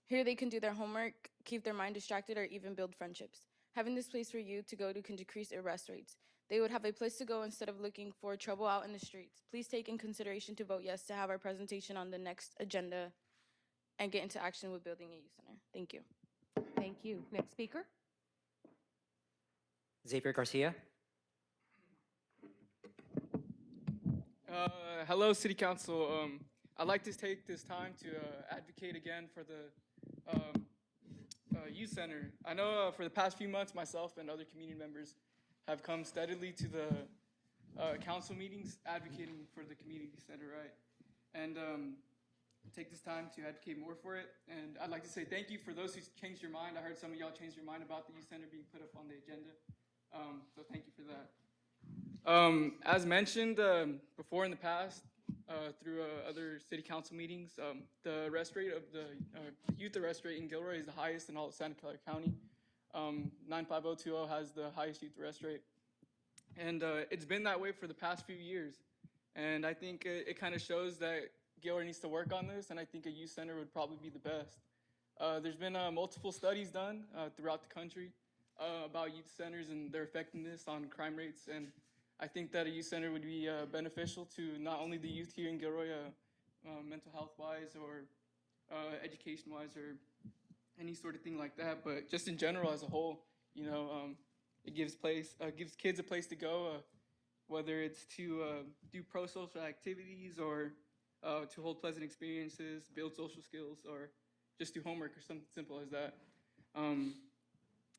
Here they can do their homework, keep their mind distracted, or even build friendships. Having this place for youth to go to can decrease arrest rates. They would have a place to go instead of looking for trouble out in the streets. Please take in consideration to vote yes to have our presentation on the next agenda and get into action with building a youth center. Thank you. Thank you. Next speaker. Xavier Garcia. Hello, City Council. I'd like to take this time to advocate again for the youth center. I know for the past few months, myself and other community members have come steadily to the council meetings advocating for the community center, right? And take this time to advocate more for it. And I'd like to say thank you for those who changed your mind. I heard some of y'all changed your mind about the youth center being put up on the agenda. So thank you for that. As mentioned before in the past, through other city council meetings, the arrest rate of the youth arrest rate in Gilroy is the highest in all of Santa Clara County. 95020 has the highest youth arrest rate. And it's been that way for the past few years. And I think it kind of shows that Gilroy needs to work on this, and I think a youth center would probably be the best. There's been multiple studies done throughout the country about youth centers and their effectiveness on crime rates, and I think that a youth center would be beneficial to not only the youth here in Gilroy, mental health-wise or education-wise or any sort of thing like that, but just in general as a whole. You know, it gives kids a place to go, whether it's to do pro-social activities or to hold pleasant experiences, build social skills, or just do homework or something simple as that.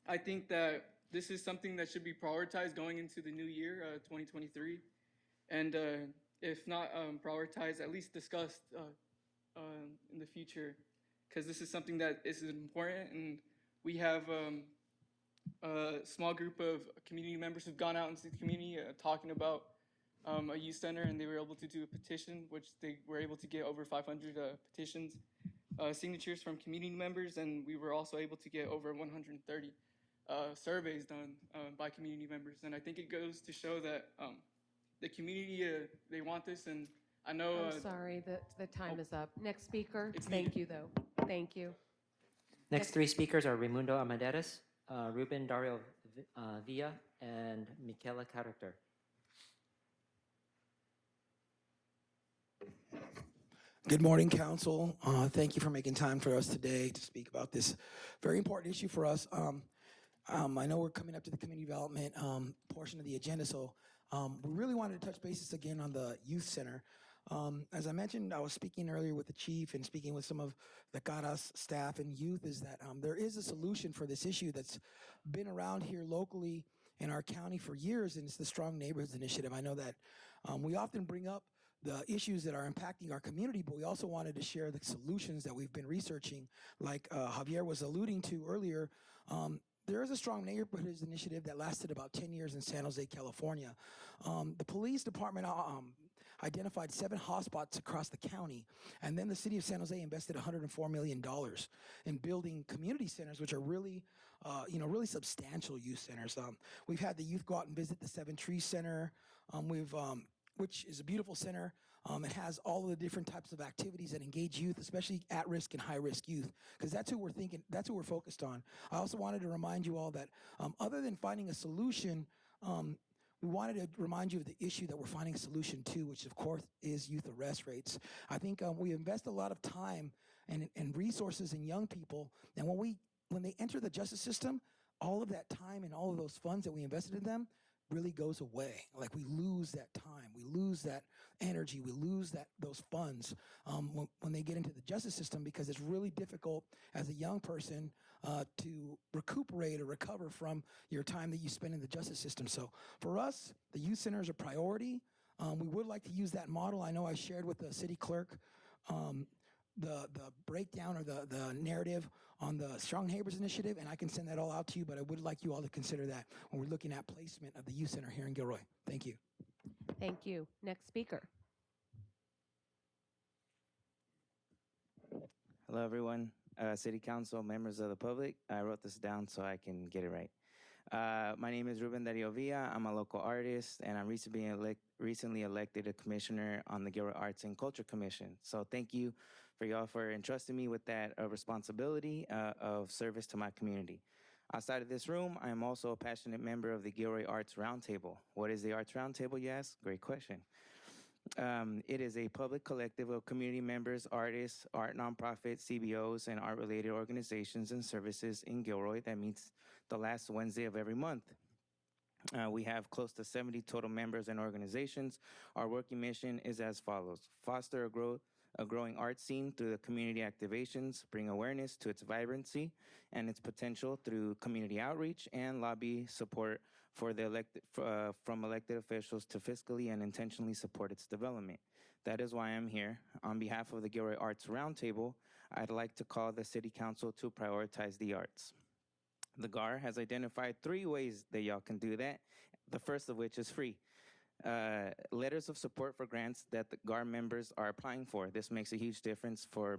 I think that this is something that should be prioritized going into the new year, 2023. And if not prioritized, at least discussed in the future, because this is something that is important. And we have a small group of community members who've gone out into the community talking about a youth center, and they were able to do a petition, which they were able to get over 500 petitions, signatures from community members, and we were also able to get over 130 surveys done by community members. And I think it goes to show that the community, they want this, and I know— I'm sorry, the time is up. Next speaker. It's Thank needed. you, though. Thank you. Next three speakers are Raimundo Amadeus, Ruben Dario Villa, and Michaela Character. Good morning, Council. Thank you for making time for us today to speak about this very important issue for us. I know we're coming up to the community development portion of the agenda, so we really wanted to touch bases again on the youth center. As I mentioned, I was speaking earlier with the chief and speaking with some of the CARA's staff and youth, is that there is a solution for this issue that's been around here locally in our county for years, and it's the Strong Neighborhoods Initiative. I know that we often bring up the issues that are impacting our community, but we also wanted to share the solutions that we've been researching. Like Javier was alluding to earlier, there is a Strong Neighborhoods Initiative that lasted about 10 years in San Jose, California. The police department identified 7 hotspots across the county. And then the city of San Jose invested $104 million in building community centers, which are really, really substantial youth centers. We've had the youth go out and visit the Seven Trees Center, which is a beautiful center. It has all of the different types of activities that engage youth, especially at-risk and high-risk youth, because that's who we're focused on. I also wanted to remind you all that other than finding a solution, we wanted to remind you of the issue that we're finding a solution to, which of course is youth arrest rates. I think we invest a lot of time and resources in young people, and when they enter the justice system, all of that time and all of those funds that we invested in them really goes away. Like we lose that time, we lose that energy, we lose those funds when they get into the justice system, because it's really difficult as a young person to recuperate or recover from your time that you spend in the justice system. So for us, the youth center is a priority. We would like to use that model. I know I shared with the city clerk the breakdown or the narrative on the Strong Neighbors Initiative, and I can send that all out to you, but I would like you all to consider that when we're looking at placement of the youth center here in Gilroy. Thank you. Thank you. Next speaker. Hello, everyone. City Council, members of the public. I wrote this down so I can get it right. My name is Ruben Dario Villa. I'm a local artist, and I'm recently elected a commissioner on the Gilroy Arts and Culture Commission. So thank you for y'all for entrusting me with that responsibility of service to my community. Outside of this room, I am also a passionate member of the Gilroy Arts Roundtable. What is the Arts Roundtable, you ask? Great question. It is a public collective of community members, artists, art nonprofits, CBOs, and art-related organizations and services in Gilroy that meets the last Wednesday of every month. We have close to 70 total members and organizations. Our working mission is as follows: foster a growing art scene through the community activations, bring awareness to its vibrancy and its potential through community outreach, and lobby support for the from elected officials to fiscally and intentionally support its development. That is why I'm here. On behalf of the Gilroy Arts Roundtable, I'd like to call the City Council to prioritize the arts. The GAR has identified 3 ways that y'all can do that, the first of which is free. Letters of support for grants that the GAR members are applying for. This makes a huge difference for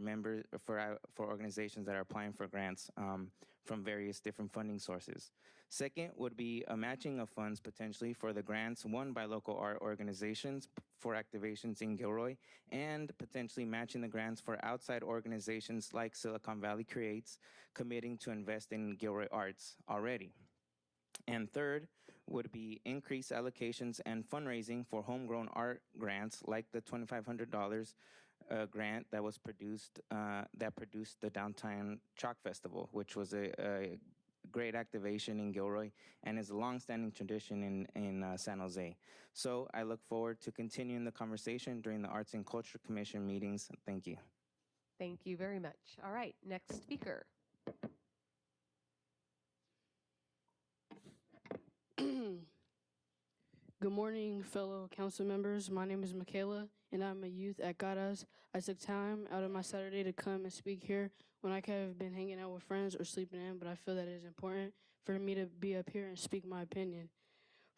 organizations that are applying for grants from various different funding sources. Second would be a matching of funds potentially for the grants won by local art organizations for activations in Gilroy, and potentially matching the grants for outside organizations like Silicon Valley Creates, committing to invest in Gilroy arts already. And third would be increased allocations and fundraising for homegrown art grants, like the $2,500 grant that was produced the Downtown Chalk Festival, which was a great activation in Gilroy and is a long-standing tradition in San Jose. So I look forward to continuing the conversation during the Arts and Culture Commission meetings. Thank you. Thank you very much. All right, next speaker. Good morning, fellow council members. My name is Michaela, and I'm a youth at Garas. I took time out of my Saturday to come and speak here when I could have been hanging out with friends or sleeping in, but I feel that it is important for me to be up here and speak my opinion.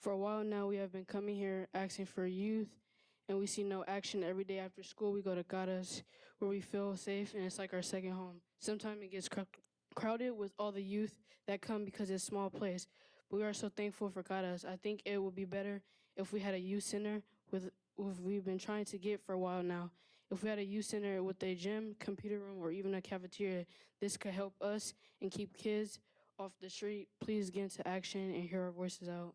For a while now, we have been coming here asking for youth, and we see no action. Every day after school, we go to Garas, where we feel safe, and it's like our second home. Sometimes it gets crowded with all the youth that come because it's a small place. We are so thankful for Garas. I think it would be better if we had a youth center with we've been trying to get for a while now. If we had a youth center with a gym, computer room, or even a cafeteria, this could help us and keep kids off the street. Please get into action and hear our voices out.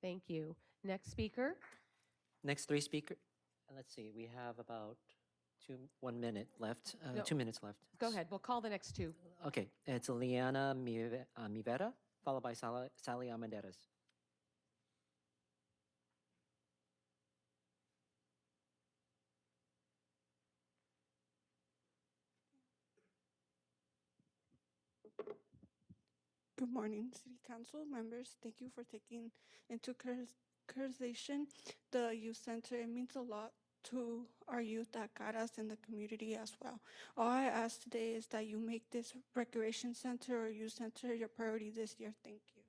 Thank you. Next speaker. Next 3 speakers. Let's see, we have about 1 minute left, No. 2 minutes left. Go ahead. We'll call the next 2. Okay, it's Liana Mivera, followed by Sally Amadeus. Good morning, City Council members. Thank you for taking into consideration the youth center. It means a lot to our youth at Caras and the community as well. All I ask today is that you make this recreation center or youth center your priority this year. Thank you.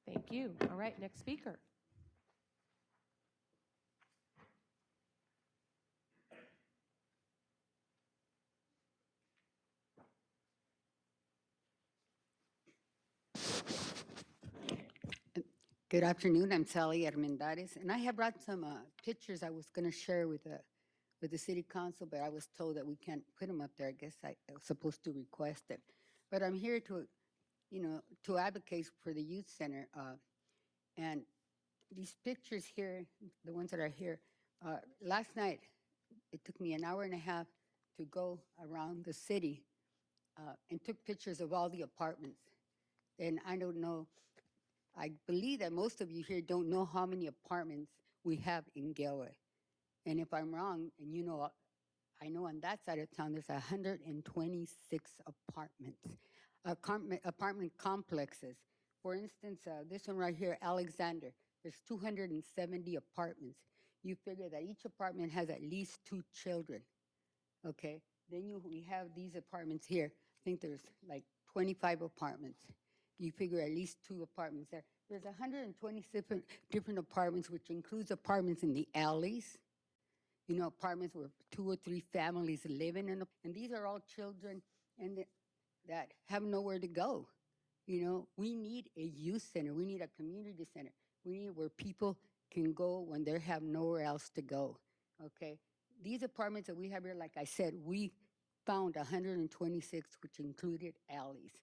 Thank you. All right, next speaker. Good afternoon. I'm Sally Armendariz, and I have brought some pictures I was going to share with the city council, but I was told that we can't put them up there. I guess I was supposed to request it. But I'm here to advocate for the youth center. And these pictures here, the ones that are here, last night it took me an hour and a half to go around the city and took pictures of all the apartments. And I don't know. I believe that most of you here don't know how many apartments we have in Gilroy. And if I'm wrong, and I know on that side of town there's 126 apartment complexes. For instance, this one right here, Alexander, there's 270 apartments. You figure that each apartment has at least 2 children, okay? Then we have these apartments here. I think there's like 25 apartments. You figure at least 2 apartments there. There's 127 different apartments, which includes apartments in the alleys, apartments where 2 or 3 families live in. And these are all children that have nowhere to go. We need a youth center. We need a community center. We need where people can go when they have nowhere else to go, okay? These apartments that we have here, like I said, we found 126, which included alleys.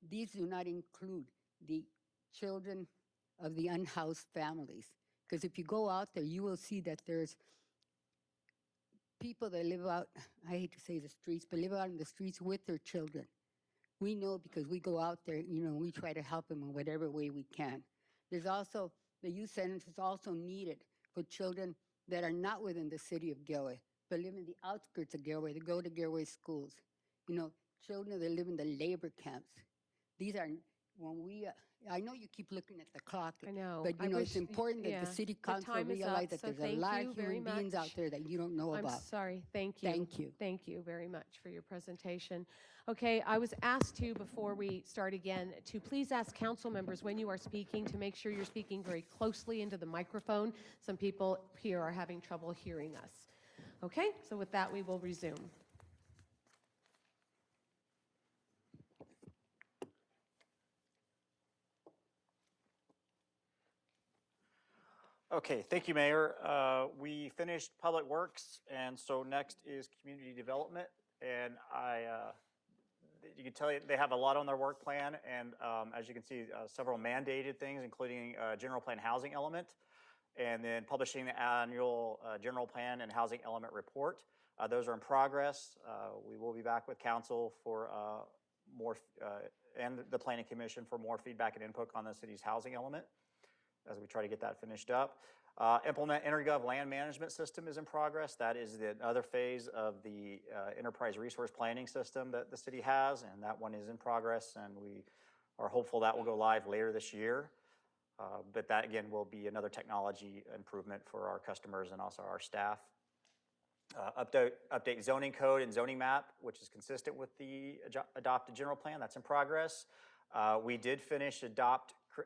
These do not include the children of the unhoused families. Because if you go out there, you will see that there's people that live out, I hate to say the streets, but live out in the streets with their children. We know because we go out there, we try to help them in whatever way we can. There's also, the youth centers is also needed for children that are not within the city of Gilroy, but live in the outskirts of Gilroy, to go to Gilroy schools. Children that live in the labor camps. These are, I know you keep looking at the clock. I know. But, I wish it's important that the city council time is realize up, that so there's a thank lot you of very human beings much. out there that you don't know I'm about. sorry. Thank you. Thank you. Thank you very much for your presentation. Okay, I was asked to, before we start again, to please ask council members when you are speaking to make sure you're speaking very closely into the microphone. Some people here are having trouble hearing us. Okay, so with that, we will resume. Okay, thank you, Mayor. We finished Public Works, and so next is Community Development. And you can tell they have a lot on their work plan, and as you can see, several mandated things, including general plan housing element, and then publishing the annual general plan and housing element report. Those are in progress. We will be back with council for more, and the Planning Commission for more feedback and input on the city's housing element as we try to get that finished up. Implement EnerGov land management system is in progress. That is the other phase of the enterprise resource planning system that the city has, and that one is in progress, and we are hopeful that will go live later this year. But that, again, will be another technology improvement for our customers and also our staff. Update zoning code and zoning map, which is consistent with the adopted general plan. That's in progress. We did finish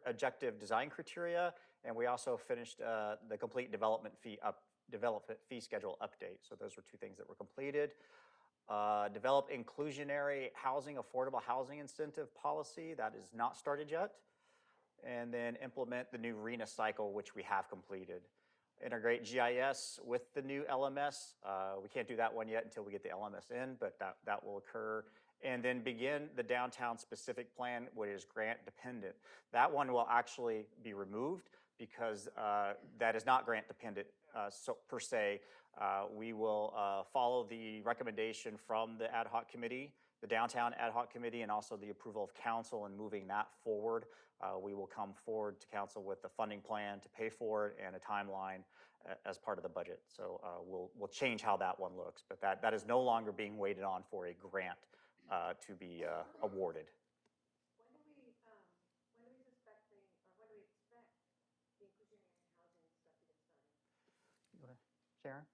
objective design criteria, and we also finished the complete development fee schedule update. So those were 2 things that were completed. Develop inclusionary housing, affordable housing incentive policy. That is not started yet. And then implement the new RENA cycle, which we have completed. Integrate GIS with the new LMS. We can't do that one yet until we get the LMS in, but that will occur. And then begin the downtown specific plan, which is grant dependent. That one will actually be removed because that is not grant dependent per se. We will follow the recommendation from the ad hoc committee, the downtown ad hoc committee, and also the approval of council and moving that forward. We will come forward to council with the funding plan to pay for it and a timeline as part of the budget. So we'll change how that one looks, but that is no longer being waited on for a grant to be awarded. When do we expect the inclusionary housing stuff to get started? Sharon?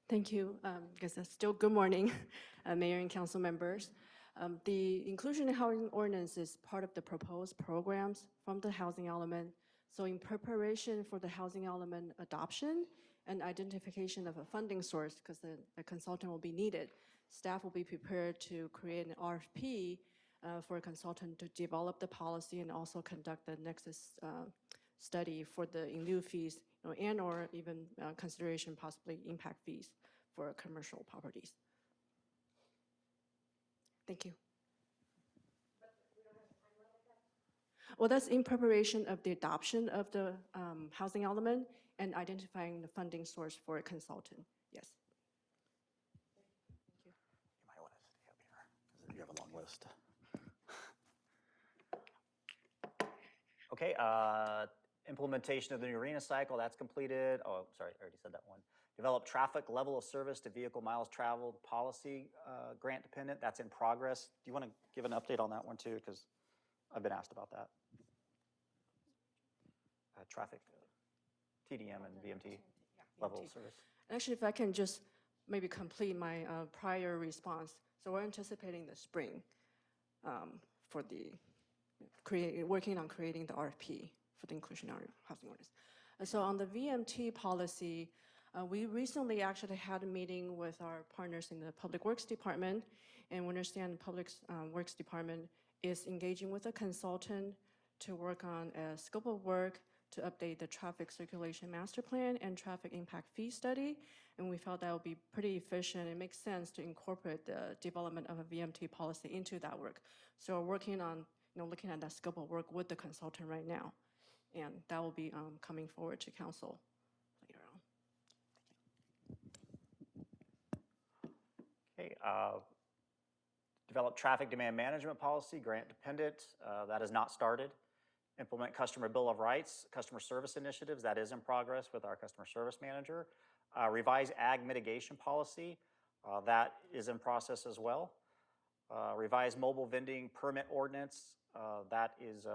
Thank you. Guess that's still good morning, Mayor and council members. The inclusionary housing ordinance is part of the proposed programs from the housing element. So in preparation for the housing element adoption and identification of a funding source, because the consultant will be needed. Staff will be prepared to create an RFP for a consultant to develop the policy and also conduct the nexus study for the in lieu fees, and or even consideration possibly impact fees for commercial properties. Thank you. Well, that's in preparation of the adoption of the housing element and identifying the funding source for a consultant. Yes. You might want to stay up here because you have a long list. Okay, implementation of the new arena cycle, that's completed. Oh, sorry, I already said that one. Develop traffic level of service to vehicle miles traveled policy grant dependent, that's in progress. Do you want to give an update on that one too? Because I've been asked about that. Traffic, TDM and VMT level of service. Actually, if I can just maybe complete my prior response. So we're anticipating the spring for the working on creating the RFP for the inclusionary housing ordinance. So on the VMT policy, we recently actually had a meeting with our partners in the Public Works Department, and we understand the Public Works Department is engaging with a consultant to work on a scope of work to update the traffic circulation master plan and traffic impact fee study. And we felt that would be pretty efficient. It makes sense to incorporate the development of a VMT policy into that work. So we're working on looking at that scope of work with the consultant right now. And that will be coming forward to council later on. Okay, develop traffic demand management policy, grant dependent, that has not started. Implement customer bill of rights, customer service initiatives, that is in progress with our customer service manager. Revise ag mitigation policy, that is in process as well. Revise mobile vending permit ordinance, that is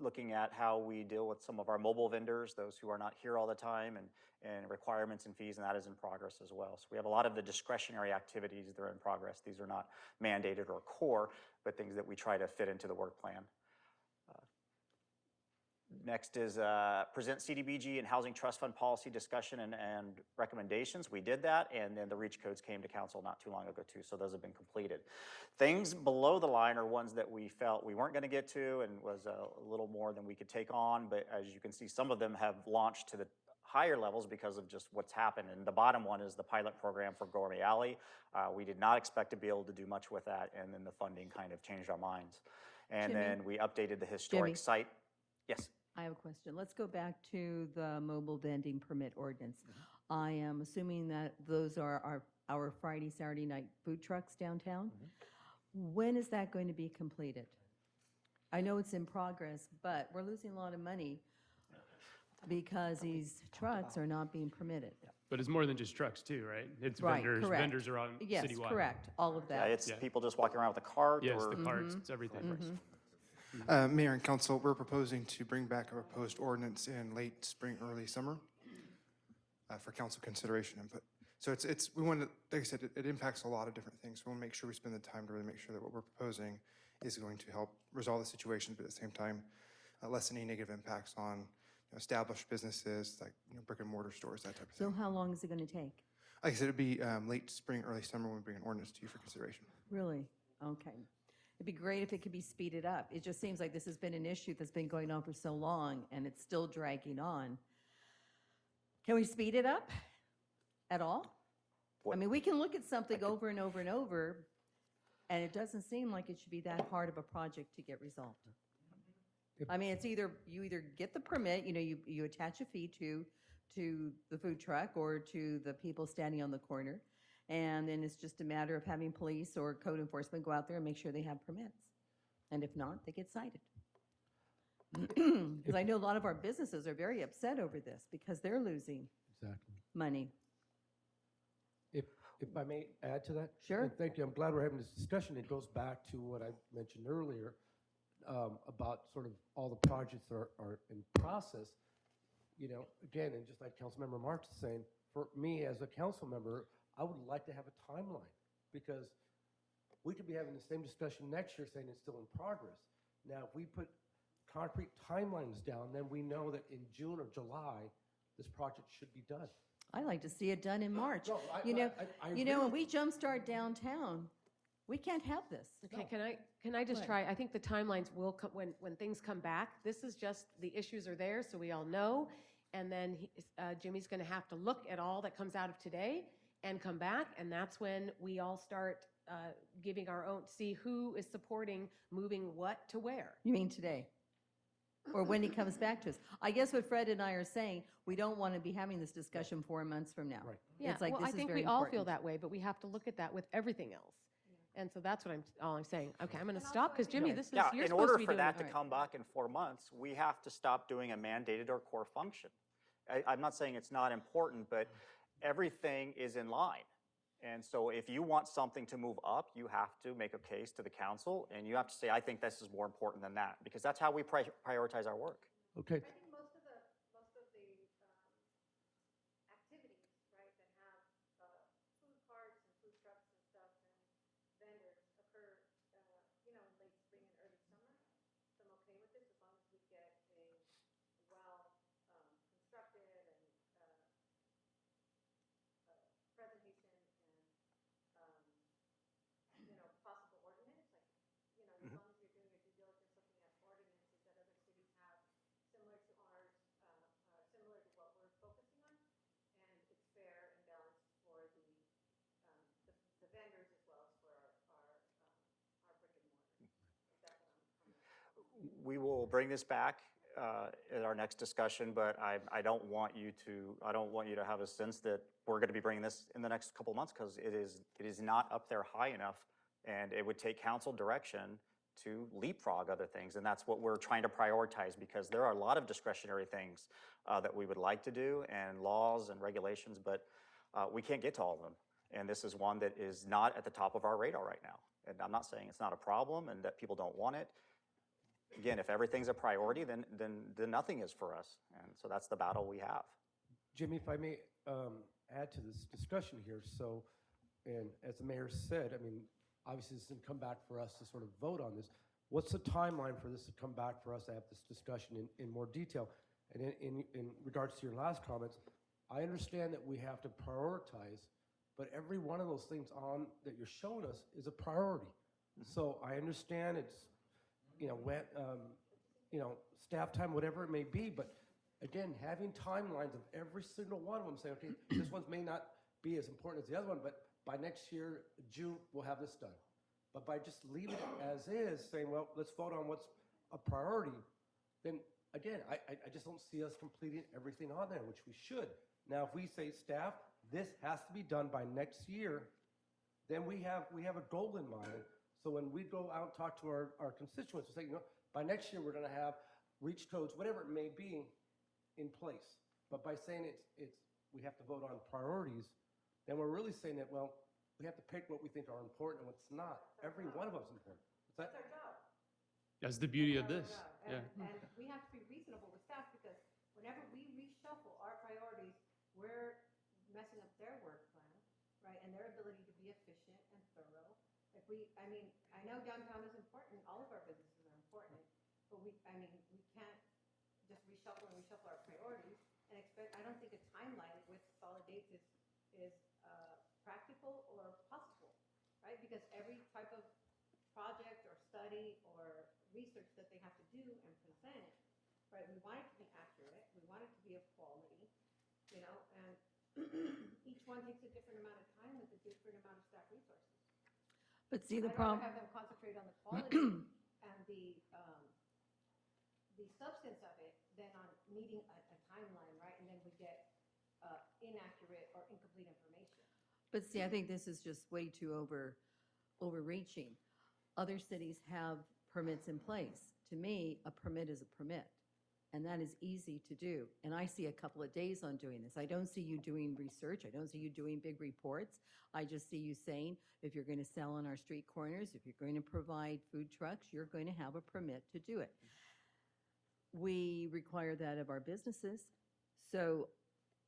looking at how we deal with some of our mobile vendors, those who are not here all the time, and requirements and fees, and that is in progress as well. So we have a lot of the discretionary activities that are in progress. These are not mandated or core, but things that we try to fit into the work plan. Next is present CDBG and Housing Trust Fund policy discussion and recommendations. We did that, and then the REACH codes came to council not too long ago too, so those have been completed. Things below the line are ones that we felt we weren't going to get to and was a little more than we could take on, but as you can see, some of them have launched to the higher levels because of just what's happened. And the bottom one is the pilot program for Gourmet Alley. We did not expect to be able to do much with that, and then the funding kind of changed our minds. And Jimmy? then we updated the historic Jimmy? site. Yes. I have a question. Let's go back to the mobile vending permit ordinance. I am assuming that those are our Friday, Saturday night food trucks downtown. When is that going to be completed? I know it's in progress, but we're losing a lot of money because these trucks are not being permitted. But it's more than just trucks too, right? It's Right, vendors. correct. Vendors are on Yes, citywide. correct. All of Yeah, that. it's people just walking around with a cart. Yes, or, the carts, it's everything. Mayor and Council, we're proposing to bring back a proposed ordinance in late spring, early summer for council consideration input. So we want to, like I said, it impacts a lot of different things. We want to make sure we spend the time to really make sure that what we're proposing is going to help resolve the situation, but at the same time, lessen any negative impacts on established businesses like brick and mortar stores, that type of thing. So how long is it going to take? Like I said, it'd be late spring, early summer when we bring an ordinance to you for consideration. Really? Okay. It'd be great if it could be speeded up. It just seems like this has been an issue that's been going on for so long, and it's still dragging on. Can we speed it up at all? I mean, we can look at something over and over and over, and it doesn't seem like it should be that hard of a project to get resolved. I mean, it's either you get the permit, you attach a fee to the food truck or to the people standing on the corner, and then it's just a matter of having police or code enforcement go out there and make sure they have permits. And if not, they get cited. Because I know a lot of our businesses are very upset over this because they're losing money. If I may add to that? Sure. And thank you. I'm glad we're having this discussion. It goes back to what I mentioned earlier about sort of all the projects that are in process. Again, and just like Councilmember Marks is saying, for me as a council member, I would like to have a timeline because we could be having the same discussion next year saying it's still in progress. Now, if we put concrete timelines down, then we know that in June or July, this project should be done. I like to see it done in March. No, I- You know, I you agree know, when with we jumpstart downtown, we can't have this. Okay, can I just Go try? I think the timelines will come when things come back. This is just the issues are there, so we all know. And then Jimmy's going to have to look at all that comes out of today and come back, and that's when we all start giving our own, see who is supporting moving what to where. You mean today? Or when he comes back to us? I guess what Fred and I are saying, we don't want to be having this discussion 4 months from now. Right. Yeah, It's like, well, this I is think very we all feel important. that way, but we have to look at that with everything else. And so that's what all I'm saying. Okay, I'm going to stop because Jimmy, this is Yeah, you're in supposed order to be for doing that it. to come back in 4 months, we have to stop doing a mandated or core function. I'm not saying it's not important, but everything is in line. And so if you want something to move up, you have to make a case to the council, and you have to say, I think this is more important than that, because that's how we prioritize our work. Okay. I think most of the activities, right, that have food carts and food trucks and stuff and vendors occur, you know, in late spring and early summer. So I'm okay with this as long as we get a well constructed and presentation and you know, possible ordinance. Like, you know, as long as you're doing your due diligence looking at ordinances that other cities have similar to ours, similar to what we're focusing on, and it's fair and balanced for the vendors as well as for our brick and mortar. That's what I'm We will bring this back at our next discussion, but I don't want you to have a sense that we're going to be bringing this in the next couple of months, because it is not up there high enough, and it would take council direction to leapfrog other things, and that's what we're trying to prioritize, because there are a lot of discretionary things that we would like to do, and laws and regulations, but we can't get to all of them, and this is one that is not at the top of our radar right now. And I'm not saying it's not a problem and that people don't want it. Again, if everything's a priority, then nothing is for us, and so that's the battle we have. Jimmy, if I may add to this discussion here, so, and as the mayor said, I mean, obviously this didn't come back for us to sort of vote on this. What's the timeline for this to come back for us to have this discussion in more detail? And in regards to your last comments, I understand that we have to prioritize, but every one of those things that you're showing us is a priority. So I understand it's, staff time, whatever it may be, but again, having timelines of every single one of them, saying, okay, this one may not be as important as the other one, but by next year, June, we'll have this done. But by just leaving it as is, saying, well, let's vote on what's a priority, then again, I just don't see us completing everything on there, which we should. Now, if we say, staff, this has to be done by next year, then we have a goal in mind. So when we go out and talk to our constituents, we say, by next year, we're going to have reach codes, whatever it may be, in place. But by saying we have to vote on priorities, then we're really saying that, well, we have to pick what we think are important and what's not. Every one of us is important. That's our job. That's the beauty of this. Yeah. And we have to be reasonable with staff, because whenever we reshuffle our priorities, we're messing up their work plan, right? And their ability to be efficient and thorough. I know downtown is important, all of our businesses are important, but we can't just reshuffle our priorities and expect, I don't think a timeline with solid dates is practical or possible, right? Because every type of project or study or research that they have to do and present, right? We want it to be accurate, we want it to be of quality, and each one takes a different amount of time with a different amount of staff resources. But see, the I'd problem. rather have them concentrate on the quality and the substance of it than on needing a timeline, right? And then we get inaccurate or incomplete information. But see, I think this is just way too overreaching. Other cities have permits in place. To me, a permit is a permit, and that is easy to do. And I see a couple of days on doing this. I don't see you doing research. I don't see you doing big reports. I just see you saying, if you're going to sell on our street corners, if you're going to provide food trucks, you're going to have a permit to do it. We require that of our businesses, so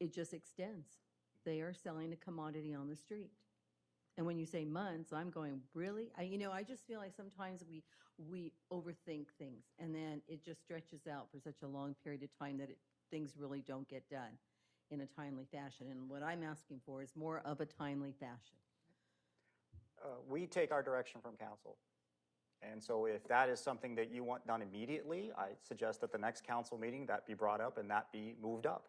it just extends. They are selling a commodity on the street. And when you say months, I'm going, really? I just feel like sometimes we overthink things, and then it just stretches out for such a long period of time that things really don't get done. in a timely fashion. And what I'm asking for is more of a timely fashion. We take our direction from council. And so if that is something that you want done immediately, I suggest that the next council meeting that be brought up and that be moved up.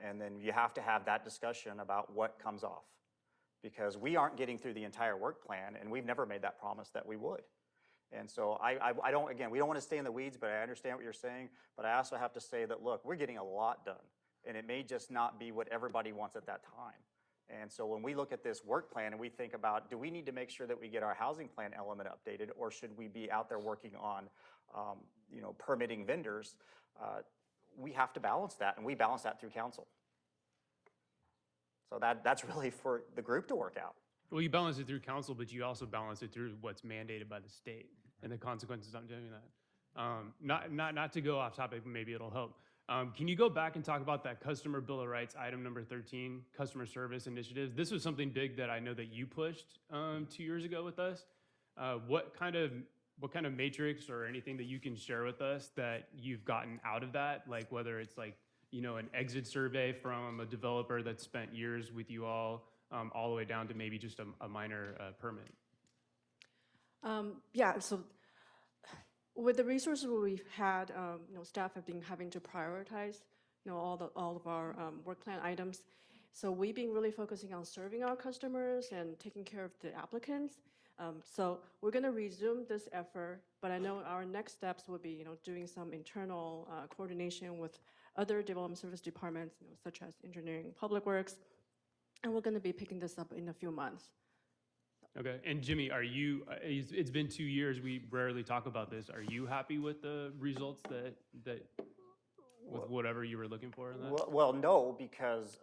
And then you have to have that discussion about what comes off. Because we aren't getting through the entire work plan, and we've never made that promise that we would. And so I don't, again, we don't want to stay in the weeds, but I understand what you're saying. But I also have to say that, look, we're getting a lot done. And it may just not be what everybody wants at that time. And so when we look at this work plan and we think about, do we need to make sure that we get our housing plan element updated, or should we be out there working on, permitting vendors? We have to balance that, and we balance that through council. So that's really for the group to work out. Well, you balance it through council, but you also balance it through what's mandated by the state and the consequences of doing that. Not to go off topic, but maybe it'll help. Can you go back and talk about that customer bill of rights, item number 13, customer service initiatives? This was something big that I know that you pushed 2 years ago with us. What kind of matrix or anything that you can share with us that you've gotten out of that? Like whether it's like, an exit survey from a developer that spent years with you all the way down to maybe just a minor permit. Yeah, so with the resources we've had, staff have been having to prioritize, all of our work plan items. So we've been really focusing on serving our customers and taking care of the applicants. So we're going to resume this effort, but I know our next steps will be, doing some internal coordination with other development service departments, such as engineering, public works, and we're going to be picking this up in a few months. Okay, and Jimmy, are you? It's been 2 years. We rarely talk about this. Are you happy with the results that with whatever you were looking for in that? Well, no, because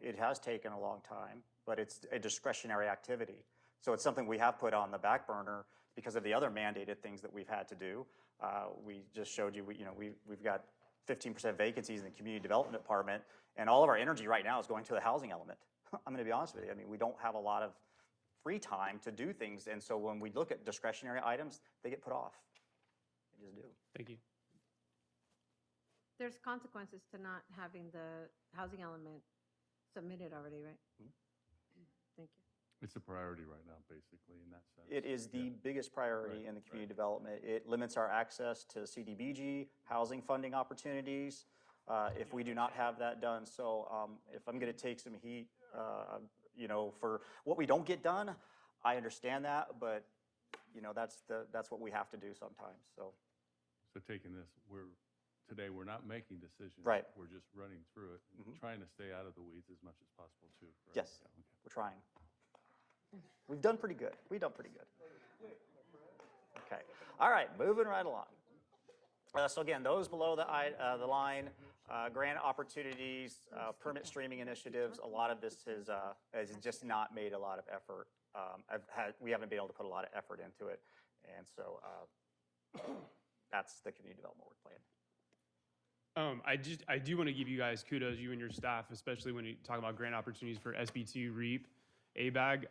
it has taken a long time, but it's a discretionary activity. So it's something we have put on the back burner because of the other mandated things that we've had to do. We just showed you, we've got 15% vacancies in the community development department, and all of our energy right now is going to the housing element. I'm going to be honest with you. I mean, we don't have a lot of free time to do things, and so when we look at discretionary items, they get put off. They just do. Thank you. There's consequences to not having the housing element submitted already, right? Thank you. It's a priority right now, basically, in that sense. It is the biggest priority in the community development. It limits our access to CDBG, housing funding opportunities, if we do not have that done. So if I'm going to take some heat, for what we don't get done, I understand that, but that's what we have to do sometimes. So taking this, today we're not making decisions. Right. We're just running through it, trying to stay out of the weeds as much as possible too. Yes, we're trying. We've done pretty good. Okay. All right, moving right along. So again, those below the line, grant opportunities, permit streaming initiatives, a lot of this has just not made a lot of effort. We haven't been able to put a lot of effort into it. And so that's the community development work plan. I do want to give you guys kudos, you and your staff, especially when you talk about grant opportunities for SB2 REAP. ABAG.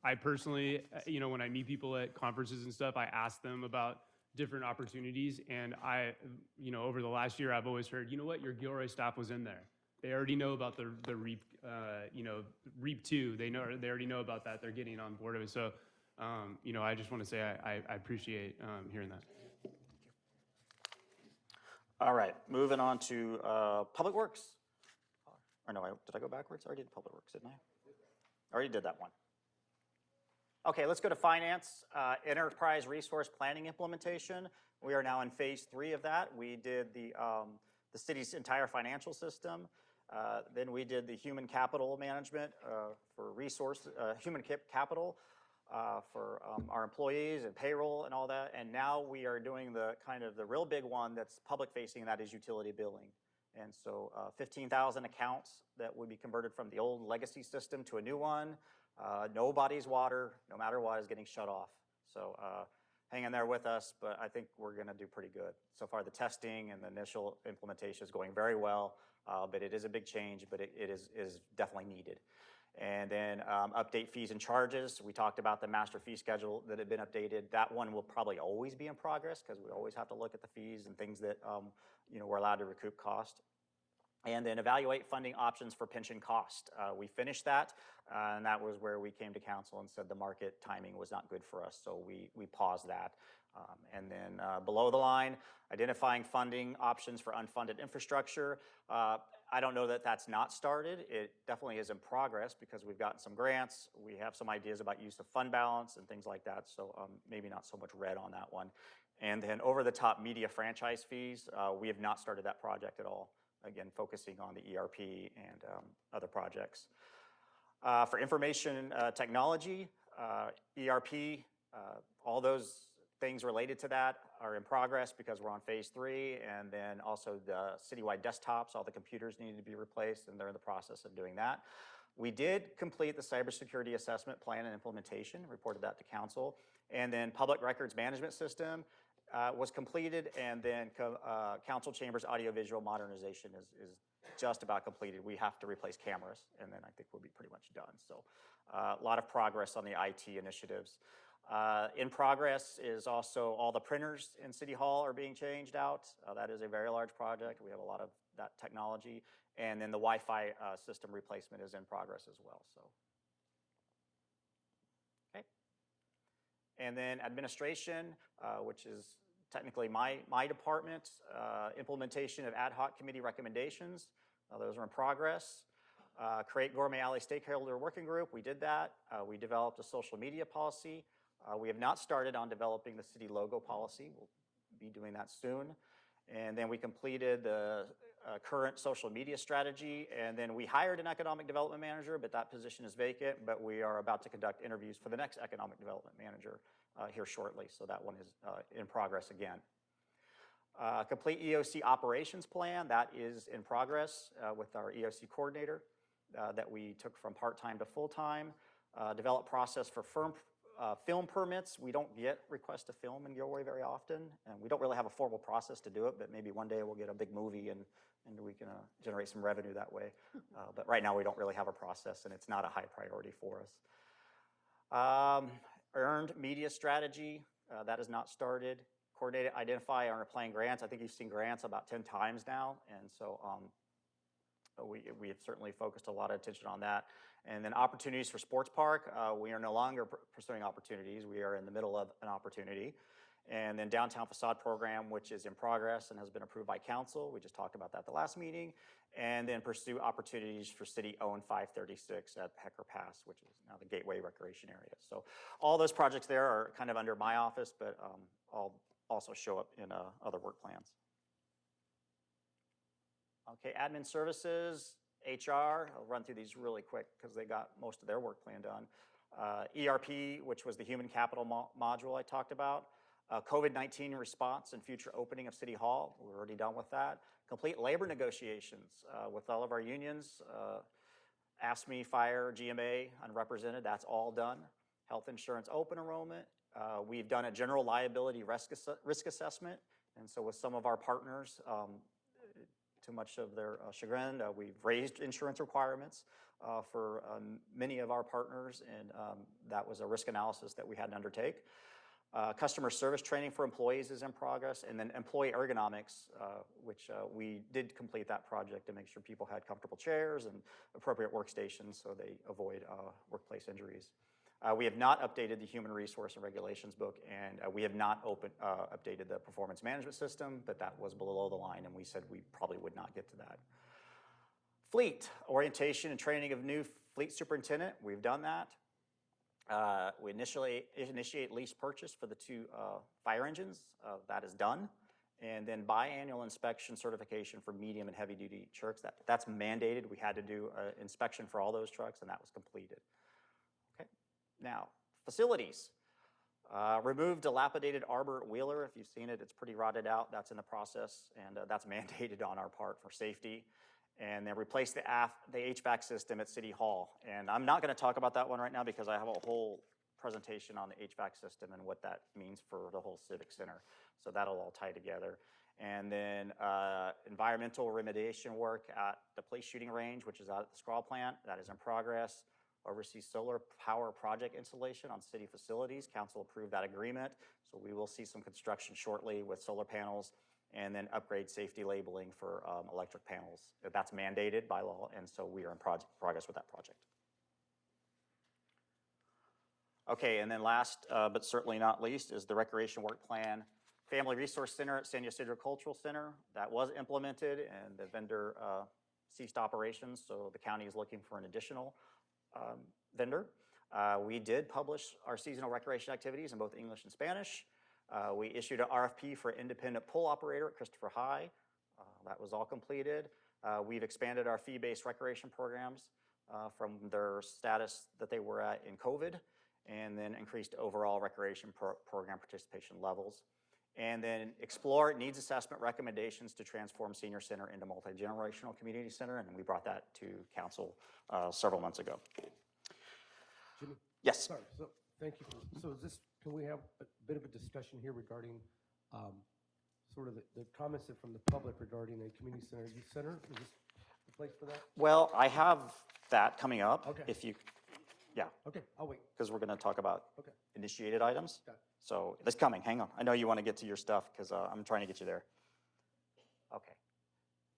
I personally, when I meet people at conferences and stuff, I ask them about different opportunities. And over the last year, I've always heard, your Gilroy staff was in there. They already know about the REAP, REAP 2. They already know about that. They're getting on board of it. So, I just want to say I appreciate hearing that. All right, moving on to Public Works. Or no, did I go backwards? I already did Public Works, didn't I? I already did that one. Okay, let's go to Finance, Enterprise Resource Planning Implementation. We are now in phase 3 of that. We did the city's entire financial system. Then we did the human capital management for human capital for our employees and payroll and all that. And now we are doing the real big one that's public facing, and that is utility billing. And so 15,000 accounts that would be converted from the old legacy system to a new one. Nobody's water, no matter what, is getting shut off. So hang in there with us, but I think we're going to do pretty good. So far, the testing and the initial implementation is going very well, but it is a big change, but it is definitely needed. And then update fees and charges. We talked about the master fee schedule that had been updated. That one will probably always be in progress because we always have to look at the fees and things that we're allowed to recoup cost. And then evaluate funding options for pension cost. We finished that, and that was where we came to council and said the market timing was not good for us, so we paused that. And then below the line, identifying funding options for unfunded infrastructure. I don't know that that's not started. It definitely is in progress because we've gotten some grants. We have some ideas about use of fund balance and things like that, so maybe not so much red on that one. And then over-the-top media franchise fees, we have not started that project at all. Again, focusing on the ERP and other projects. For information technology, ERP, all those things related to that are in progress because we're on phase 3, and then also the citywide desktops, all the computers need to be replaced, and they're in the process of doing that. We did complete the cybersecurity assessment plan and implementation, reported that to council, and then public records management system was completed, and then council chambers audiovisual modernization is just about completed. We have to replace cameras, and then I think we'll be pretty much done. So a lot of progress on the IT initiatives. In progress is also all the printers in City Hall are being changed out. That is a very large project. We have a lot of that technology. And then the Wi-Fi system replacement is in progress as well. So, okay. And then administration, which is technically my department, implementation of ad hoc committee recommendations. Those are in progress. Create Gourmet Alley Stakeholder Working Group. We did that. We developed a social media policy. We have not started on developing the city logo policy. We'll be doing that soon. And then we completed the current social media strategy. And then we hired an economic development manager, but that position is vacant. But we are about to conduct interviews for the next economic development manager here shortly. So that one is in progress again. Complete EOC operations plan. That is in progress with our EOC coordinator that we took from part-time to full-time. Develop process for film permits. We don't get requests to film in Gilroy very often, and we don't really have a formal process to do it, but maybe one day we'll get a big movie and we can generate some revenue that way. But right now we don't really have a process, and it's not a high priority for us. Earned media strategy, that is not started. Coordinate, identify, and are applying grants. I think you've seen grants about 10 times now, and so we have certainly focused a lot of attention on that. And then opportunities for sports park. We are no longer pursuing opportunities. We are in the middle of an opportunity. And then downtown facade program, which is in progress and has been approved by council. We just talked about that the last meeting. And then pursue opportunities for city-owned 536 at Hecker Pass, which is now the Gateway Recreation Area. So all those projects there are kind of under my office, but I'll also show up in other work plans. Okay, admin services, HR, I'll run through these really quick because they got most of their work plan done. ERP, which was the human capital module I talked about. COVID-19 response and future opening of City Hall, we're already done with that. Complete labor negotiations with all of our unions. AFSCME, Fire, GMA, unrepresented, that's all done. Health insurance open enrollment. We've done a general liability risk assessment, and so with some of our partners, too much of their chagrin, we've raised insurance requirements for many of our partners, and that was a risk analysis that we had to undertake. Customer service training for employees is in progress, and then employee ergonomics, which we did complete that project to make sure people had comfortable chairs and appropriate workstations so they avoid workplace injuries. We have not updated the human resource and regulations book, and we have not updated the performance management system, but that was below the line, and we said we probably would not get to that. Fleet, orientation and training of new fleet superintendent, we've done that. We initiate lease purchase for the 2 fire engines, that is done. And then biannual inspection certification for medium and heavy duty trucks, that's mandated. We had to do an inspection for all those trucks, and that was completed. Now, facilities. Remove dilapidated arbor at Wheeler. If you've seen it, it's pretty rotted out. That's in the process, and that's mandated on our part for safety. And then replace the HVAC system at City Hall. And I'm not going to talk about that one right now because I have a whole presentation on the HVAC system and what that means for the whole Civic Center. So that'll all tie together. And then environmental remediation work at the police shooting range, which is out at the Scrawl plant. That is in progress. Oversees solar power project installation on city facilities. Council approved that agreement, so we will see some construction shortly with solar panels and then upgrade safety labeling for electric panels. That's mandated by law, and so we are in progress with that project. Okay, and then last but certainly not least is the Recreation Work Plan Family Resource Center at San Ysidro Cultural Center. That was implemented, and the vendor ceased operations, so the county is looking for an additional vendor. We did publish our seasonal recreation activities in both English and Spanish. We issued an RFP for independent pool operator at Christopher High. That was all completed. We've expanded our fee-based recreation programs from their status that they were at in COVID, and then increased overall recreation program participation levels. And then explore needs assessment recommendations to transform senior center into multi-generational community center, and we brought that to council several months ago. Jimmy? Yes. Sorry, so thank you. So is this, can we have a bit of a discussion here regarding sort of the comments from the public regarding a community center youth center? Is this the place for that? Well, I have that coming up. Okay. If you, yeah. Okay, I'll wait. Because we're going to talk about Okay. initiated items. Got it. So it's coming. Hang on. I know you want to get to your stuff because I'm trying to get you there. Okay.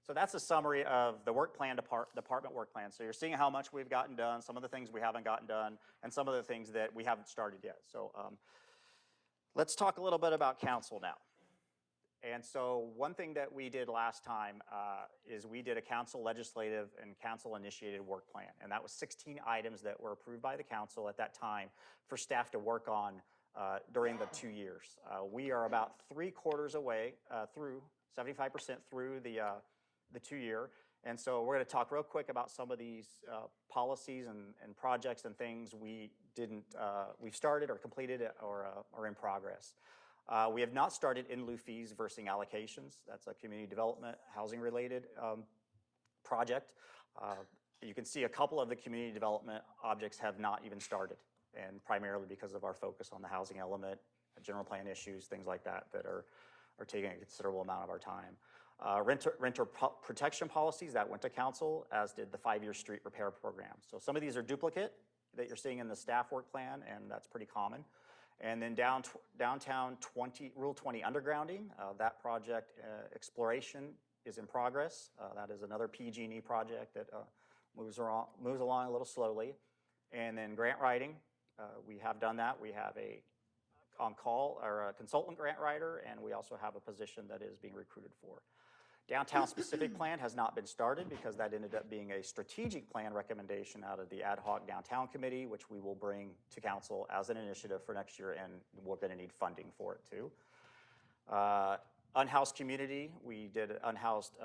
So that's a summary of the work plan, department work plan. So you're seeing how much we've gotten done, some of the things we haven't gotten done, and some of the things that we haven't started yet. So let's talk a little bit about council now. And so one thing that we did last time is we did a council legislative and council initiated work plan. And that was 16 items that were approved by the council at that time for staff to work on during the 2 years. We are about 3/4 away through, 75% through the 2 year. And so we're going to talk real quick about some of these policies and projects and things we've started or completed or are in progress. We have not started in lieu fees versus allocations. That's a community development, housing related project. You can see a couple of the community development objects have not even started, and primarily because of our focus on the housing element, general plan issues, things like that that are taking a considerable amount of our time. Renter protection policies, that went to council, as did the 5-year street repair program. So some of these are duplicate that you're seeing in the staff work plan, and that's pretty common. And then downtown Rule 20 undergrounding, that project exploration is in progress. That is another PG&E project that moves along a little slowly. And then grant writing, we have done that. We have a on-call or a consultant grant writer, and we also have a position that is being recruited for. Downtown specific plan has not been started because that ended up being a strategic plan recommendation out of the ad hoc downtown committee, which we will bring to council as an initiative for next year, and we're going to need funding for it too. Unhoused community, we did an unhoused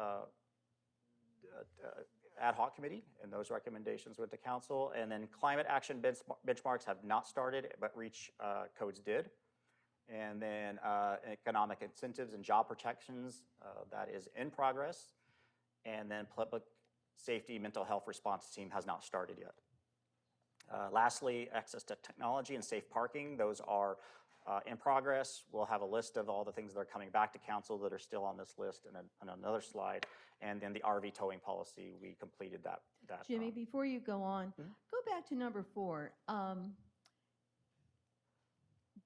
ad hoc committee, and those recommendations went to council. And then climate action benchmarks have not started, but REACH codes did. And then economic incentives and job protections, that is in progress. And then public safety mental health response team has not started yet. Lastly, access to technology and safe parking, those are in progress. We'll have a list of all the things that are coming back to council that are still on this list and another slide. And then the RV towing policy, we completed that. Jimmy, before you go on, go back to number 4.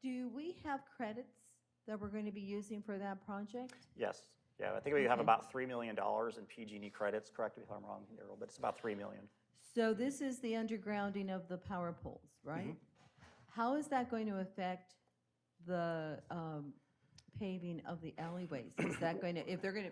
Do we have credits that we're going to be using for that project? Yes. Yeah, I think we have Okay. about $3 million in PG&E credits. Correct me if I'm wrong, Errol, but it's about $3 million. So this is the undergrounding of the power poles, right? How is that going to affect the paving of the alleyways? Is that going to,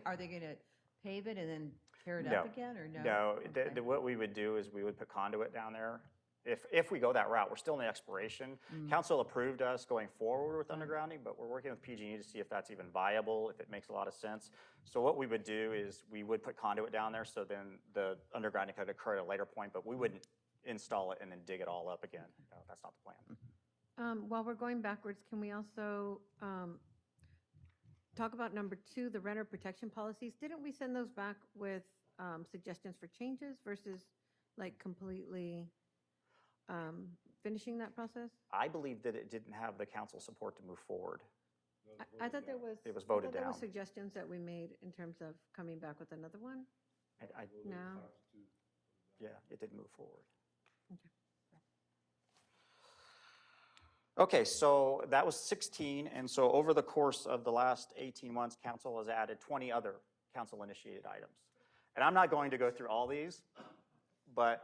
are they going to pave it and then tear it up again, or no? No, Okay. what we would do is we would put conduit down there. If we go that route, we're still in the exploration. Council approved us going forward with undergrounding, but we're working with PG&E to see if that's even viable, if it makes a lot of sense. So what we would do is we would put conduit down there, so then the undergrounding could occur at a later point, but we wouldn't install it and then dig it all up again. No, that's not the plan. While we're going backwards, can we also talk about number 2, the renter protection policies? Didn't we send those back with suggestions for changes versus like completely finishing that process? I believe that it didn't have the council support to move forward. I thought there was. It was voted There down. were suggestions that we made in terms of coming back with another one. No. Yeah, it didn't move forward. Okay, so that was 16, and so over the course of the last 18 months, council has added 20 other council-initiated items. And I'm not going to go through all these, but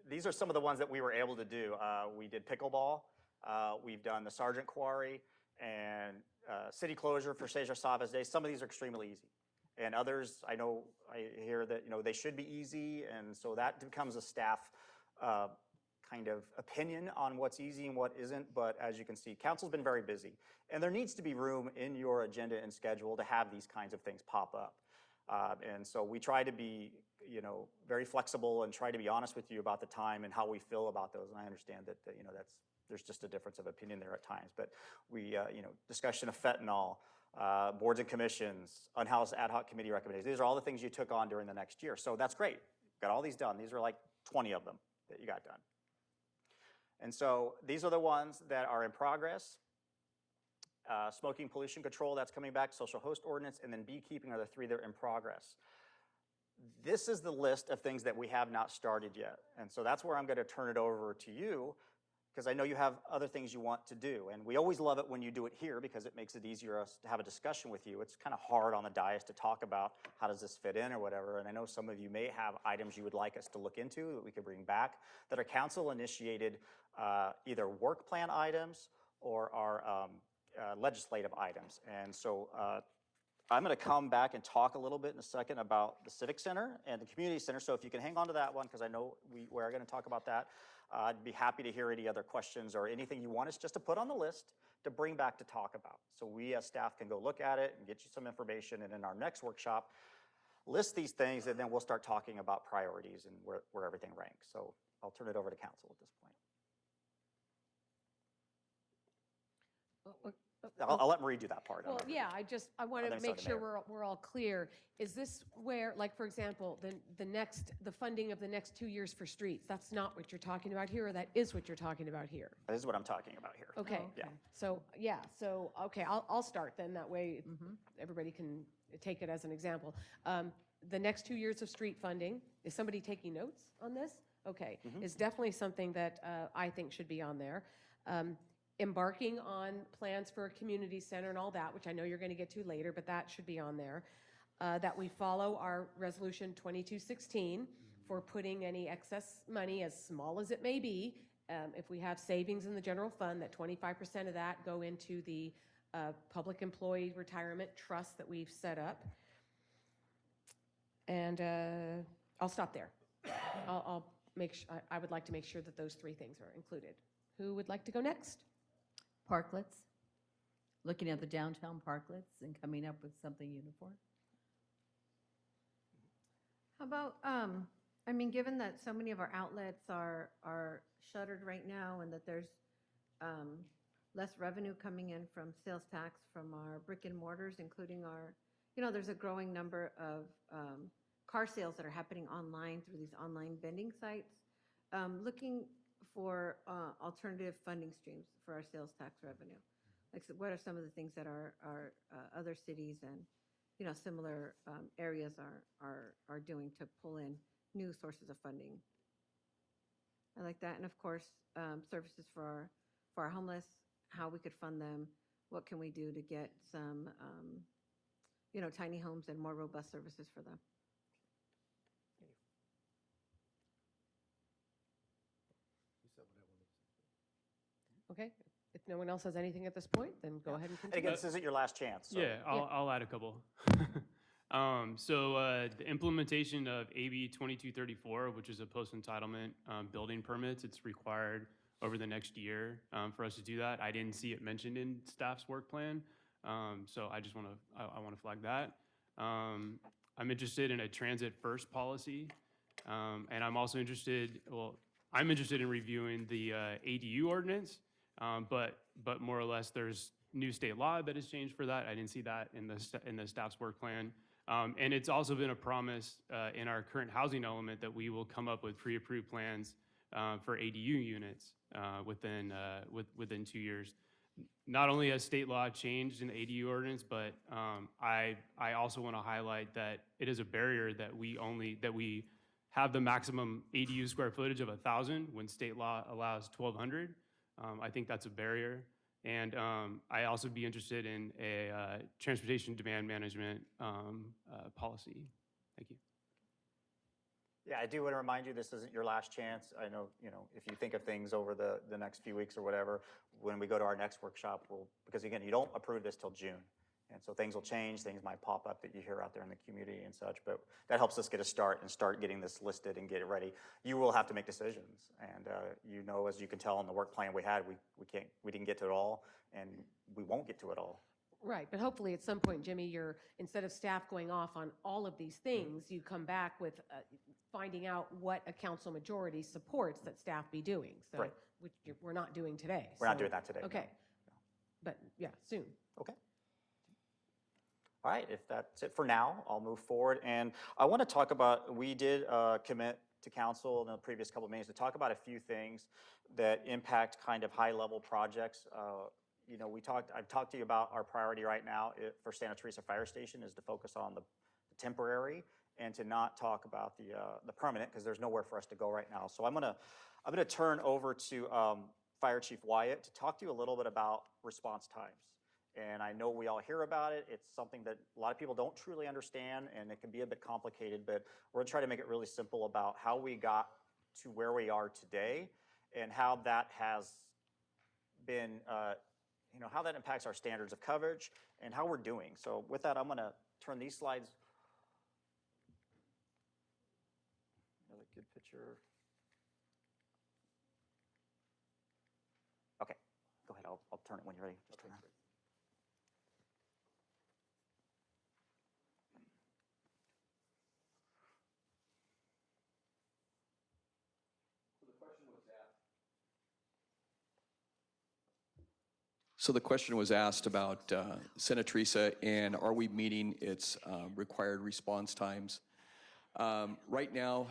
these are some of the ones that we were able to do. We did pickleball, we've done the Sergeant Quarry, and city closure for Cesar Chavez Day. Some of these are extremely easy. And others, I hear that, they should be easy, and so that becomes a staff kind of opinion on what's easy and what isn't, but as you can see, council's been very busy. And there needs to be room in your agenda and schedule to have these kinds of things pop up. And so we try to be, very flexible and try to be honest with you about the time and how we feel about those. And I understand that, there's just a difference of opinion there at times, but we, discussion of fentanyl, boards and commissions, unhoused ad hoc committee recommendations. These are all the things you took on during the next year. So that's great. Got all these done. These are like 20 of them that you got done. And so these are the ones that are in progress. Smoking pollution control, that's coming back, social host ordinance, and then beekeeping are the 3 that are in progress. This is the list of things that we have not started yet. And so that's where I'm going to turn it over to you, because I know you have other things you want to do. And we always love it when you do it here because it makes it easier to have a discussion with you. It's kind of hard on the dais to talk about how does this fit in or whatever. And I know some of you may have items you would like us to look into that we could bring back that are council-initiated either work plan items or are legislative items. And so I'm going to come back and talk a little bit in a second about the Civic Center and the Community Center. So if you can hang on to that one, because I know we are going to talk about that. I'd be happy to hear any other questions or anything you want us just to put on the list to bring back to talk about. So we as staff can go look at it and get you some information. And in our next workshop, list these things, and then we'll start talking about priorities and where everything ranks. So I'll turn it over to council at this point. I'll let Marie do that part. Well, yeah, I want to then make start the sure mayor. we're all clear. Is this where, like, for example, the funding of the next 2 years for streets, that's not what you're talking about here, or that is what you're talking about here? This is what I'm talking about here. Okay. Yeah. So, okay, I'll start then. That way everybody can take it as an example. The next 2 years of street funding, is somebody taking notes on this? Okay, is definitely something that I think should be on there. Embarking on plans for a community center and all that, which I know you're going to get to later, but that should be on there. That we follow our resolution 2216 for putting any excess money, as small as it may be, if we have savings in the general fund, that 25% of that go into the public employee retirement trust that we've set up. And I'll stop there. I'll I would like to make sure that those 3 things are included. Who would like to go next? Parklets, looking at the downtown parklets and coming up with something uniform. How about, given that so many of our outlets are shuttered right now and that there's less revenue coming in from sales tax from our brick and mortars, including our, there's a growing number of car sales that are happening online through these online vending sites. Looking for alternative funding streams for our sales tax revenue. Like, so what are some of the things that our other cities and similar areas are doing to pull in new sources of funding? I like that, and of course, services for our homeless, how we could fund them, what can we do to get some tiny homes and more robust services for them. Okay, if no one else has anything at this point, then go ahead and And continue. again, this isn't your last chance. So. Yeah, I'll add a couple. The implementation of AB 2234, which is a post-entitlement building permits, it's required over the next year for us to do that. I didn't see it mentioned in staff's work plan, so I just want to flag that. I'm interested in a transit first policy, and I'm also interested. I'm interested in reviewing the ADU ordinance, but more or less there's new state law that has changed for that. I didn't see that in the staff's work plan. And it's also been a promise in our current housing element that we will come up with pre-approved plans for ADU units within 2 years. Not only has state law changed in the ADU ordinance, but I also want to highlight that it is a barrier that we have the maximum ADU square footage of 1,000 when state law allows 1,200. I think that's a barrier. And I also be interested in a transportation demand management policy. Thank you. Yeah, I do want to remind you, this isn't your last chance. I know, if you think of things over the next few weeks or whatever, when we go to our next workshop, because again, you don't approve this till June. And so things will change, things might pop up that you hear out there in the community and such, but that helps us get a start and start getting this listed and get it ready. You will have to make decisions. And as you can tell in the work plan we had, we didn't get to it all, and we won't get to it all. Right, but hopefully at some point, Jimmy, instead of staff going off on all of these things, you come back with finding out what a council majority supports that staff be doing. So, right. Which we're not doing today. We're not doing that today. Okay. No. But yeah, soon. Okay. All right, if that's it for now, I'll move forward. And I want to talk about, we did commit to council in the previous couple of meetings to talk about a few things that impact kind of high-level projects. I've talked to you about our priority right now for Santa Teresa Fire Station is to focus on the temporary and to not talk about the permanent, because there's nowhere for us to go right now. So I'm gonna turn over to Fire Chief Wyatt to talk to you a little bit about response times. And I know we all hear about it. It's something that a lot of people don't truly understand, and it can be a bit complicated, but we're gonna try to make it really simple about how we got to where we are today and how that has been, how that impacts our standards of coverage and how we're doing. So with that, I'm gonna turn these slides. Another good picture. Okay, go ahead, I'll turn it when you're ready. Just turn it. So the question was asked about Santa Teresa and are we meeting its required response times? Right now,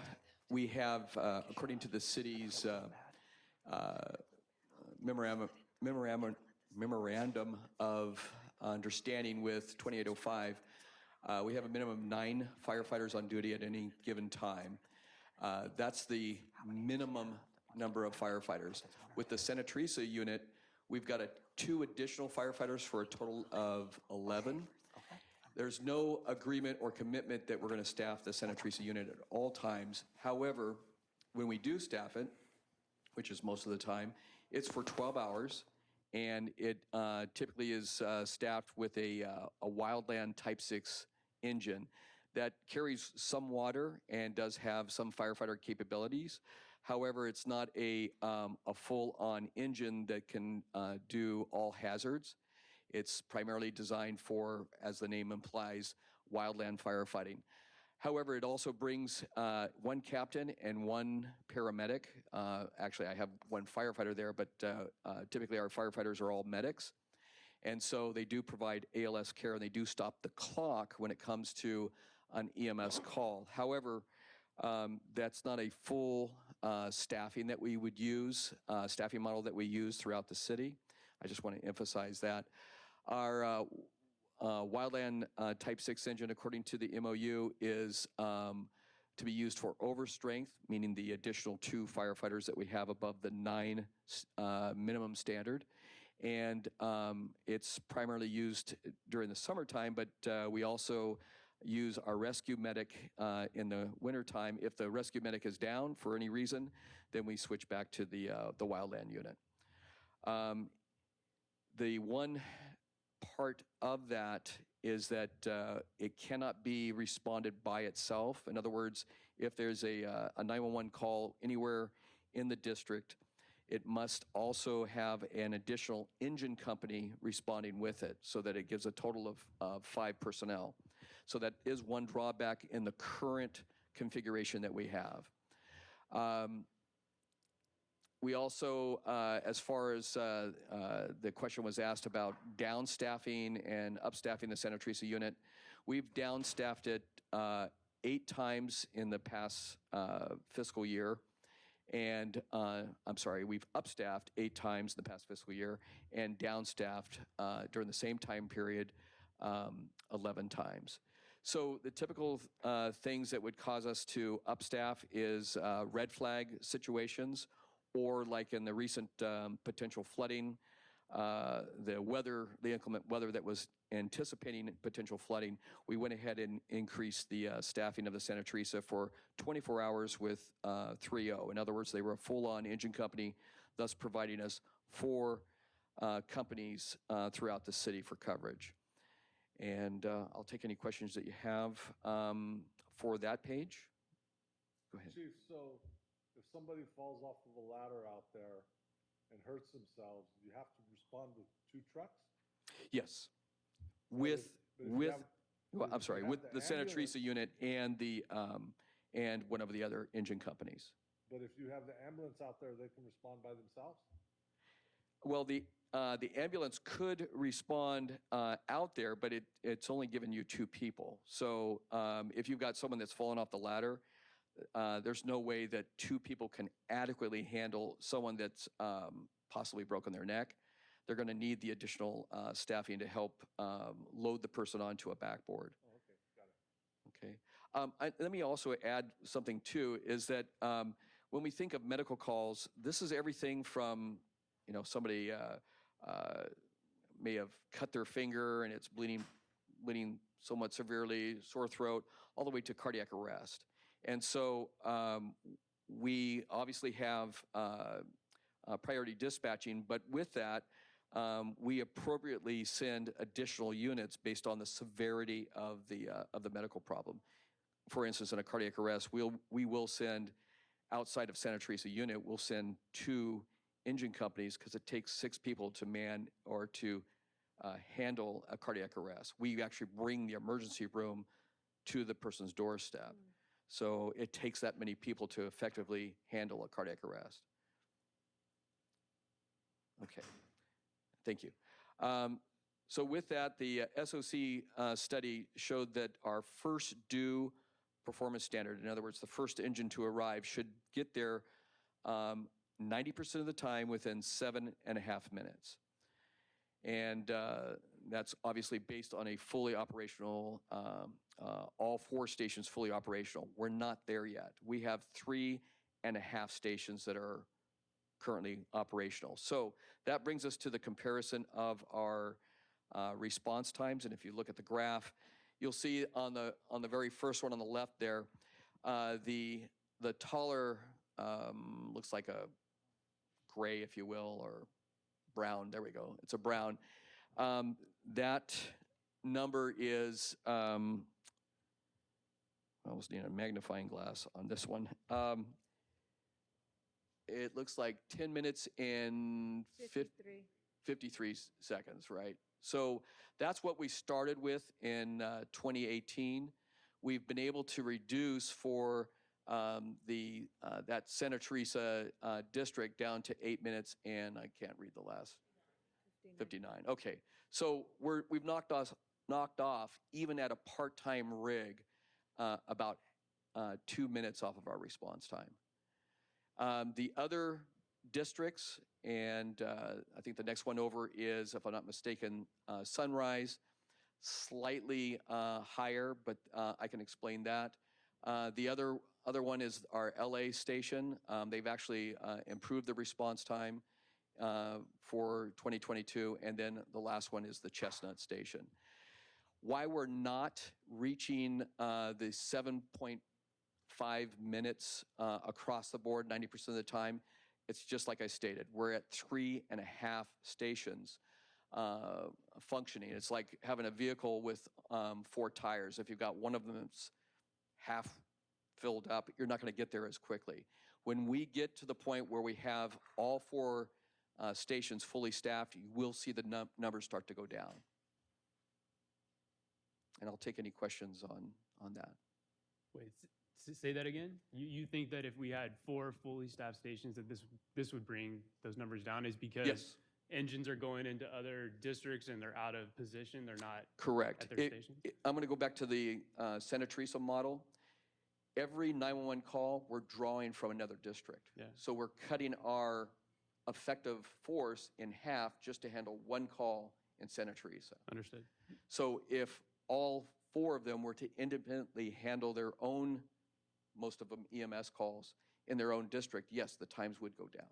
we have, according to the city's memorandum of understanding with 2805, we have a minimum of 9 firefighters on duty at any given time. That's the minimum number of firefighters. With the Santa Teresa unit, we've got 2 additional firefighters for a total of 11. There's no agreement or commitment that we're going to staff the Santa Teresa unit at all times. However, when we do staff it, which is most of the time, it's for 12 hours, and it typically is staffed with a Wildland Type 6 engine that carries some water and does have some firefighter capabilities. However, it's not a full-on engine that can do all hazards. It's primarily designed for, as the name implies, wildland firefighting. However, it also brings 1 captain and 1 paramedic. Actually, I have 1 firefighter there, but typically our firefighters are all medics. And so they do provide ALS care, and they do stop the clock when it comes to an EMS call. However, that's not a full staffing that we would use, staffing model that we use throughout the city. I just want to emphasize that. Our Wildland Type 6 engine, according to the MOU, is to be used for overstrength, meaning the additional 2 firefighters that we have above the 9 minimum standard. And it's primarily used during the summertime, but we also use our rescue medic in the wintertime. If the rescue medic is down for any reason, then we switch back to the wildland unit. The one part of that is that it cannot be responded by itself. In other words, if there's a 911 call anywhere in the district, it must also have an additional engine company responding with it so that it gives a total of 5 personnel. So that is one drawback in the current configuration that we have. We also, as far as the question was asked about downstaffing and upstaffing the Santa Teresa unit, we've downstaffed it 8 times in the past fiscal year. And I'm sorry, we've upstaffed 8 times in the past fiscal year and downstaffed during the same time period 11 times. So the typical things that would cause us to upstaff is red flag situations or like in the recent potential flooding, the inclement weather that was anticipating potential flooding, we went ahead and increased the staffing of the Santa Teresa for 24 hours with 3-0. In other words, they were a full-on engine company, thus providing us 4 companies throughout the city for coverage. And I'll take any questions that you have for that page. Go ahead. Chief, so if somebody falls off of a ladder out there and hurts themselves, you have to respond with 2 trucks? Yes. But if you have- Well, if I'm you sorry, have with the the Santa ambulance- Teresa unit and the and one of the other engine companies. But if you have the ambulance out there, they can respond by themselves? Well, the ambulance could respond out there, but it's only given you 2 people. So if you've got someone that's fallen off the ladder, there's no way that 2 people can adequately handle someone that's possibly broken their neck. They're going to need the additional staffing to help load the person onto a backboard. Oh, okay, got it. Okay. Let me also add something too, is that when we think of medical calls, this is everything from, somebody may have cut their finger and it's bleeding somewhat severely, sore throat, all the way to cardiac arrest. And so we obviously have priority dispatching, but with that, we appropriately send additional units based on the severity of the medical problem. For instance, in a cardiac arrest, we will send, outside of Santa Teresa unit, we'll send 2 engine companies because it takes 6 people to man or to handle a cardiac arrest. We actually bring the emergency room to the person's doorstep. So it takes that many people to effectively handle a cardiac arrest. Okay, thank you. So with that, the SOC study showed that our first due performance standard, in other words, the first engine to arrive, should get there 90% of the time within 7.5 minutes. And that's obviously based on a fully operational, all 4 stations fully operational. We're not there yet. We have 3.5 stations that are currently operational. So that brings us to the comparison of our response times. And if you look at the graph, you'll see on the very first one on the left there, the taller looks like a gray, if you will, or brown. There we go. It's a brown. That number is, I almost need a magnifying glass on this one. It looks like 10 minutes and 53 seconds, right? So that's what we started with in 2018. We've been able to reduce for that Santa Teresa district down to 8 minutes and I can't read the last 59. Okay, so we've knocked off even at a part-time rig about 2 minutes off of our response time. The other districts, and I think the next one over is, if I'm not mistaken, Sunrise, slightly higher, but I can explain that. The other one is our LA station. They've actually improved the response time for 2022, and then the last one is the Chestnut station. Why we're not reaching the 7.5 minutes across the board 90% of the time, it's just like I stated. We're at 3.5 stations functioning. It's like having a vehicle with 4 tires. If you've got one of them that's half filled up, you're not going to get there as quickly. When we get to the point where we have all 4 stations fully staffed, you will see the numbers start to go down. And I'll take any questions on that. Wait, say that again? You think that if we had 4 fully staffed stations that this would bring those numbers down is because Yes. engines are going into other districts and they're out of position, they're not Correct. at their station? I'm going to go back to the Santa Teresa model. Every 911 call, we're drawing from another district. Yeah. So we're cutting our effective force in half just to handle 1 call in Santa Teresa. Understood. So if all 4 of them were to independently handle their own, most of them EMS calls, in their own district, yes, the times would go down.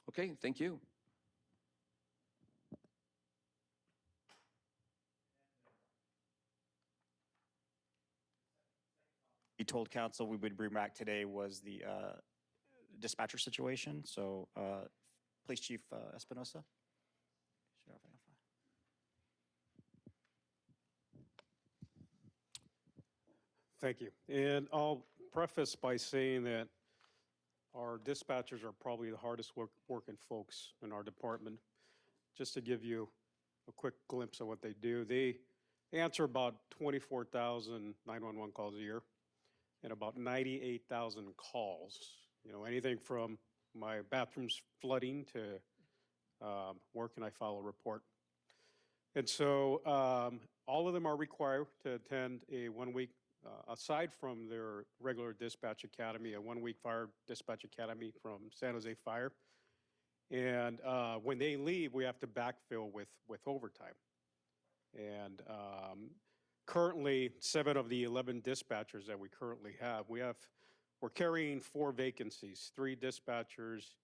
Okay, thank you. We told council we would bring back today was the dispatcher situation. So Police Chief Espinosa. Thank you. And I'll preface by saying that our dispatchers are probably the hardest working folks in our department. Just to give you a quick glimpse of what they do, they answer about 24,000 911 calls a year and about 98,000 calls. You know, anything from my bathroom's flooding to where can I file a report? And so all of them are required to attend a 1 week, aside from their regular dispatch academy, a 1 week fire dispatch academy from San Jose Fire. And when they leave, we have to backfill with overtime. And currently, 7 of the 11 dispatchers that we currently have, we're carrying 4 vacancies, 3 dispatchers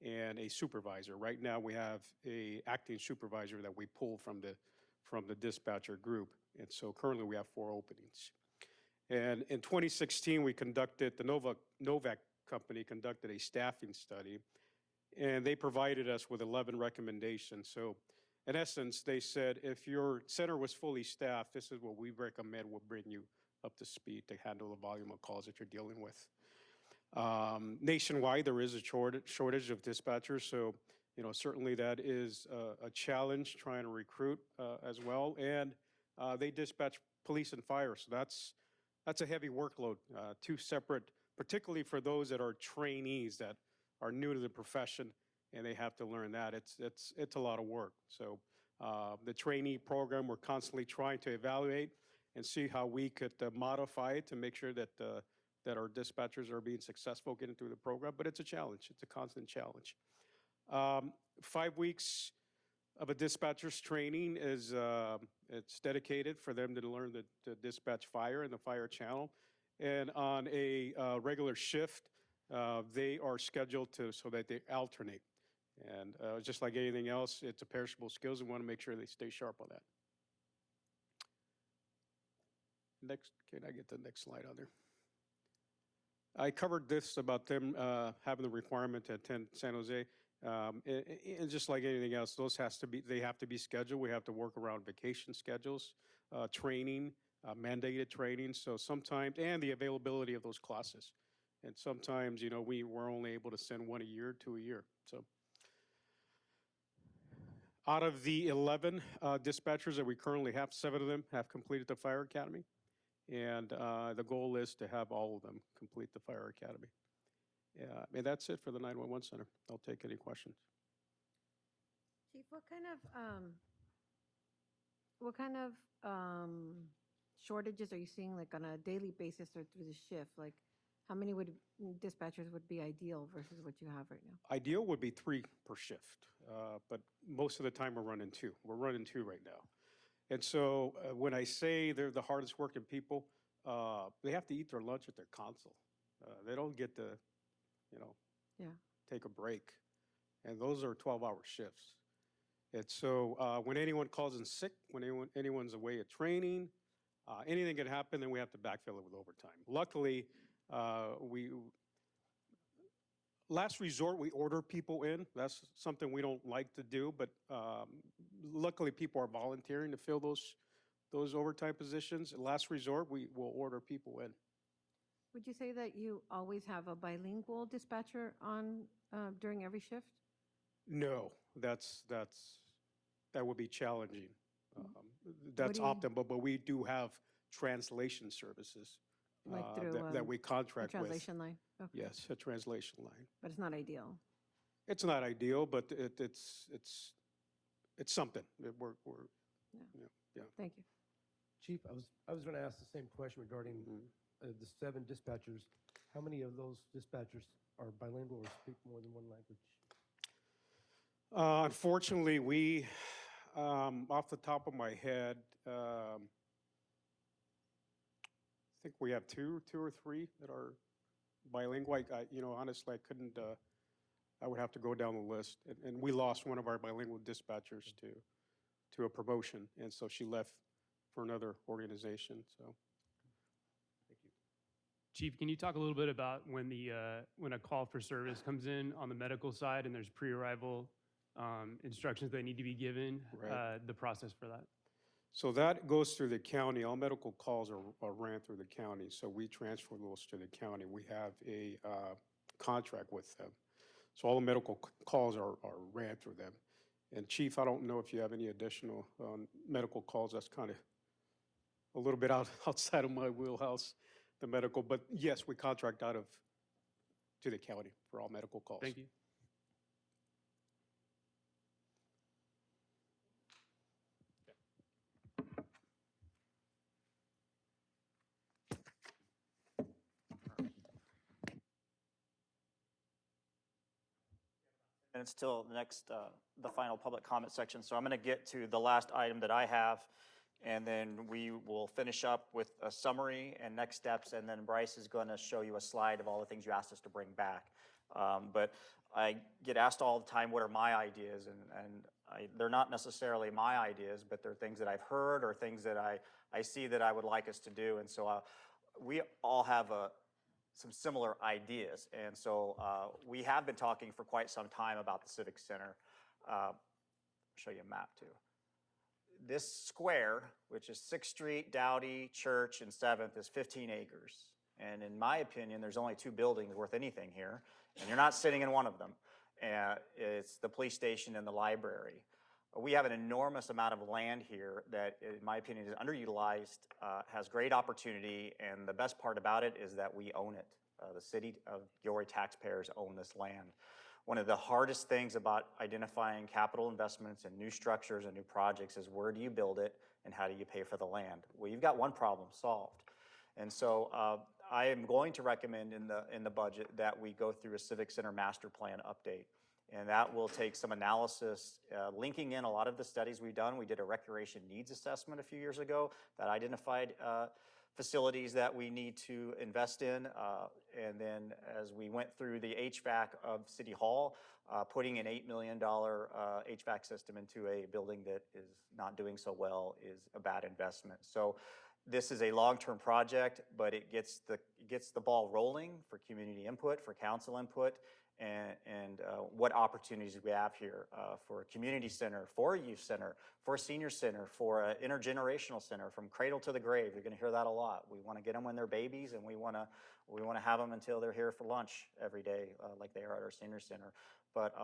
and a supervisor. Right now, we have a acting supervisor that we pull from the dispatcher group. And so currently, we have 4 openings. And in 2016, we conducted, the Novak company conducted a staffing study, and they provided us with 11 recommendations. So in essence, they said, if your center was fully staffed, this is what we recommend will bring you up to speed to handle the volume of calls that you're dealing with. Nationwide, there is a shortage of dispatchers, so you know certainly that is a challenge trying to recruit as well. And they dispatch police and fire, so that's a heavy workload. 2 separate, particularly for those that are trainees that are new to the profession and they have to learn that. It's a lot of work. So the trainee program, we're constantly trying to evaluate and see how we could modify it to make sure that that our dispatchers are being successful getting through the program. But it's a challenge. It's a constant challenge. 5 weeks of a dispatcher's training is it's dedicated for them to learn to dispatch fire in the fire channel. And on a regular shift, they are scheduled so that they alternate. And just like anything else, it's a perishable skills. We want to make sure they stay sharp on that. Next, can I get the next slide on there? I covered this about them having the requirement to attend San Jose. And just like anything else, they have to be scheduled. We have to work around vacation schedules, training, mandated training. So sometimes, and the availability of those classes. And sometimes, you know, we're only able to send 1 a year, 2 a year. So out of the 11 dispatchers that we currently have, 7 of them have completed the fire academy. And the goal is to have all of them complete the fire academy. Yeah, and that's it for the 911 center. I'll take any questions. Chief, what kind of shortages are you seeing, like on a daily basis or through the shift? Like, how many dispatchers would be ideal versus what you have right now? Ideal would be 3 per shift, but most of the time we're running 2. We're running 2 right now. And so when I say they're the hardest working people, they have to eat their lunch at their console. They don't get to, you know, take a break. And those are 12-hour shifts. And so when anyone calls in sick, when anyone's away at training, anything can happen, then we have to backfill it with overtime. Luckily, last resort, we order people in. That's something we don't like to do, but luckily people are volunteering to fill those overtime positions. Last resort, we will order people in. Would you say that you always have a bilingual dispatcher on during every shift? No, that would be challenging. That's optimal, but we do have translation services Like through that we contract a translation line? Okay. Yes, a translation line. But it's not ideal. It's not ideal, but it's something. Yeah. Thank you. Chief, I was going to ask the same question regarding the 7 dispatchers. How many of those dispatchers are bilingual or speak more than one language? Unfortunately, we, off the top of my head, think we have two or three that are bilingual. Honestly, I couldn't, I would have to go down the list. And we lost one of our bilingual dispatchers to a promotion, and so she left for another organization, so. Chief, can you talk a little bit about when when a call for service comes in on the medical side and there's pre-arrival instructions that need to be given, Right. the process for that? So that goes through the county. All medical calls are ran through the county, so we transfer those to the county. We have a contract with them. So all the medical calls are ran through them. And Chief, I don't know if you have any additional medical calls. That's kind of a little bit outside of my wheelhouse, the medical. But yes, we contract out to the county for all medical calls. Thank you. And it's till the next, the final public comment section. So I'm going to get to the last item that I have, and then we will finish up with a summary and next steps, and then Bryce is going to show you a slide of all the things you asked us to bring back. But I get asked all the time, what are my ideas? And they're not necessarily my ideas, but they're things that I've heard or things that I see that I would like us to do. And so we all have some similar ideas. And so we have been talking for quite some time about the Civic Center. I'll show you a map too. This square, which is 6th Street, Dowdy, Church, and 7th, is 15 acres. And in my opinion, there's only 2 buildings worth anything here, and you're not sitting in one of them. It's the police station and the library. We have an enormous amount of land here that, in my opinion, is underutilized, has great opportunity, and the best part about it is that we own it. The city of Gilroy taxpayers own this land. One of the hardest things about identifying capital investments and new structures and new projects is where do you build it and how do you pay for the land? Well, you've got one problem solved. And so I am going to recommend in the budget that we go through a Civic Center master plan update. And that will take some analysis, linking in a lot of the studies we've done. We did a recreation needs assessment a few years ago that identified facilities that we need to invest in. And then as we went through the HVAC of City Hall, putting an $8 million HVAC system into a building that is not doing so well is a bad investment. So this is a long-term project, but it gets the ball rolling for community input, for council input, and what opportunities we have here for a community center, for a youth center, for a senior center, for an intergenerational center, from cradle to the grave. You're going to hear that a lot. We want to get them when they're babies, and we want to have them until they're here for lunch every day, like they are at our senior center. But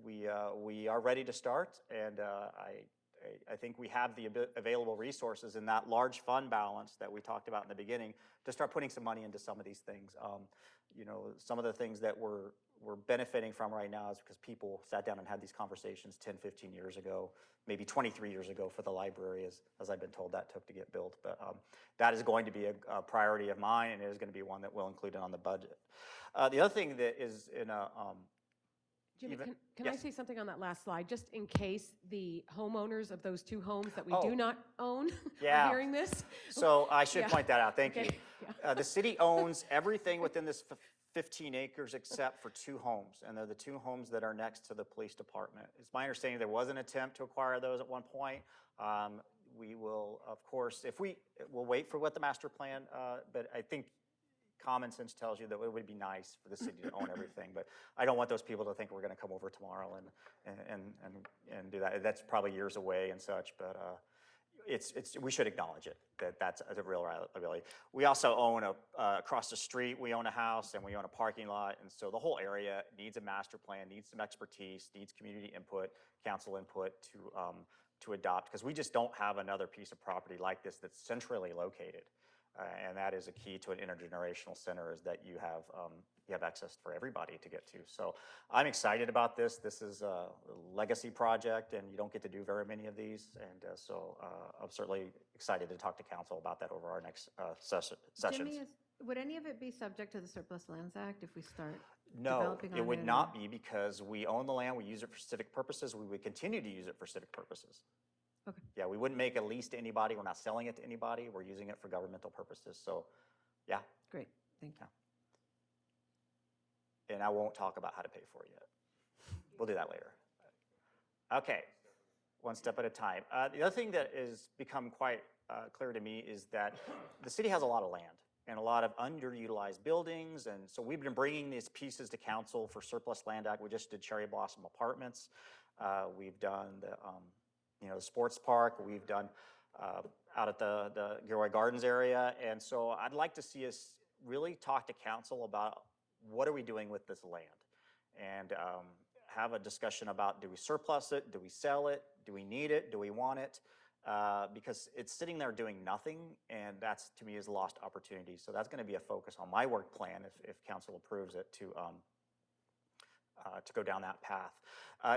we are ready to start, and I think we have the available resources in that large fund balance that we talked about in the beginning to start putting some money into some of these things. Some of the things that we're benefiting from right now is because people sat down and had these conversations 10, 15 years ago, maybe 23 years ago for the library, as I've been told that took to get built. But that is going to be a priority of mine, and it is going to be one that we'll include on the budget. The other thing that is in a Jimmy, even- can yes. I say something on that last slide, just in case the homeowners of those 2 homes that we Oh. do not own Yeah. are hearing this? So I should Yeah. point that out. Thank Okay. you. Yeah. The city owns everything within this 15 acres except for 2 homes, and they're the 2 homes that are next to the police department. It's my understanding there was an attempt to acquire those at one point. We will, of course, we'll wait for what the master plan, but I think common sense tells you that it would be nice for the city to own everything, but I don't want those people to think we're going to come over tomorrow and do that. That's probably years away and such, but we should acknowledge it, that's a real liability. We also own across the street, we own a house and we own a parking lot, and so the whole area needs a master plan, needs some expertise, needs community input, council input to adopt, because we just don't have another piece of property like this that's centrally located. And that is a key to an intergenerational center, is that you have access for everybody to get to. So I'm excited about this. This is a legacy project, and you don't get to do very many of these. And so I'm certainly excited to talk to council about that over our next sessions. Jimmy, would any of it be subject to the Surplus Lands Act if we start No, developing on it would or- not be, because we own the land, we use it for civic purposes, we would continue to use it for civic purposes. Okay. Yeah, we wouldn't make a lease to anybody. We're not selling it to anybody. We're using it for governmental purposes. So, yeah. Great, thank you. And I won't talk about how to pay for it yet. We'll do that later. Okay, one step at a time. The other thing that has become quite clear to me is that the city has a lot of land and a lot of underutilized buildings. And so we've been bringing these pieces to council for surplus land act. We just did Cherry Blossom Apartments. We've done the sports park. We've done out at the Gilroy Gardens area. And so I'd like to see us really talk to council about what are we doing with this land, and have a discussion about, do we surplus it? Do we sell it? Do we need it? Do we want it? Because it's sitting there doing nothing, and that's, to me, is a lost opportunity. So that's going to be a focus on my work plan if council approves it to go down that path.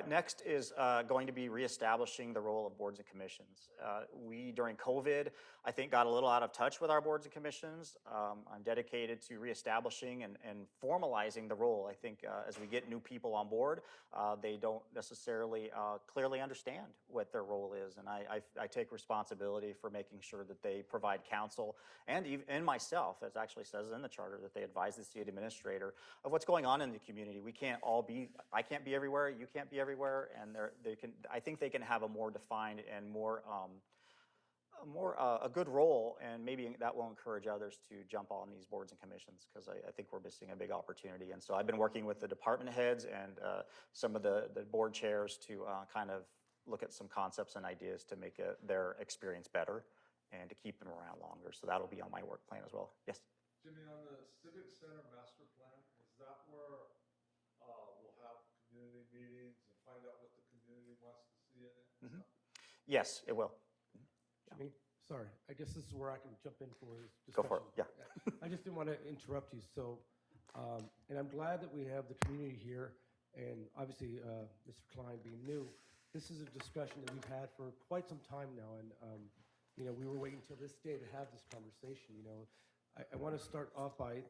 Next is going to be reestablishing the role of boards and commissions. We, during COVID, I think got a little out of touch with our boards and commissions. I'm dedicated to reestablishing and formalizing the role. I think as we get new people on board, they don't necessarily clearly understand what their role is. And I take responsibility for making sure that they provide counsel, and even myself, as actually says in the charter, that they advise the city administrator of what's going on in the community. We can't all be, I can't be everywhere, you can't be everywhere, and I think they can have a more defined and more a good role, and maybe that will encourage others to jump on these boards and commissions, because I think we're missing a big opportunity. And so I've been working with the department heads and some of the board chairs to kind of look at some concepts and ideas to make their experience better and to keep them around longer. So that'll be on my work plan as well. Yes? Jimmy, on the Civic Center master plan, is that where we'll have community meetings and find out what the community wants to see in it? Mm-hmm. Yes, it will. Jimmy, sorry, I guess this is where I can jump in for this discussion. Go for it, yeah. I just didn't want to interrupt you, so, and I'm glad that we have the community here, and obviously, Mr. Klein being new, this is a discussion that we've had for quite some time now, and, we were waiting until this day to have this conversation, I want to start off by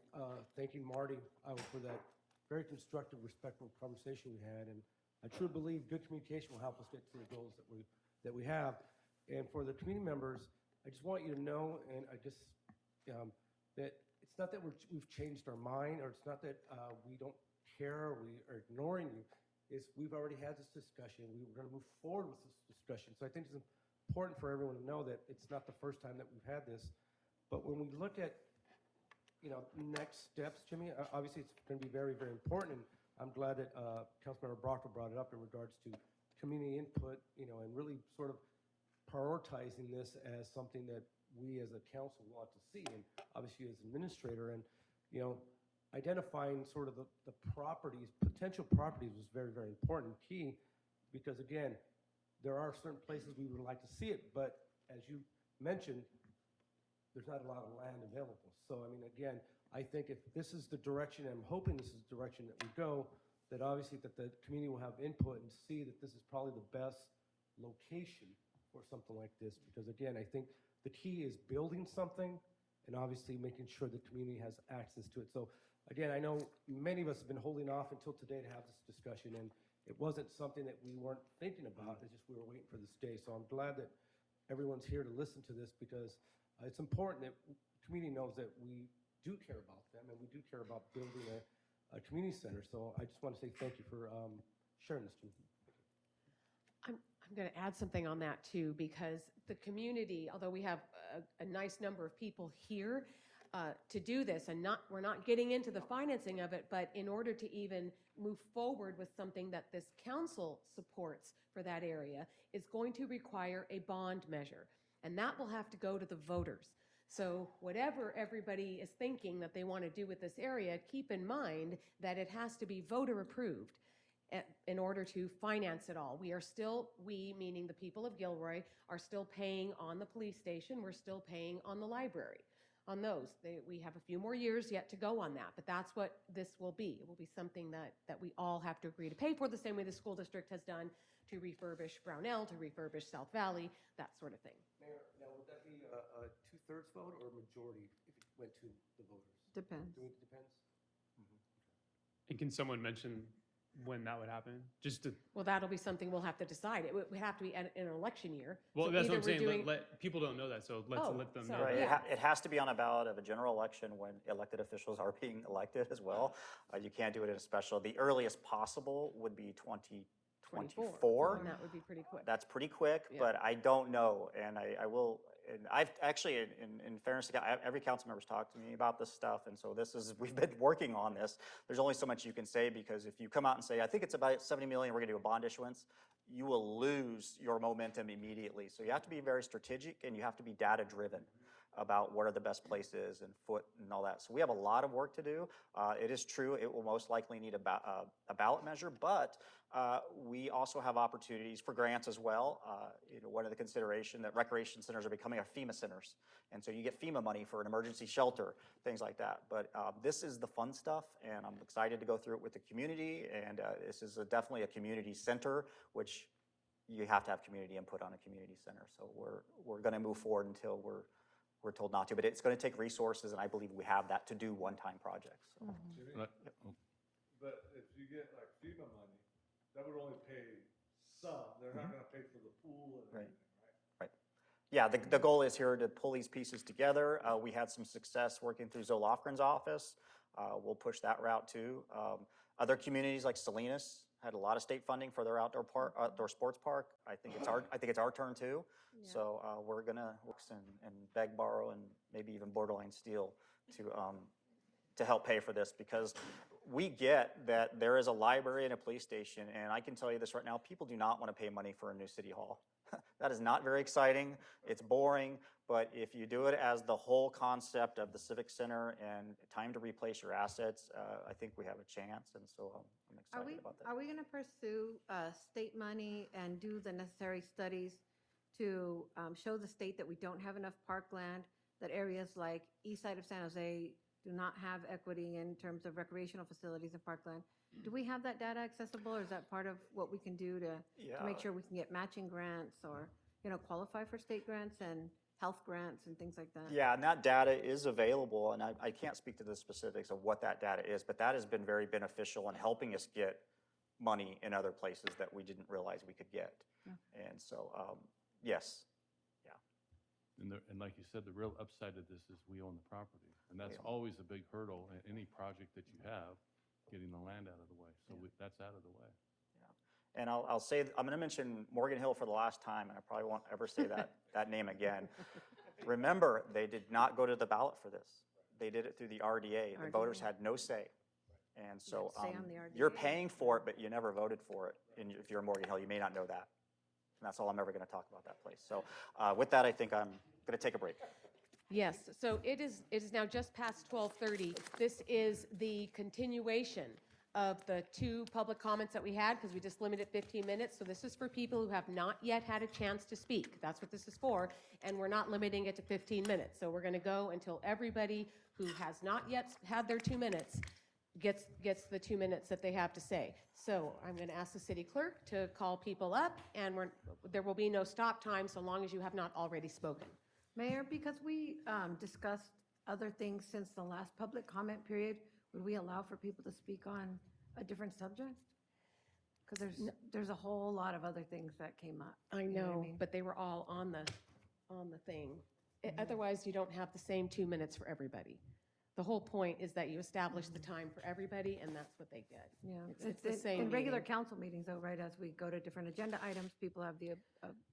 thanking Marty for that very constructive, respectful conversation we had, and I truly believe good communication will help us get to the goals that we have. And for the community members, I just want you to know, and I just, that it's not that we've changed our mind, or it's not that we don't care, or we are ignoring you. It's we've already had this discussion. We were going to move forward with this discussion. So I think it's important for everyone to know that it's not the first time that we've had this. But when we look at, next steps, Jimmy, obviously it's going to be very, very important. And I'm glad that Councilmember Brockville brought it up in regards to community input, and really sort of prioritizing this as something that we as a council want to see, and obviously as administrator, and identifying sort of the properties, potential properties, was very, very important, key, because again, there are certain places we would like to see it, but as you mentioned, there's not a lot of land available. So I mean, again, I think if this is the direction, and I'm hoping this is the direction that we go, that obviously that the community will have input and see that this is probably the best location for something like this, because again, I think the key is building something and obviously making sure the community has access to it. So again, I know many of us have been holding off until today to have this discussion, and it wasn't something that we weren't thinking about. It's just we were waiting for this day. So I'm glad that everyone's here to listen to this, because it's important that the community knows that we do care about them, and we do care about building a community center. So I just want to say thank you for sharing this, Jimmy. I'm going to add something on that too, because the community, although we have a nice number of people here to do this, and we're not getting into the financing of it, but in order to even move forward with something that this council supports for that area, is going to require a bond measure, and that will have to go to the voters. So whatever everybody is thinking that they want to do with this area, keep in mind that it has to be voter approved in order to finance it all. We, meaning the people of Gilroy, are still paying on the police station. We're still paying on the library. On those, we have a few more years yet to go on that, but that's what this will be. It will be something that we all have to agree to pay for, the same way the school district has done to refurbish Brownell, to refurbish South Valley, that sort of thing. Mayor, now would that be a two-thirds vote or a majority if it went to the voters? Depends. Depends? And can someone mention when that would happen? Just to, Well, that'll be something we'll have to decide. It would have to be in an election year. well, So that's what either I'm we're saying. doing- People don't know that, so let's Oh, let them know. sorry. Right, Yeah. it has to be on a ballot of a general election when elected officials are being elected as well. You can't do it in a special. The earliest possible would be 2024. And that would be pretty quick. That's pretty quick, Yeah. but I don't know, and I will, and I've actually, in fairness, every council member's talked to me about this stuff, and so we've been working on this. There's only so much you can say, because if you come out and say, I think it's about 70 million, we're gonna do a bond issuance, you will lose your momentum immediately. So you have to be very strategic, and you have to be data-driven about what are the best places and foot and all that. So we have a lot of work to do. It is true, it will most likely need a ballot measure, but we also have opportunities for grants as well. One of the consideration that recreation centers are becoming our FEMA centers. And so you get FEMA money for an emergency shelter, things like that. But this is the fun stuff, and I'm excited to go through it with the community. And this is definitely a community center, which you have to have community input on a community center. So we're gonna move forward until we're told not to, but it's going to take resources, and I believe we have that to do one-time projects. So. But if you get like FEMA money, that would only pay some. They're not going to pay for the pool and everything, right? Right. Yeah, the goal is here to pull these pieces together. We had some success working through Zoe Lofgren's office. We'll push that route too. Other communities like Salinas had a lot of state funding for their outdoor sports park. I think it's our turn too. Yeah. So we're gonna work and beg, borrow, and maybe even borderline steal to help pay for this, because we get that there is a library and a police station, and I can tell you this right now: people do not want to pay money for a new city hall. That is not very exciting. It's boring. But if you do it as the whole concept of the Civic Center and time to replace your assets, I think we have a chance, and so I'm excited about that. Are we going to pursue state money and do the necessary studies to show the state that we don't have enough parkland, that areas like east side of San Jose do not have equity in terms of recreational facilities and parkland? Do we have that data accessible, or is that part of what we can do to make sure we can get matching grants, or qualify for state grants and health grants and things like that? Yeah, and that data is available, and I can't speak to the specifics of what that data is, but that has been very beneficial in helping us get money in other places that we didn't realize we could get. Yeah. And so, yes. Yeah. And like you said, the real upside of this is we own the property, and that's always a big hurdle in any project that you have, getting the land out of the way. So that's out of the way. And I'll say, I'm going to mention Morgan Hill for the last time, and I probably won't ever say that name again. Remember, they did not go to the ballot for this. They did it through the RDA. The voters had no say. And so you're paying for it, but you never voted for it. And if you're in Morgan Hill, you may not know that. And that's all I'm ever going to talk about that place. So with that, I think I'm going to take a break. Yes, so it is now just past 12:30. This is the continuation of the 2 public comments that we had, because we just limited 15 minutes. So this is for people who have not yet had a chance to speak. That's what this is for, and we're not limiting it to 15 minutes. So we're going to go until everybody who has not yet had their 2 minutes gets the 2 minutes that they have to say. So I'm going to ask the city clerk to call people up, and there will be no stop time so long as you have not already spoken. Mayor, because we discussed other things since the last public comment period, would we allow for people to speak on a different subject? Because there's a whole lot of other things that came up. I know, You what I mean? but they were all on the thing. Otherwise, you don't have the same 2 minutes for everybody. The whole point is that you establish the time for everybody, and that's what they get. Yeah, It's the same in regular meeting. council meetings, though, right? As we go to different agenda items, people have the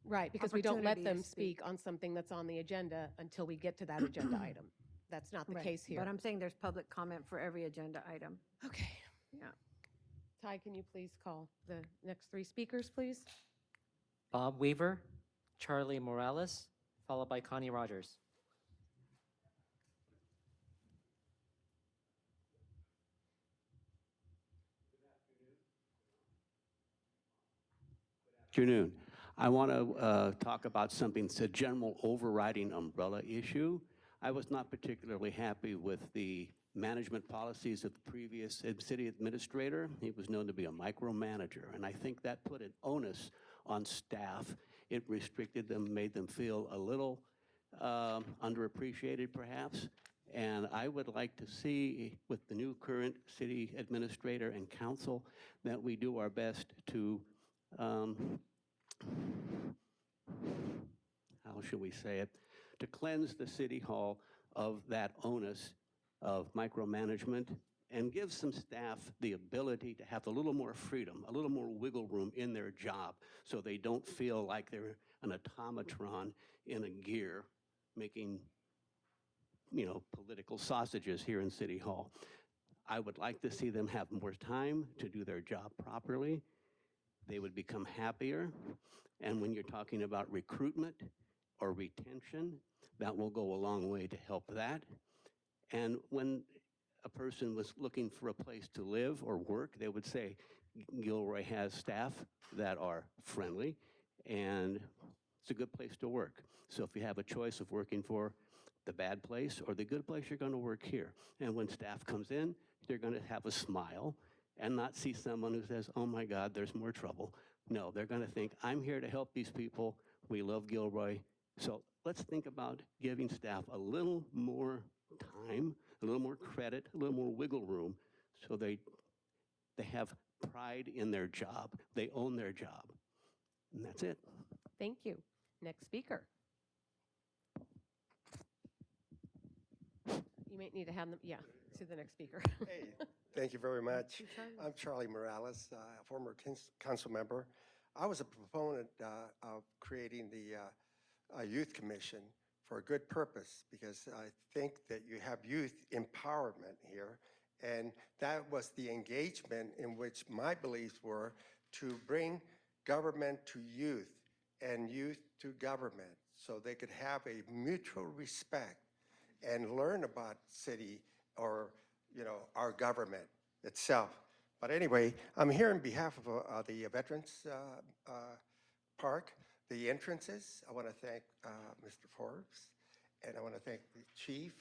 Right, because we don't let opportunity them to speak. speak on something that's on the agenda until we get to that agenda item. That's not the Right, case here. But I'm saying there's public comment for every agenda item. Okay. Yeah. Ty, can you please call the next 3 speakers, please? Bob Weaver, Charlie Morales, followed by Connie Rogers. Afternoon. I want to talk about something that's a general overriding umbrella issue. I was not particularly happy with the management policies of the previous city administrator. He was known to be a micromanager, and I think that put an onus on staff. It restricted them, made them feel a little underappreciated, perhaps, And I would like to see, with the new current city administrator and council, that we do our best to, how should we say it, to cleanse the city hall of that onus of micromanagement and give some staff the ability to have a little more freedom, a little more wiggle room in their job so they don't feel like they're an automatron in a gear making, political sausages here in City Hall. I would like to see them have more time to do their job properly. They would become happier. And when you're talking about recruitment or retention, that will go a long way to help that. And when a person was looking for a place to live or work, they would say, Gilroy has staff that are friendly and it's a good place to work. So if you have a choice of working for the bad place or the good place, you're going to work here. And when staff comes in, they're going to have a smile and not see someone who says, oh my God, there's more trouble. No, they're going to think, I'm here to help these people. We love Gilroy. So let's think about giving staff a little more time, a little more credit, a little more wiggle room so they have pride in their job. They own their job. And that's it. Thank you. Next speaker. You may need to hand them, to the next speaker. Hey, thank you very much. I'm Charlie Morales, a former council member. I was a proponent of creating the Youth Commission for a good purpose, because I think that you have youth empowerment here, and that was the engagement in which my beliefs were to bring government to youth and youth to government so they could have a mutual respect and learn about city or, our government itself. But anyway, I'm here on behalf of the Veterans Park, the entrances. I want to thank Mr. Forbes, and I want to thank the chief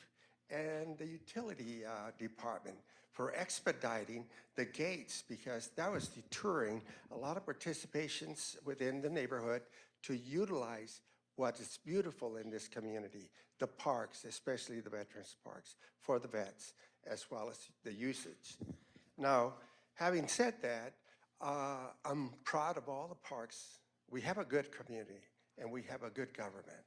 and the utility department for expediting the gates, because that was deterring a lot of participations within the neighborhood to utilize what is beautiful in this community, the parks, especially the veterans parks, for the vets, as well as the usage. Now, having said that, I'm proud of all the parks. We have a good community, and we have a good government.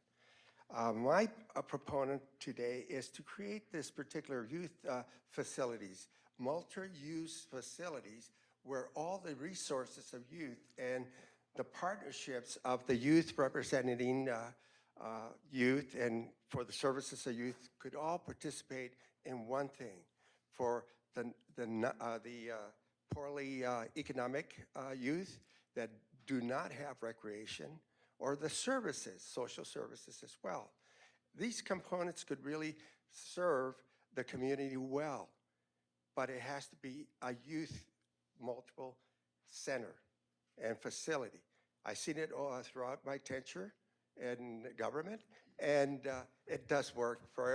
My proponent today is to create this particular youth facilities, multi-use facilities, where all the resources of youth and the partnerships of the youth representing youth and for the services of youth could all participate in one thing for the poorly economic youth that do not have recreation, or the services, social services as well. These components could really serve the community well, but it has to be a youth multiple center and facility. I've seen it throughout my tenure in government, and it does work for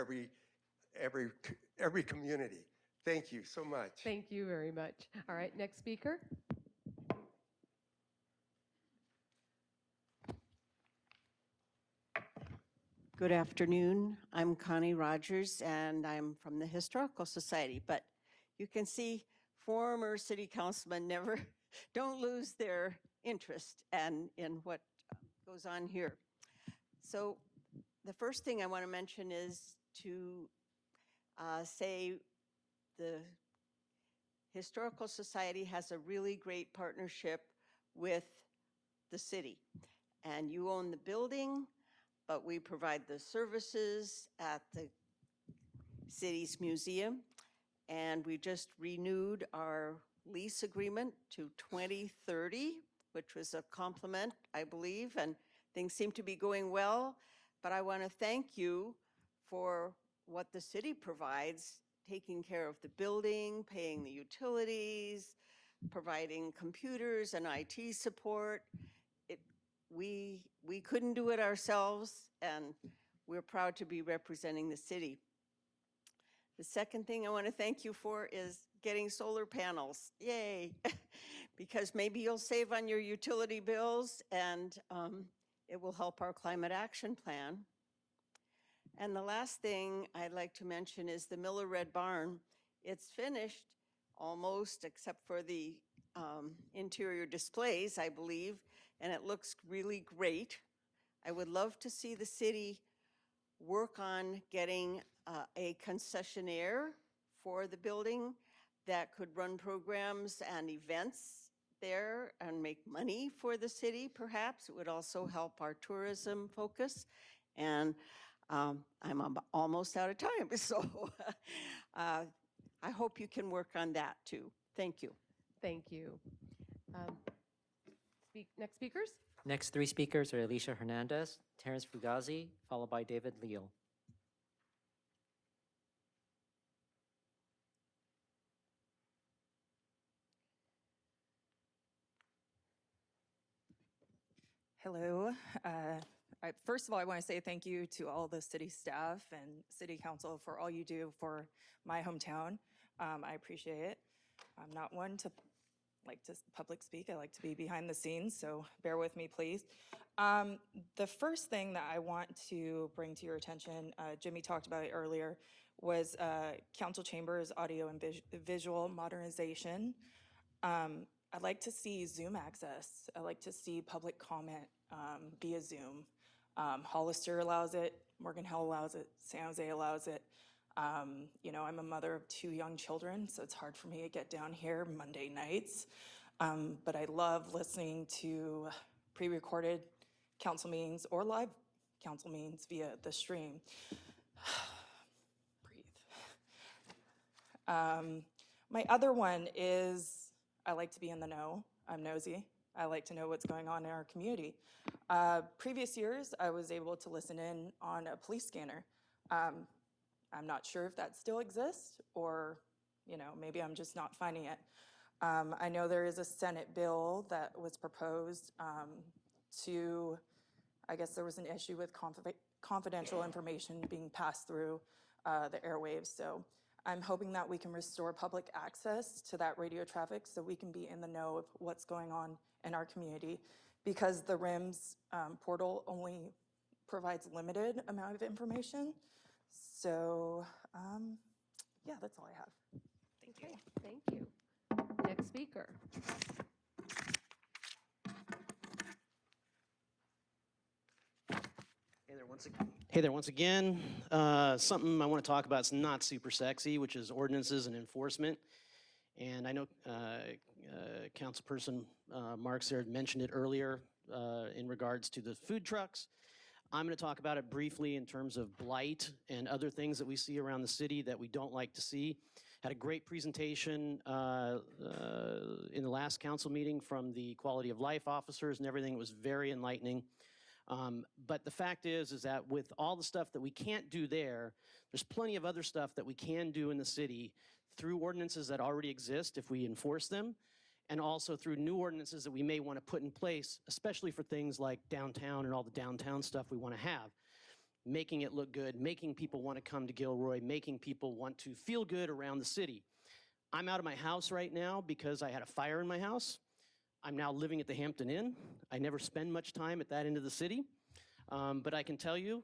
every community. Thank you so much. Thank you very much. All right, next speaker. Good afternoon. I'm Connie Rogers, and I'm from the Historical Society. But you can see former city councilmen never don't lose their interest in what goes on here. So the first thing I want to mention is to say the Historical Society has a really great partnership with the city. And you own the building, but we provide the services at the city's museum. And we just renewed our lease agreement to 2030, which was a compliment, I believe, and things seem to be going well. But I want to thank you for what the city provides, taking care of the building, paying the utilities, providing computers and IT support. We couldn't do it ourselves, and we're proud to be representing the city. The second thing I want to thank you for is getting solar panels. Yay! Because maybe you'll save on your utility bills, and it will help our climate action plan. And the last thing I'd like to mention is the Miller Red Barn. It's finished almost, except for the interior displays, I believe, and it looks really great. I would love to see the city work on getting a concessionaire for the building that could run programs and events there and make money for the city, perhaps. It would also help our tourism focus. And I'm almost out of time, so I hope you can work on that too. Thank you. Thank you. Next speakers? Next three speakers are Alicia Hernandez, Terrence Fugazi, followed by David Leal. Hello. First of all, I want to say thank you to all the city staff and city council for all you do for my hometown. I appreciate it. I'm not one to like to public speak. I like to be behind the scenes, so bear with me, please. The first thing that I want to bring to your attention, Jimmy talked about it earlier, was council chambers audio and visual modernization. I'd like to see Zoom access. I'd like to see public comment via Zoom. Hollister allows it, Morgan Hill allows it, San Jose allows it. You know, I'm a mother of 2 young children, so it's hard for me to get down here Monday nights. But I love listening to pre-recorded council meetings or live council meetings via the stream. Breathe. My other one is I like to be in the know. I'm nosy. I like to know what's going on in our community. Previous years, I was able to listen in on a police scanner. I'm not sure if that still exists or, you know, maybe I'm just not finding it. I know there is a Senate bill that was proposed to, I guess there was an issue with confidential information being passed through the airwaves. So I'm hoping that we can restore public access to that radio traffic so we can be in the know of what's going on in our community, because the RIMS portal only provides limited amount of information. So yeah, that's all I have. Thank you. Thank you. Next speaker. Hey there once again. Something I want to talk about is not super sexy, which is ordinances and enforcement. And I know Councilperson Marks there mentioned it earlier in regards to the food trucks. I'm going to talk about it briefly in terms of blight and other things that we see around the city that we don't like to see. Had a great presentation in the last council meeting from the quality of life officers and everything. It was very enlightening. But the fact is that with all the stuff that we can't do there, there's plenty of other stuff that we can do in the city through ordinances that already exist if we enforce them, and also through new ordinances that we may want to put in place, especially for things like downtown and all the downtown stuff we want to have. Making it look good, making people want to come to Gilroy, making people want to feel good around the city. I'm out of my house right now because I had a fire in my house. I'm now living at the Hampton Inn. I never spend much time at that end of the city, but I can tell you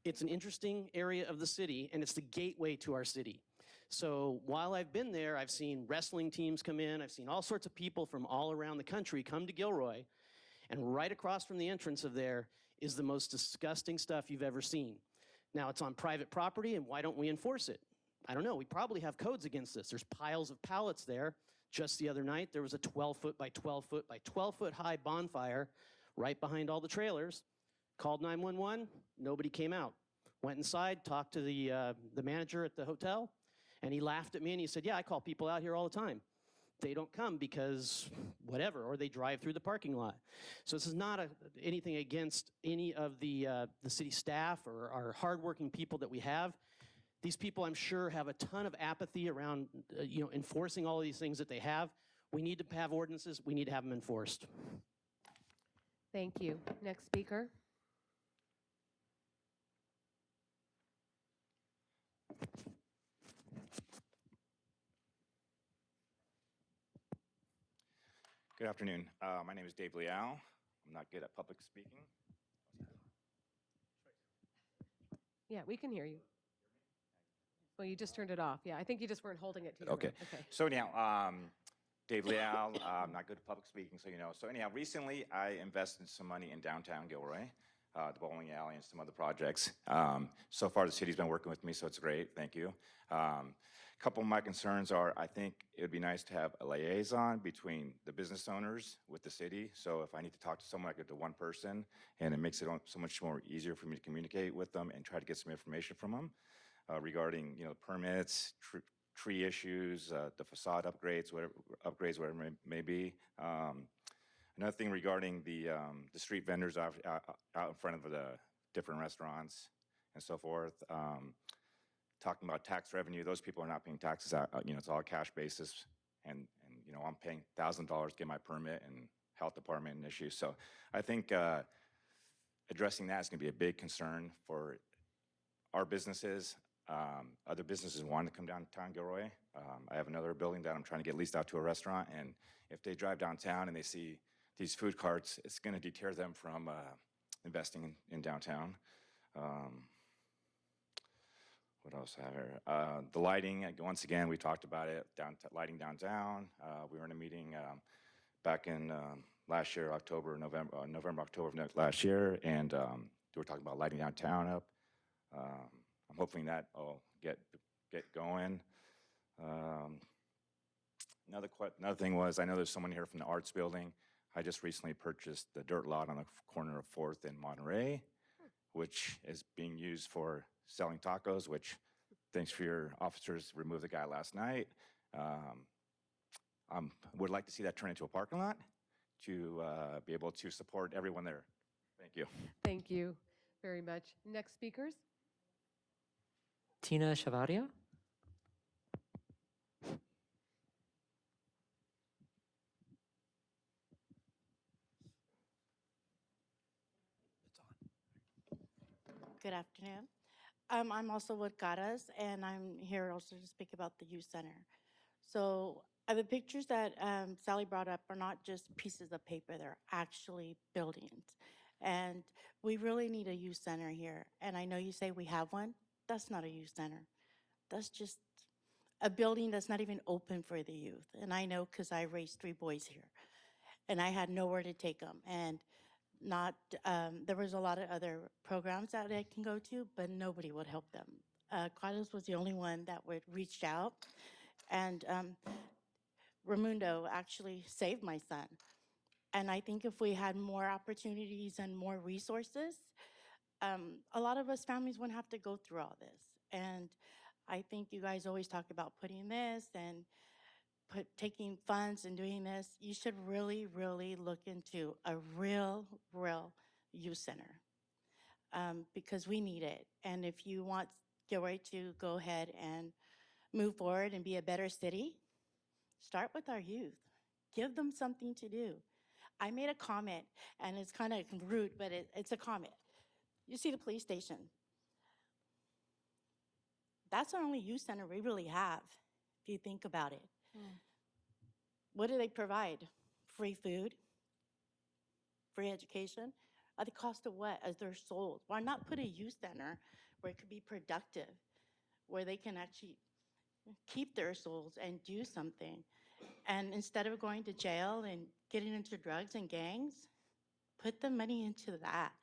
it's an interesting area of the city, and it's the gateway to our city. So while I've been there, I've seen wrestling teams come in. I've seen all sorts of people from all around the country come to Gilroy, and right across from the entrance of there is the most disgusting stuff you've ever seen. Now, it's on private property, and why don't we enforce it? I don't know. We probably have codes against this. There's piles of pallets there. Just the other night, there was a 12-foot by 12-foot by 12-foot high bonfire right behind all the trailers. Called 911, nobody came out. Went inside, talked to the manager at the hotel, and he laughed at me and he said, yeah, I call people out here all the time. They don't come because whatever, or they drive through the parking lot. So this is not anything against any of the city staff or our hardworking people that we have. These people, I'm sure, have a ton of apathy around enforcing all of these things that they have. We need to have ordinances. We need to have them enforced. Thank you. Next speaker. Good afternoon. My name is Dave Liao. I'm not good at public speaking. Yeah, we can hear you. Well, you just turned it off. Yeah, I think you just weren't holding it to your Okay. mouth. Okay. So anyhow, Dave Leal, I'm not good at public speaking, so you know. So anyhow, recently I invested some money in downtown Gilroy, the bowling alley and some other projects. So far the city's been working with me, so it's great, thank you. A couple of my concerns are, I think it would be nice to have a liaison between the business owners with the city. So if I need to talk to someone, I go to one person, and it makes it so much more easier for me to communicate with them and try to get some information from them regarding, you know, permits, tree issues, the facade upgrades, whatever it may be. Another thing regarding the street vendors out in front of the different restaurants and so forth. Talking about tax revenue, those people are not paying taxes out, you know, it's all cash basis. And you know, I'm paying $1,000 to get my permit and health department issues. So I think addressing that is gonna be a big concern for our businesses. Other businesses want to come downtown Gilroy. I have another building that I'm trying to get leased out to a restaurant, and if they drive downtown and they see these food carts, it's going to deter them from investing in downtown. What else I have here? The lighting, once again, we talked about it, lighting downtown. We were in a meeting back in last year, October, October of last year, and we were talking about lighting downtown up. I'm hoping that will get going. Another thing was, I know there's someone here from the arts building. I just recently purchased the dirt lot on the corner of 4th and Monterey, which is being used for selling tacos, which, thanks for your officers, removed the guy last night. Would like to see that turn into a parking lot to be able to support everyone there. Thank you. Thank you very much. Next speakers. Tina Shavaria. Good afternoon. I'm also with Garas, and I'm here also to speak about the youth center. So the pictures that Sally brought up are not just pieces of paper, they're actually buildings. And we really need a youth center here. And I know you say we have one. That's not a youth center. That's just a building that's not even open for the youth. And I know because I raised 3 boys here, and I had nowhere to take them. And not, there was a lot of other programs that I can go to, but nobody would help them. Carlos was the only one that would reach out, and Raimundo actually saved my son. And I think if we had more opportunities and more resources, a lot of us families wouldn't have to go through all this. And I think you guys always talk about putting this and taking funds and doing this. You should really, really look into a real youth center because we need it. And if you want Gilroy to go ahead and move forward and be a better city, start with our youth. Give them something to do. I made a comment, and it's kind of rude, but it's a comment. You see the police station. That's our only youth center we really have, if you think about it. What do they provide? Free food? Free education? At the cost of what? As their souls. Why not put a youth center where it could be productive, where they can actually keep their souls and do something? And instead of going to jail and getting into drugs and gangs, put the money into that.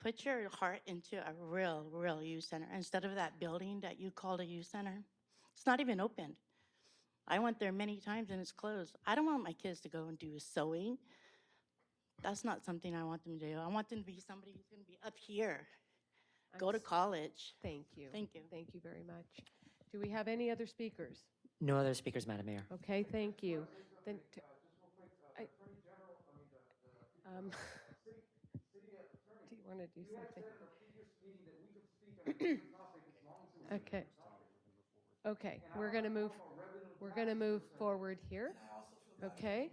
Put your heart into a real youth center instead of that building that you called a youth center. It's not even opened. I went there many times and it's closed. I don't want my kids to go and do sewing. That's not something I want them to do. I want them to be somebody who's going to be up here, go to college. Thank you. Thank you. Thank you very much. Do we have any other speakers? No other speakers, Madam Mayor. Okay, thank you. Then, do you want to do something? Okay. Okay, we're gonna move forward here. Okay.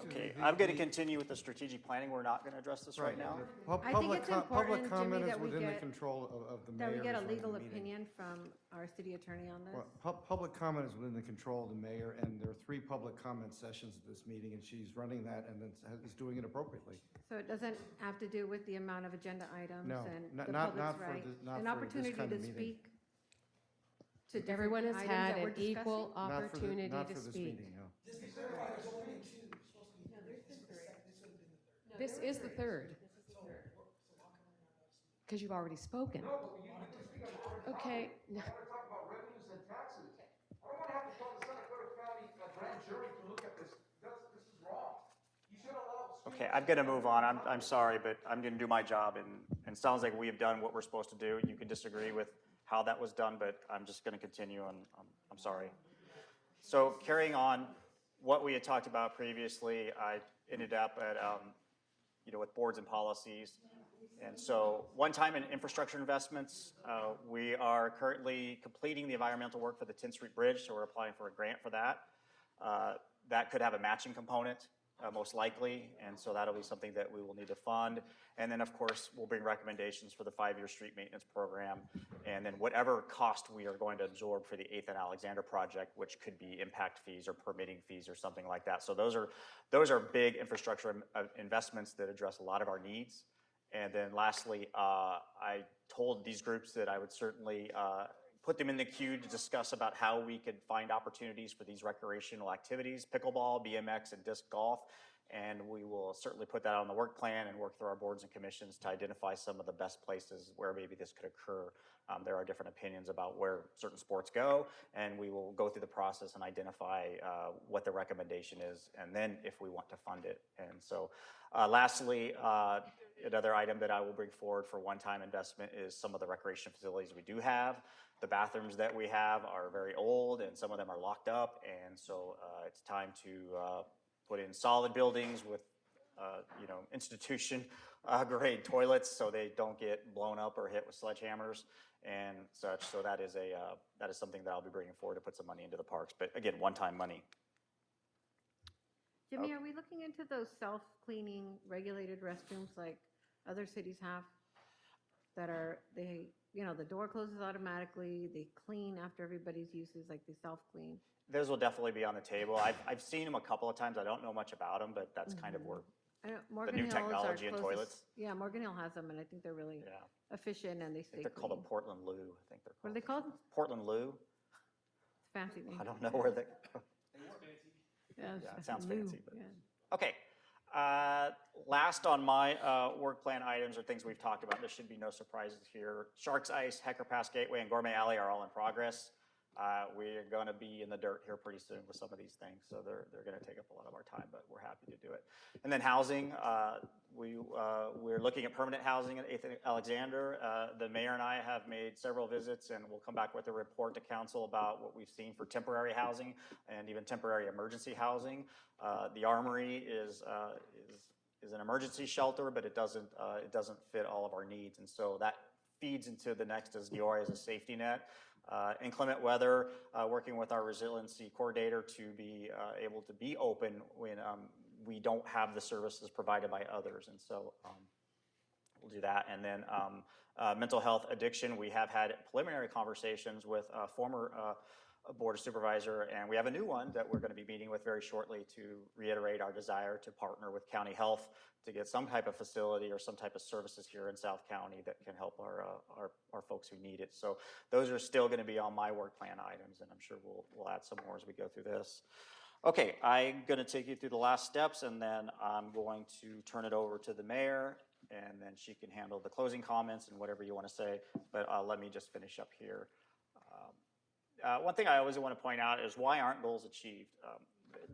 Okay, I'm going to continue with the strategic planning. We're not going to address this right now. I think it's important, Jimmy, comment is that we within the get, control of the that we mayor get a who's running the legal meeting. opinion from our city attorney on this. Well, public comment is within the control of the mayor, and there are 3 public comment sessions at this meeting, and she's running that and then is doing it appropriately. So it doesn't have to do with the amount of agenda items No, and not- the not- public's not for right. this- not An for this opportunity kind to of meeting. speak to different Everyone has items had that we're an equal discussing? opportunity not to for this speak. meeting, no. This is the third. Because you've already spoken. Okay. I want to talk about revenues and taxes. I don't want to have to call the Santa Clara County grand jury to look at this. This is wrong. You should allow. Okay, I'm going to move on. I'm sorry, but I'm going to do my job, and it sounds like we have done what we're supposed to do. You can disagree with how that was done, but I'm just going to continue, and I'm sorry. So carrying on what we had talked about previously, I ended up at, with boards and policies. And so one-time in infrastructure investments, we are currently completing the environmental work for the 10th Street Bridge, so we're applying for a grant for that. That could have a matching component, most likely, and so that'll be something that we will need to fund. And then, of course, we'll bring recommendations for the 5-year street maintenance program, and then whatever cost we are going to absorb for the 8th and Alexander project, which could be impact fees or permitting fees or something like that. So those are big infrastructure investments that address a lot of our needs. And then lastly, I told these groups that I would certainly put them in the queue to discuss about how we could find opportunities for these recreational activities, pickleball, BMX, and disc golf. And we will certainly put that on the work plan and work through our boards and commissions to identify some of the best places where maybe this could occur. There are different opinions about where certain sports go, and we will go through the process and identify what the recommendation is, and then if we want to fund it. And so lastly, another item that I will bring forward for one-time investment is some of the recreation facilities we do have. The bathrooms that we have are very old, and some of them are locked up, and so it's time to put in solid buildings with, institution grade toilets so they don't get blown up or hit with sledgehammers and such. So that is something that I'll be bringing forward to put some money into the parks. But again, one-time money. Jimmy, are we looking into those self-cleaning regulated restrooms like other cities have? That are, the door closes automatically, they clean after everybody's uses, like they self-clean. Those will definitely be on the table. I've seen them a couple of times. I don't know much about them, but that's kind of where the new technology in toilets. Yeah, Morgan Hill has them, and I think they're really efficient, and they stay they're clean. called a Portland Loo. I think they're called. What are they called? Portland Loo. It's a fancy name. I don't know where they. Yeah, it sounds Lou, fancy. But. yeah. Okay. Last on my work plan items are things we've talked about. There should be no surprises here. Sharks Ice, Hecker Pass Gateway, and Gourmet Alley are all in progress. We're going to be in the dirt here pretty soon with some of these things, so they're going to take up a lot of our time, but we're happy to do it. And then housing, we're looking at permanent housing at 8th and Alexander. The mayor and I have made several visits, and we'll come back with a report to council about what we've seen for temporary housing and even temporary emergency housing. The Armory is an emergency shelter, but it doesn't fit all of our needs, and so that feeds into the next as Gilroy as a safety net. Inclement weather, working with our resiliency coordinator to be able to be open when we don't have the services provided by others. And so we'll do that. And then mental health addiction, we have had preliminary conversations with a former board supervisor, and we have a new one that we're going to be meeting with very shortly to reiterate our desire to partner with county health to get some type of facility or some type of services here in South County that can help our folks who need it. So those are still going to be on my work plan items, and I'm sure we'll add some more as we go through this. Okay, I'm going to take you through the last steps, and then I'm going to turn it over to the mayor, and then she can handle the closing comments and whatever you want to say. But let me just finish up here. One thing I always want to point out is why aren't goals achieved?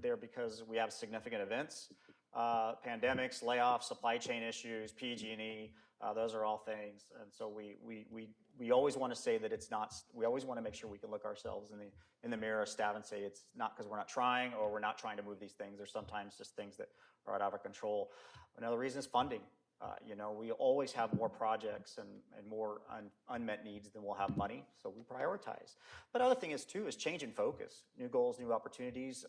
They're because we have significant events, pandemics, layoffs, supply chain issues, PG&E. Those are all things, and so we always want to say that it's not. We always want to make sure we can look ourselves in the mirror, stab, and say it's not because we're not trying or we're not trying to move these things. There's sometimes just things that are out of our control. Another reason is funding. You know, we always have more projects and more unmet needs than we'll have money, so we prioritize. But other thing is too, is change in focus. New goals, new opportunities.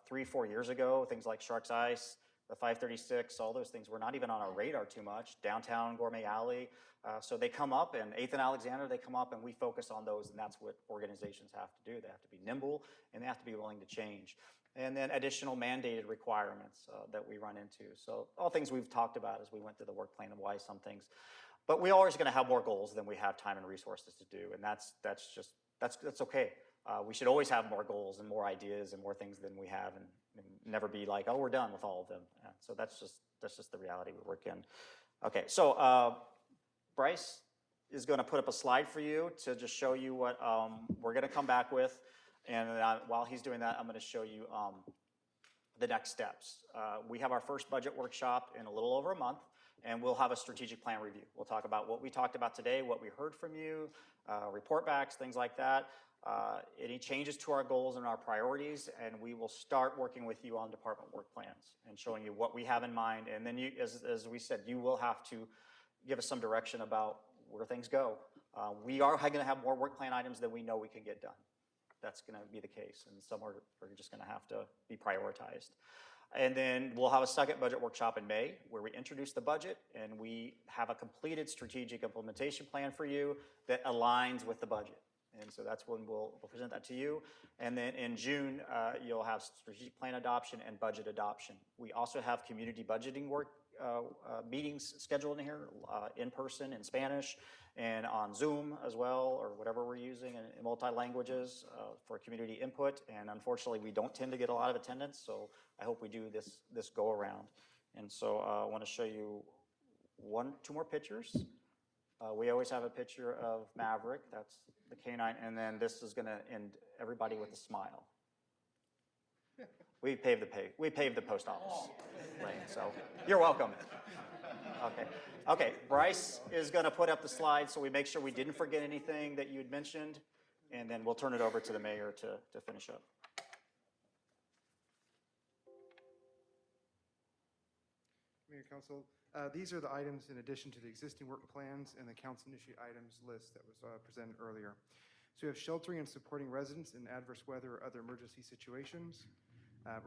3-4 years ago, things like Shark's Ice, the 536, all those things were not even on our radar too much. Downtown Gourmet Alley. So they come up, and 8th and Alexander, they come up, and we focus on those, and that's what organizations have to do. They have to be nimble, and they have to be willing to change. And then additional mandated requirements that we run into. So all things we've talked about as we went through the work plan and why some things. But we're always going to have more goals than we have time and resources to do, and that's okay. We should always have more goals and more ideas and more things than we have, and never be like, oh, we're done with all of them. So that's just the reality we work in. Okay, so Bryce is going to put up a slide for you to just show you what we're going to come back with. And while he's doing that, I'm going to show you the next steps. We have our first budget workshop in a little over a month, and we'll have a strategic plan review. We'll talk about what we talked about today, what we heard from you, report backs, things like that, any changes to our goals and our priorities, and we will start working with you on department work plans and showing you what we have in mind. And then, you, as we said, you will have to give us some direction about where things go. We are going to have more work plan items than we know we can get done. That's going to be the case, and some are just going to have to be prioritized. And then we'll have a second budget workshop in May where we introduce the budget and we have a completed strategic implementation plan for you that aligns with the budget. And so that's when we'll present that to you. And then in June, you'll have strategic plan adoption and budget adoption. We also have community budgeting work meetings scheduled in here, in person in Spanish and on Zoom as well, or whatever we're using in multi-languages for community input. And unfortunately, we don't tend to get a lot of attendance, so I hope we do this go around. And so I want to show you two more pictures. We always have a picture of Maverick, that's the canine, and then this is going to end everybody with a smile. We paved the post office lane, so you're welcome. Okay, Bryce is going to put up the slides so we make sure we didn't forget anything that you had mentioned, and then we'll turn it over to the mayor to finish up. Mayor, Council, these are the items in addition to the existing work plans and the council initiate items list that was presented earlier. So we have sheltering and supporting residents in adverse weather or other emergency situations,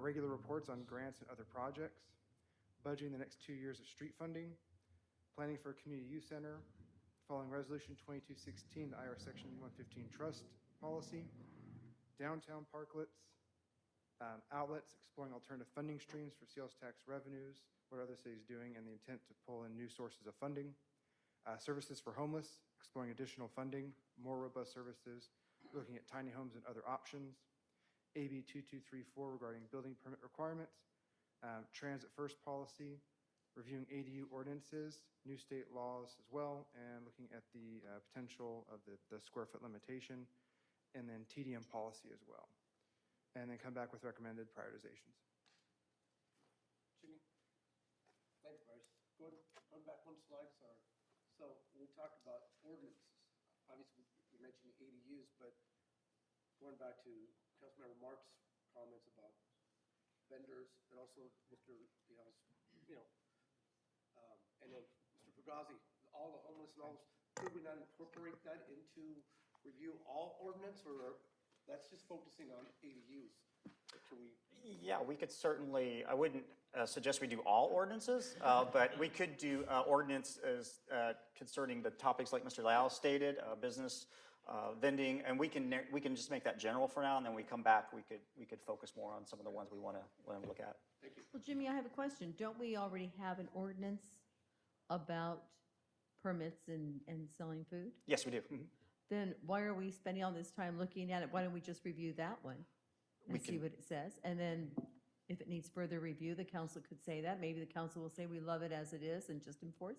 regular reports on grants and other projects, budgeting the next 2 years of street funding, planning for a community youth center, following Resolution 2216, the IR Section 115 Trust Policy, downtown parklets, outlets, exploring alternative funding streams for sales tax revenues, what are other cities doing, and the intent to pull in new sources of funding, services for homeless, exploring additional funding, more robust services, looking at tiny homes and other options, AB 2234 regarding building permit requirements, transit first policy, reviewing ADU ordinances, new state laws as well, and looking at the potential of the square foot limitation, and then TDM policy as well. And then come back with recommended prioritizations. Jimmy? Thanks, Bryce. Going back one slide, sorry. So when we talk about ordinances, obviously you mentioned ADUs, but going back to Councilmember Mark's comments about vendors, and also Mr. Diaz, and then Mr. Fugazi, all the homeless and all this, could we not incorporate that into review all ordinance, or that's just focusing on ADUs? Can we? Yeah, we could certainly, I wouldn't suggest we do all ordinances, but we could do ordinances concerning the topics like Mr. Lau stated, business, vending, and we can just make that general for now, and then we come back, we could focus more on some of the ones we want to look at. Thank you. Well, Jimmy, I have a question. Don't we already have an ordinance about permits and selling food? Yes, we do. Mm-hmm. Then why are we spending all this time looking at it? Why don't we just review that one and see what it says? And then if it needs further review, the council could say that. Maybe the council will say we love it as it is and just enforce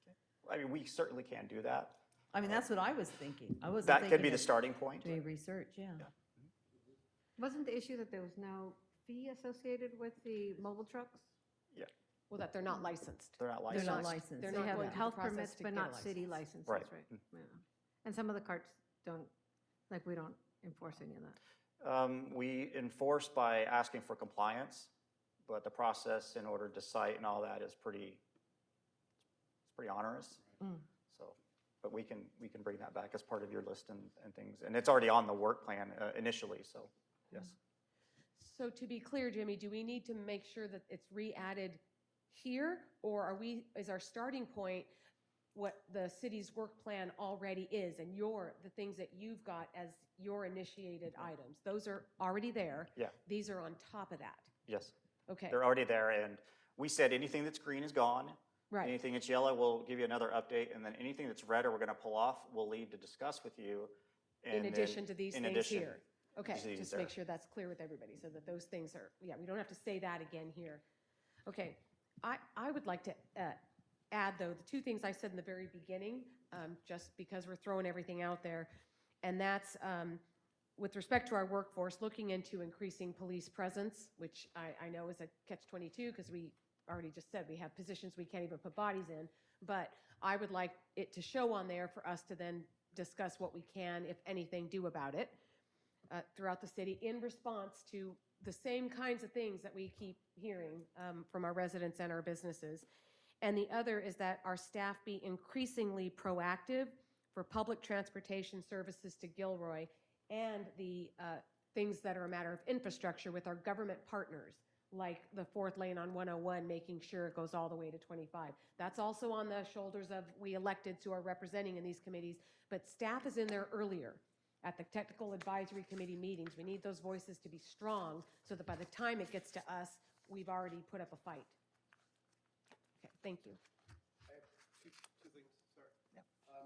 it. I mean, we certainly can do that. I mean, that's what I was thinking. I wasn't That thinking could be the of starting point. doing research, yeah. Wasn't the issue that there was no fee associated with the mobile trucks? Yeah. Well, that they're not licensed. They're not licensed. They're not licensed. They're They not have going through the health process permits, to but get a not city license. licenses, Right. right? Yeah. And some of the carts don't, like, we don't enforce any of that. We enforce by asking for compliance, but the process in order to cite and all that is pretty onerous. Mm. So, but we can bring that back as part of your list and things. And it's already on the work plan initially, so yes. So to be clear, Jimmy, do we need to make sure that it's re-added here, or is our starting point what the city's work plan already is, and the things that you've got as your initiated items? Those are already there. Yeah. These are on top of that. Yes. Okay. They're already there, and we said anything that's green is gone. Right. Anything that's yellow, we'll give you another update, and then anything that's red or we're gonna pull off, we'll leave to discuss with you. In addition to these things here. Okay, to these just there. make sure that's clear with everybody, so that those things are, yeah, we don't have to say that again here. Okay, I would like to add, though, the two things I said in the very beginning, just because we're throwing everything out there, and that's with respect to our workforce, looking into increasing police presence, which I know is a catch-22, because we already just said we have positions we can't even put bodies in, but I would like it to show on there for us to then discuss what we can, if anything, do about it throughout the city in response to the same kinds of things that we keep hearing from our residents and our businesses. And the other is that our staff be increasingly proactive for public transportation services to Gilroy and the things that are a matter of infrastructure with our government partners, like the 4th lane on 101, making sure it goes all the way to 25. That's also on the shoulders of we electeds who are representing in these committees, but staff is in there earlier at the technical advisory committee meetings. We need those voices to be strong so that by the time it gets to us, we've already put up a fight. Okay, thank you. I have two things, sorry.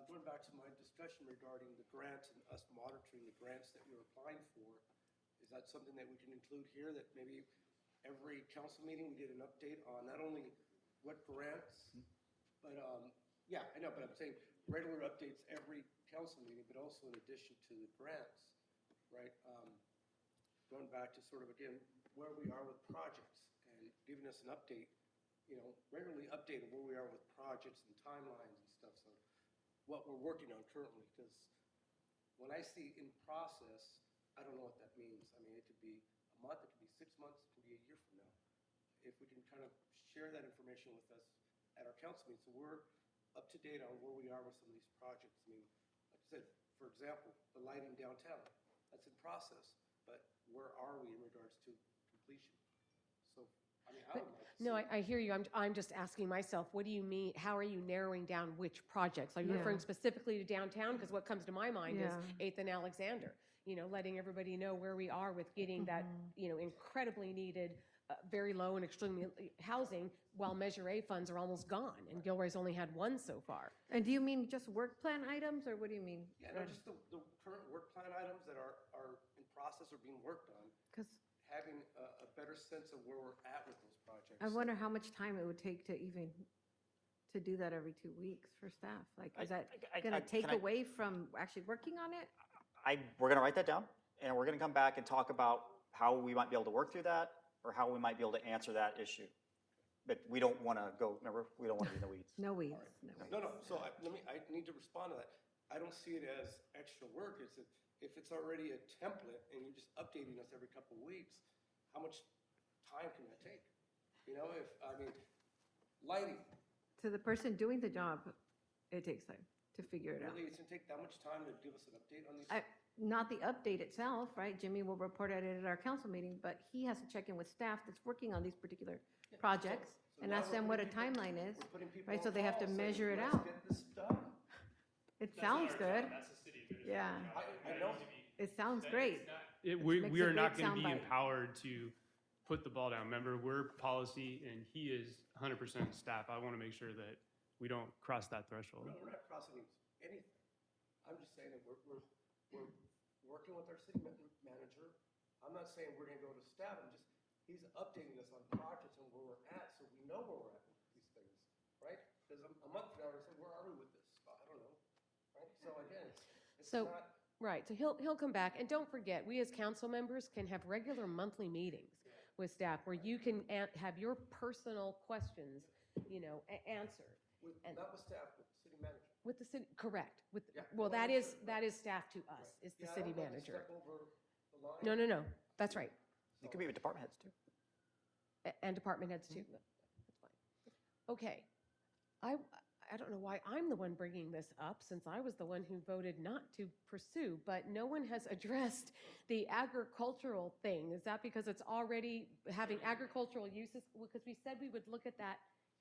Going back to my discussion regarding the grants and us monitoring the grants that we're applying for, is that something that we can include here, that maybe every council meeting we get an update on not only what grants, but yeah, I know, but I'm saying regular updates every council meeting, but also in addition to the grants, right? Going back to sort of, again, where we are with projects and giving us an update, regularly updating where we are with projects and timelines and stuff, so what we're working on currently, because when I see in process, I don't know what that means. I mean, it could be a month, it could be 6 months, it could be a year from now. If we can kind of share that information with us at our council meeting, so we're up to date on where we are with some of these projects. I mean, like I said, for example, the lighting downtown, that's in process, but where are we in regards to completion? So, I mean, I would like to No, see. I hear you. I'm just asking myself, what do you mean? How are you narrowing down which projects? Are you Yeah. referring specifically to downtown? Because what comes to my mind is Yeah. 8th and Alexander, letting everybody know where we are with getting that, incredibly needed, very low and extremely housing, while Measure A funds are almost gone, and Gilroy's only had one so far. And do you mean just work plan items, or what do you mean? Yeah, no, just the current work plan items that are in process or being worked on, Because having a better sense of where we're at with those projects. I wonder how much time it would take to even to do that every 2 weeks for staff. Like, is that going to take can I- away from actually working on it? We're gonna write that down, and we're gonna come back and talk about how we might be able to work through that, or how we might be able to answer that issue. But we don't wanna remember, we don't wanna be in the weeds. No weeds. No weeds. No, so I need to respond to that. I don't see it as extra work. It's if it's already a template and you're just updating us every couple of weeks, how much time can that take? Lighting, To the person doing the job, it takes time to figure it out. really, it's gonna take that much time to give us an update on these? Not the update itself, right? Jimmy will report at it at our council meeting, but he has to check in with staff that's working on these particular projects and ask them what a timeline is, right? So they have to measure it out. Get this done. It sounds good. Yeah. I know. It sounds great. We makes are a not great going to be soundbite. empowered to put the ball down. Remember, we're policy, and he is 100% staff. I want to make sure that we don't cross that threshold. We're not crossing anything. I'm just saying that we're working with our city manager. I'm not saying we're gonna go to staff, he's updating us on projects and where we're at, so we know where we're at with these things, right? Because a month from now, we're saying, where are we with this? I don't know, right? So again, it's So, not. right, so he'll come back, and don't forget, we as council members can have regular monthly meetings with staff where you can have your personal questions, answered. Not with staff, with the city manager. With the city, correct. Yeah. Well, that is staff to us, is the Yeah, I city don't like to manager. step over the line. No, that's right. It could be with department heads too. And department heads too. That's fine. Okay. I don't know why I'm the one bringing this up, since I was the one who voted not to pursue, but no one has addressed the agricultural thing. Is that because it's already having agricultural uses? Because we said we would look at that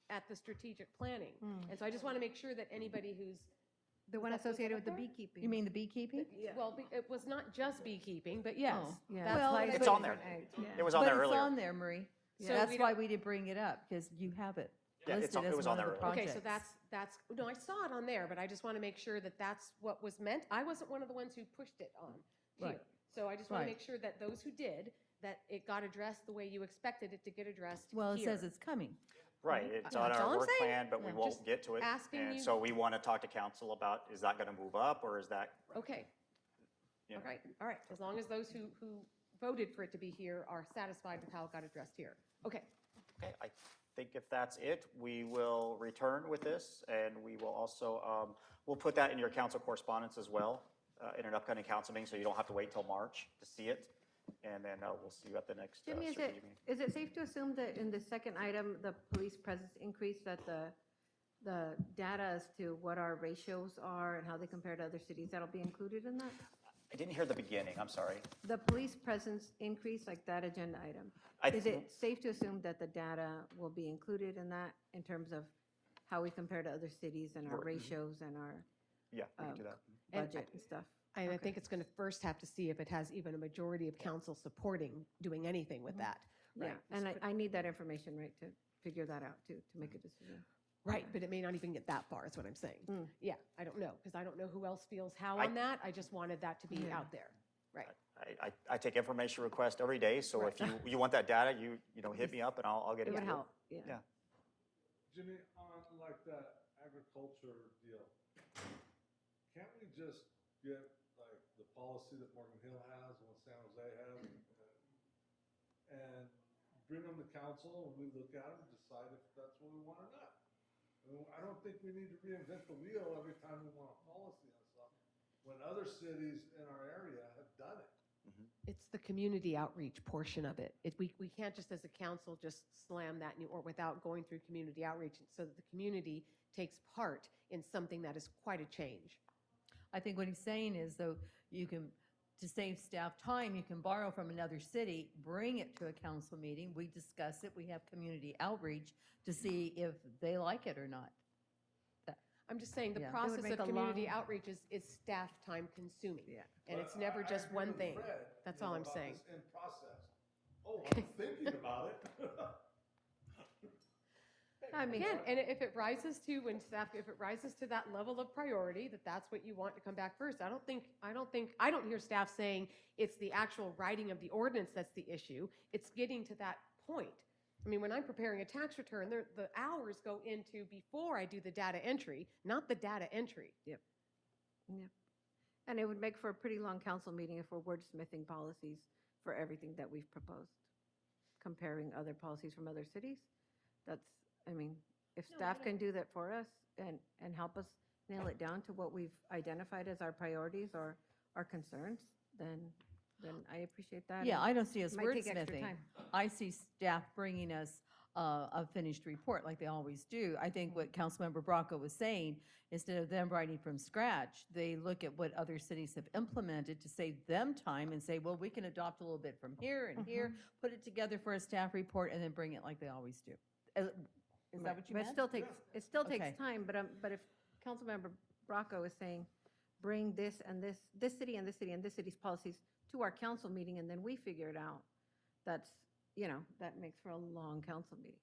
at the strategic planning. And so I just want to make sure that anybody who's. The one was that associated with the up there? beekeeping. You mean the beekeeping? Well, it was not just beekeeping, but yes. Oh, yeah. that's Well, why I it's said- It's on there. It was on there But earlier. it's on there, Marie. So That's we why don't- we did bring it up, because you have it Yeah, it's listed on- it as was one on of the there projects. Okay, so that's, no, I saw it on there, but I just want to make sure that that's what was meant. I wasn't one of the ones who pushed it on here. Right. So I just want Right. to make sure that those who did, that it got addressed the way you expected it to get addressed Well, it here. says it's coming. Right, it's That's on all our I'm work saying. plan, but we Yeah. won't Just get to it. asking And you- so we want to talk to council about, is that going to move up or is that, Okay, you know? all right, as long as those who voted for it to be here are satisfied with how it got addressed here. Okay, Okay, I think if that's it, we will return with this, and we will also, we'll put that in your council correspondence as well, in an upcoming council meeting, so you don't have to wait till March to see it. And then we'll see you at the next Jimmy, strategic meeting. is it safe to assume that in the second item, the police presence increase, that the data as to what our ratios are and how they compare to other cities, that'll be included in that? I didn't hear the beginning, I'm sorry. The police presence increase, like that agenda item. I Is th- it safe to assume that the data will be included in that in terms of how we compare to other cities and our Right. ratios and our Yeah, we can do that. budget and stuff? and I Okay. think it's going to first have to see if it has even a majority of council supporting doing anything with that. Yeah, Right. and I need that information, right, to figure that out too, to make a decision. Right, but it may not even get that far, is what I'm saying. Mm. Yeah, I don't know, because I don't know who else feels how I- on that. I just wanted that to be Yeah. out there. Right. I take information requests every day, so if you want that data, you know, hit me up and I'll get it. It would to you. help, yeah. Yeah. Jimmy, on like that agriculture deal, can't we just get like the policy that Morgan Hill has and what San Jose has and bring them to council and we look at them and decide if that's what we want or not? I mean, I don't think we need to reinvent the wheel every time we want a policy on something, when other cities in our area have done it. It's the community outreach portion of it. We can't just as a council just slam that or without going through community outreach so that the community takes part in something that is quite a change. I think what he's saying is, though, you can, to save staff time, you can borrow from another city, bring it to a council meeting, we discuss it, we have community outreach to see if they like it or not. I'm just saying, the Yeah. It would process make of a community long- outreach is staff time consuming. Yeah. And it's But never I just agree one with thing. Fred, That's you know, all I'm about saying. this end process. Oh, I'm thinking about it. I mean, Again, and if it rises to, when staff, if it rises to that level of priority, that's what you want to come back first. I don't hear staff saying it's the actual writing of the ordinance that's the issue. It's getting to that point. I mean, when I'm preparing a tax return, the hours go into before I do the data entry, not the data entry. Yep. Yep. And it would make for a pretty long council meeting if we're wordsmithing policies for everything that we've proposed, comparing other policies from other cities. That's, I mean, if staff can do that for us and help us nail it down to what we've identified as our priorities or our concerns, then I appreciate that. Yeah, and I don't see us it might take extra wordsmithing. time. I see staff bringing us a finished report like they always do. I think what Councilmember Bracco was saying, instead of them writing from scratch, they look at what other cities have implemented to save them time and say, well, we can adopt a little bit from here and here, put it together for a staff report, and then bring it like they always do. Is that what you But meant? it still takes Okay. time, but if Councilmember Bracco is saying, bring this and this city and this city and this city's policies to our council meeting, and then we figure it out, that's, that makes for a long council meeting.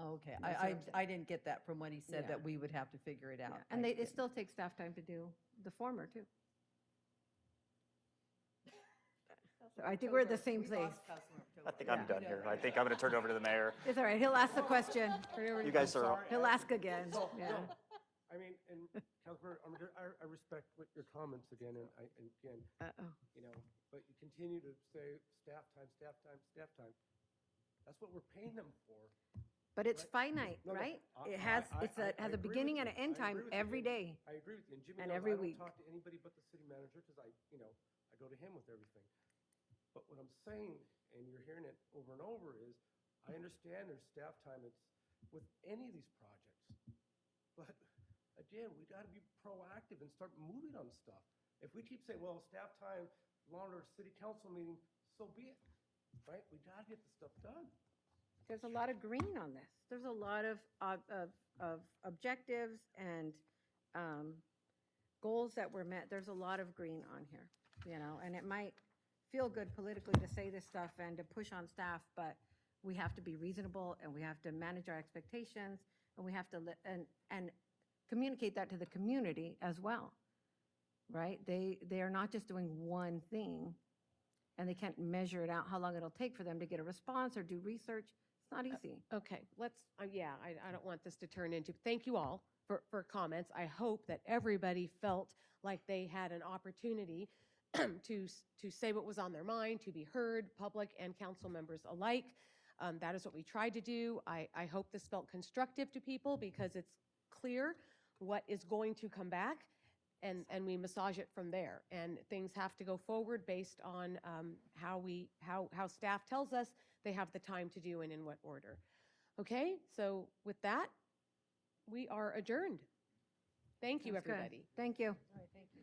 Okay, That's what I'm saying. I didn't get that from what he said, Yeah. that we would have to figure it out. Yeah, and I it didn't. still takes staff time to do the former, too. So I think we're at the same place. I think I'm done here. I think I'm going to turn it over to the mayor. It's all right, he'll ask the question. You guys are, He'll ask again, yeah. I mean, and Councilmember, I respect what your comments again, and again, Uh-oh. But you continue to say staff time, staff time, staff time. That's what we're paying them for. But it's Right. finite, No, no, right? I- It has, I- has I a agree beginning with and an you. end I time agree with you, every and day. I agree with you. And Jimmy and knows every I don't week. talk to anybody but the city manager because I go to him with everything. But what I'm saying, and you're hearing it over and over, is I understand there's staff time. It's with any of these projects. But again, we got to be proactive and start moving on stuff. If we keep saying, well, staff time, longer city council meeting, so be it, right? We got to get the stuff done. There's a lot of green on this. There's a lot of objectives and goals that were met. There's a lot of green on here, you know, and it might feel good politically to say this stuff and to push on staff, but we have to be reasonable and we have to manage our expectations and we have to and communicate that to the community as well, right? They are not just doing one thing and they can't measure it out how long it'll take for them to get a response or do research. It's not easy. Okay, let's, yeah, I don't want this to turn into, thank you all for comments. I hope that everybody felt like they had an opportunity to say what was on their mind, to be heard, public and council members alike. That is what we tried to do. I hope this felt constructive to people because it's clear what is going to come back and we massage it from there. And things have to go forward based on how staff tells us they have the time to do and in what order. Okay, so with that, we are adjourned. Thank you, Sounds good. everybody. Thank you. All right, thank you.